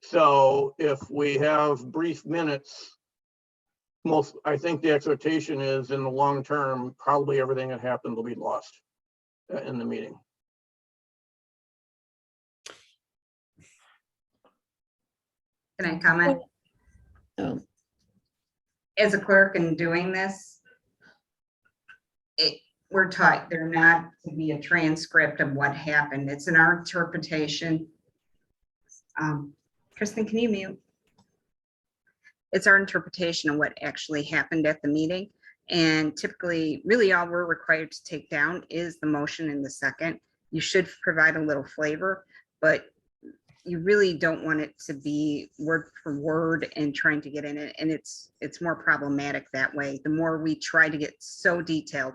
So if we have brief minutes, I think the expectation is in the long term, probably everything that happened will be lost in the meeting. Can I comment? Oh, As a clerk and doing this, we're taught there not to be a transcript of what happened. It's in our interpretation. Kristen, can you mute? It's our interpretation of what actually happened at the meeting. And typically, really all we're required to take down is the motion in the second. You should provide a little flavor, but you really don't want it to be word for word and trying to get in it. And it's more problematic that way. The more we try to get so detailed,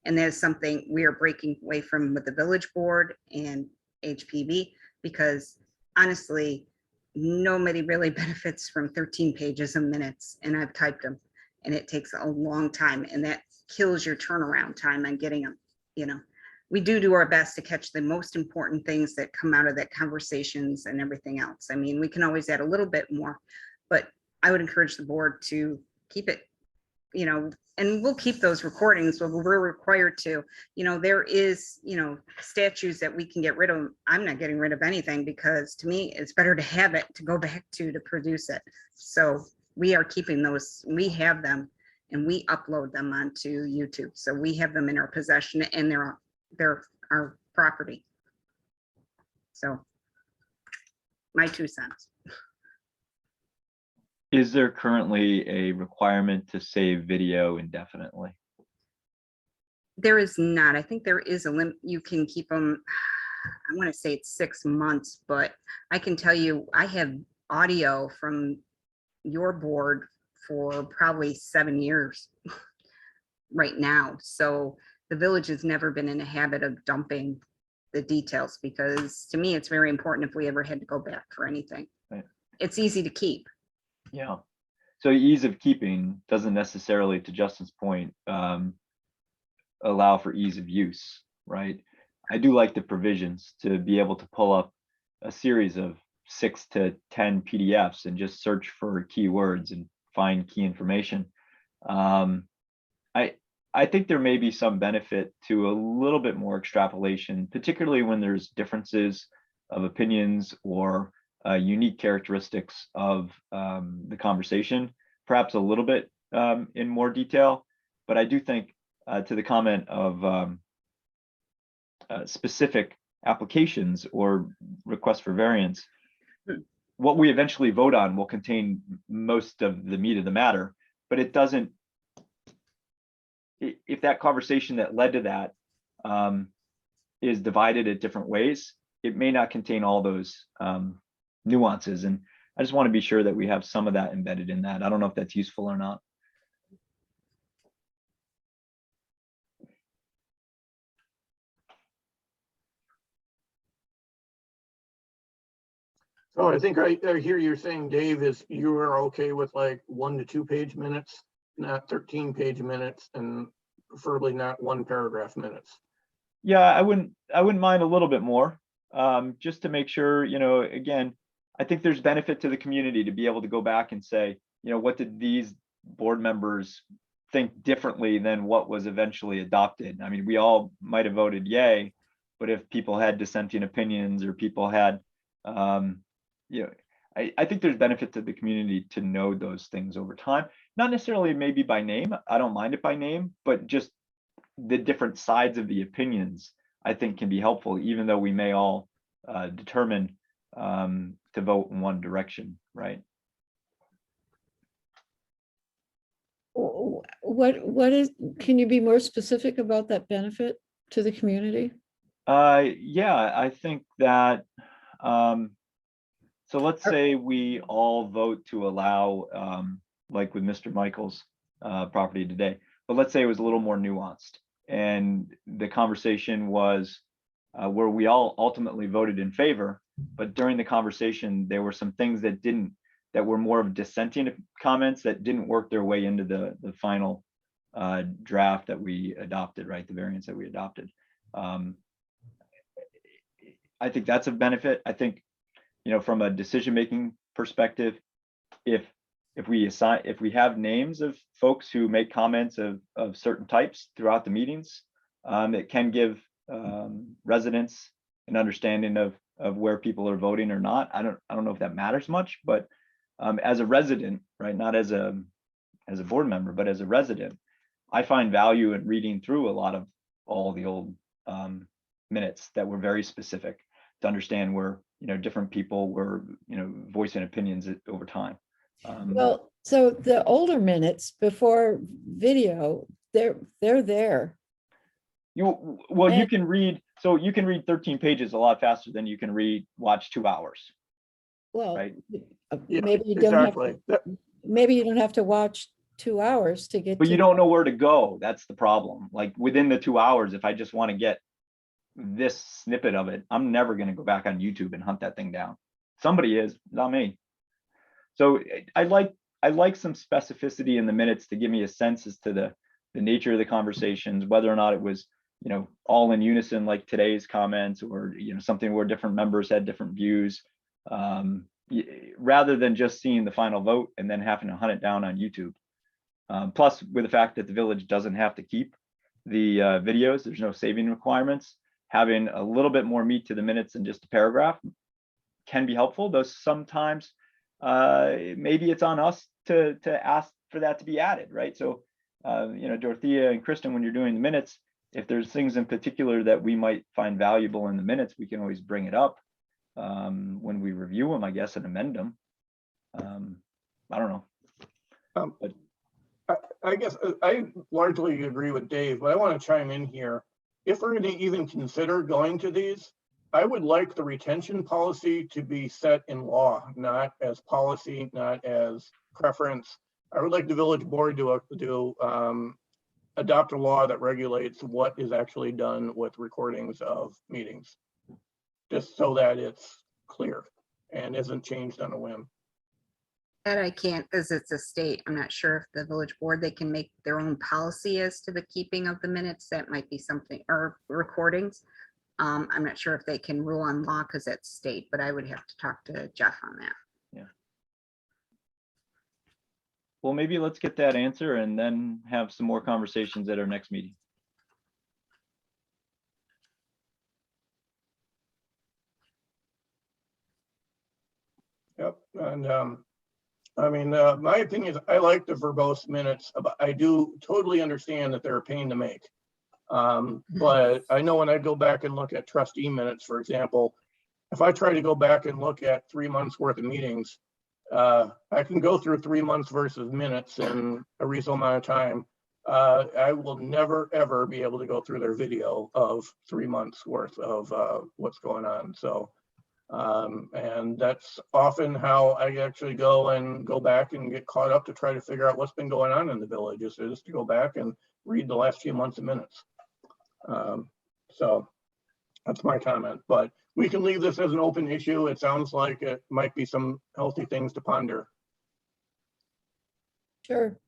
and that is something we are breaking away from with the village board and HPV, because honestly, nobody really benefits from 13 pages of minutes, and I've typed them, and it takes a long time, and that kills your turnaround time on getting them. You know, we do our best to catch the most important things that come out of that conversations and everything else. I mean, we can always add a little bit more, but I would encourage the board to keep it, you know, and we'll keep those recordings, but we're required to, you know, there is, you know, statutes that we can get rid of. I'm not getting rid of anything, because to me, it's better to have it to go back to produce it. So we are keeping those, we have them, and we upload them onto YouTube. So we have them in our possession, and they're our property. So my 2 cents. Is there currently a requirement to save video indefinitely? There is not. I think there is a limit. You can keep them, I want to say it's 6 months, but I can tell you, I have audio from your board for probably 7 years right now. So the village has never been in a habit of dumping the details, because to me, it's very important if we ever had to go back for anything. Right. It's easy to keep. Yeah. So ease of keeping doesn't necessarily, to Justin's point, allow for ease of use, right? I do like the provisions to be able to pull up a series of 6 to 10 PDFs and just search for keywords and find key information. I think there may be some benefit to a little bit more extrapolation, particularly when there's differences of opinions or unique characteristics of the conversation, perhaps a little bit in more detail. But I do think to the comment of specific applications or requests for variance, what we eventually vote on will contain most of the meat of the matter, but it doesn't, if that conversation that led to that is divided at different ways, it may not contain all those nuances. And I just want to be sure that we have some of that embedded in that. I don't know if that's useful or not. So I think I hear you're saying, Dave, is you are okay with like 1 to 2 page minutes, not 13 page minutes, and preferably not 1 paragraph minutes. Yeah, I wouldn't mind a little bit more, just to make sure, you know, again, I think there's benefit to the community to be able to go back and say, you know, what did these board members think differently than what was eventually adopted? I mean, we all might have voted yay, but if people had dissenting opinions or people had, you know, I think there's benefit to the community to know those things over time. Not necessarily maybe by name. I don't mind it by name, but just the different sides of the opinions, I think, can be helpful, even though we may all determine to vote in one direction, right? What is, can you be more specific about that benefit to the community? Yeah, I think that, so let's say we all vote to allow, like with Mr. Michael's property today, but let's say it was a little more nuanced, and the conversation was where we all ultimately voted in favor, but during the conversation, there were some things that were more of dissenting comments that didn't work their way into the final draft that we adopted, right? The variance that we adopted. I think that's a benefit. I think, you know, from a decision-making perspective, if if we have names of folks who make comments of certain types throughout the meetings, it can give residents an understanding of where people are voting or not. I don't know if that matters much, but as a resident, right, not as a board member, but as a resident, I find value in reading through a lot of all the old minutes that were very specific to understand where, different people were, voicing opinions over time. Well, so the older minutes before video, they're there. You And- can read, so you can read 13 pages a lot faster than you can watch 2 hours. Well, Right. Yeah, maybe you don't have, exactly. That- maybe you don't have to watch 2 hours to get But to. you don't know where to go. That's the problem. Like within the 2 hours, if I just want to get this snippet of it, I'm never going to go back on YouTube and hunt that thing down. Somebody is, not me. So I like some specificity in the minutes to give me a sense as to the nature of the conversations, whether or not it was, all in unison like today's comments, or something where different members had different views, rather than just seeing the final vote and then having to hunt it down on YouTube. Plus, with the fact that the village doesn't have to keep the videos, there's no saving requirements. Having a little bit more meat to the minutes than just a paragraph can be helpful, though sometimes maybe it's on us to ask for that to be added, right? So, Dorothea and Kristen, when you're doing the minutes, if there's things in particular that we might find valuable in the minutes, we can always bring it up when we review them, I guess, and amend them. I don't know. I guess I largely agree with Dave, but I want to chime in here. If we're going to even consider going to these, I would like the retention policy to be set in law, not as policy, not as preference. I would like the village board to adopt a law that regulates what is actually done with recordings of meetings, just so that it's clear and isn't changed on a whim. That I can't, because it's a state. I'm not sure if the village board, they can make their own policy as to the keeping of the minutes. That might be something, or recordings. I'm not sure if they can rule on law because that's state, but I would have to talk to Jeff on that. Yeah. Well, maybe let's get that answer and then have some more conversations at our next meeting. Yep, and I mean, my opinion is I like the verbose minutes, but I do totally understand that they're a pain to make. But I know when I go back and look at trustee minutes, for example, if I try to go back and look at 3 months worth of meetings, I can go through 3 months versus minutes in a reasonable amount of time. I will never, ever be able to go through their video of 3 months worth of what's going on. So, and that's often how I actually go back and get caught up to try to figure out what's been going on in the village, is to go back and read the last few months of minutes. So that's my comment, but we can leave this as an open issue. It sounds like it might be some healthy things to ponder. Sure.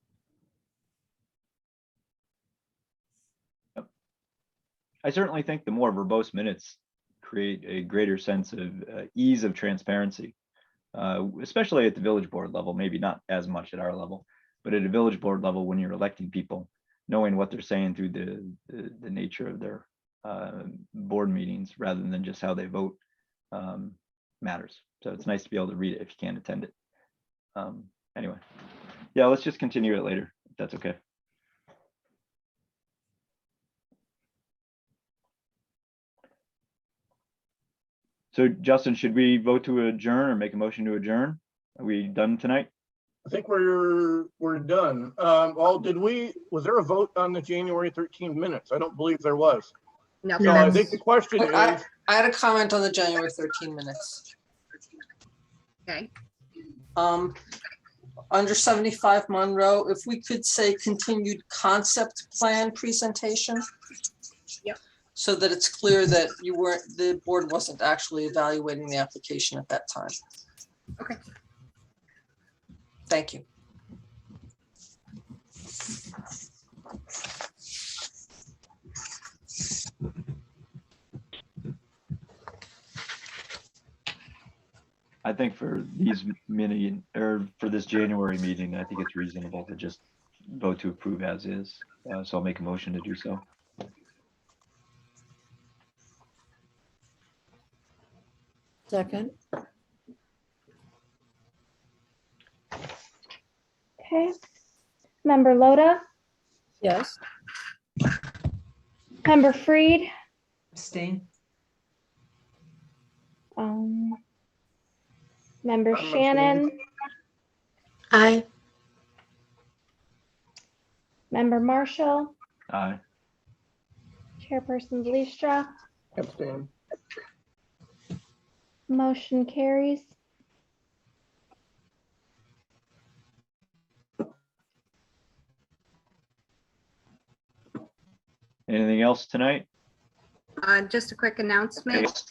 I certainly think the more verbose minutes create a greater sense of ease of transparency, especially at the village board level, maybe not as much at our level, but at a village board level, when you're electing people, knowing what they're saying through the nature of their board meetings rather than just how they vote matters. So it's nice to be able to read it if you can't attend it. Anyway, yeah, let's just continue it later, if that's okay. So Justin, should we vote to adjourn or make a motion to adjourn? Are we done tonight? I think we're done. Was there a vote on the January 13 minutes? I don't believe there was. No, So I think the question I is, had a comment on the January 13 minutes. okay. Under 75 Monroe, if we could say continued concept plan presentation. Yep. So that it's clear that the board wasn't actually evaluating the application at that time. Okay. Thank you. I think for these mini, or for this January meeting, I think it's reasonable to just vote to approve as is. So I'll make a motion to do so. Second, Okay. Member Loda, yes. member Freed, Abstain. member I'm Shannon, Aye. member Marshall, Aye. chairperson Leistra, Abstain. motion carries. Anything else tonight? Just a quick announcement.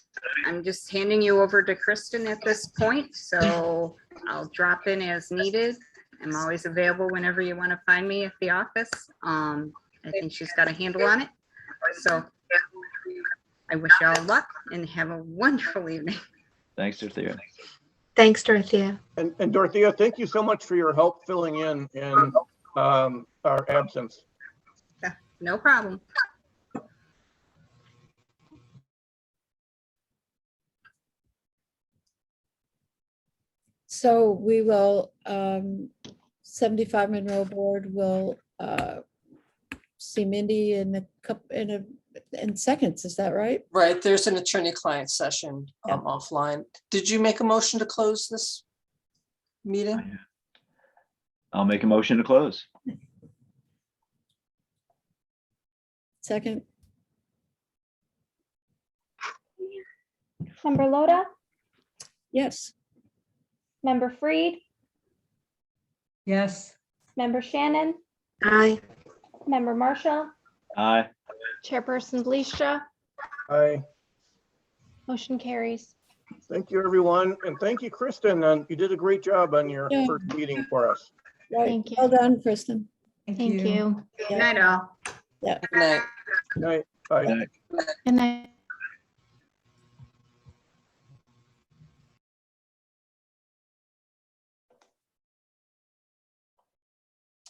I'm just handing you over to Kristen at this point, so I'll drop in as needed. I'm always available whenever you want to find me at the office. I think she's got a handle on it. So I wish you all luck and have a wonderful evening. Thanks, Dorothea. Thanks, Dorothea. And Dorothea, thank you so much for your help filling in our absence. No problem. So we will, 75 Monroe Board will see Mindy in a couple, in seconds, is that right? Right, there's an attorney-client session Yeah. offline. Did you make a motion to close this meeting? I'll make a motion to close. Second, Member Loda, yes. member Freed, Yes. member Shannon, Aye. member Marshall, Aye. chairperson Leistra, Aye. motion carries. Thank you, everyone. And thank you, Kristen. You did a great job on your Yeah. first meeting for us. Right. Thank you. Well done, Kristen. Thank you. Good night, all. Good night. Good night. Bye. Good night. Good night.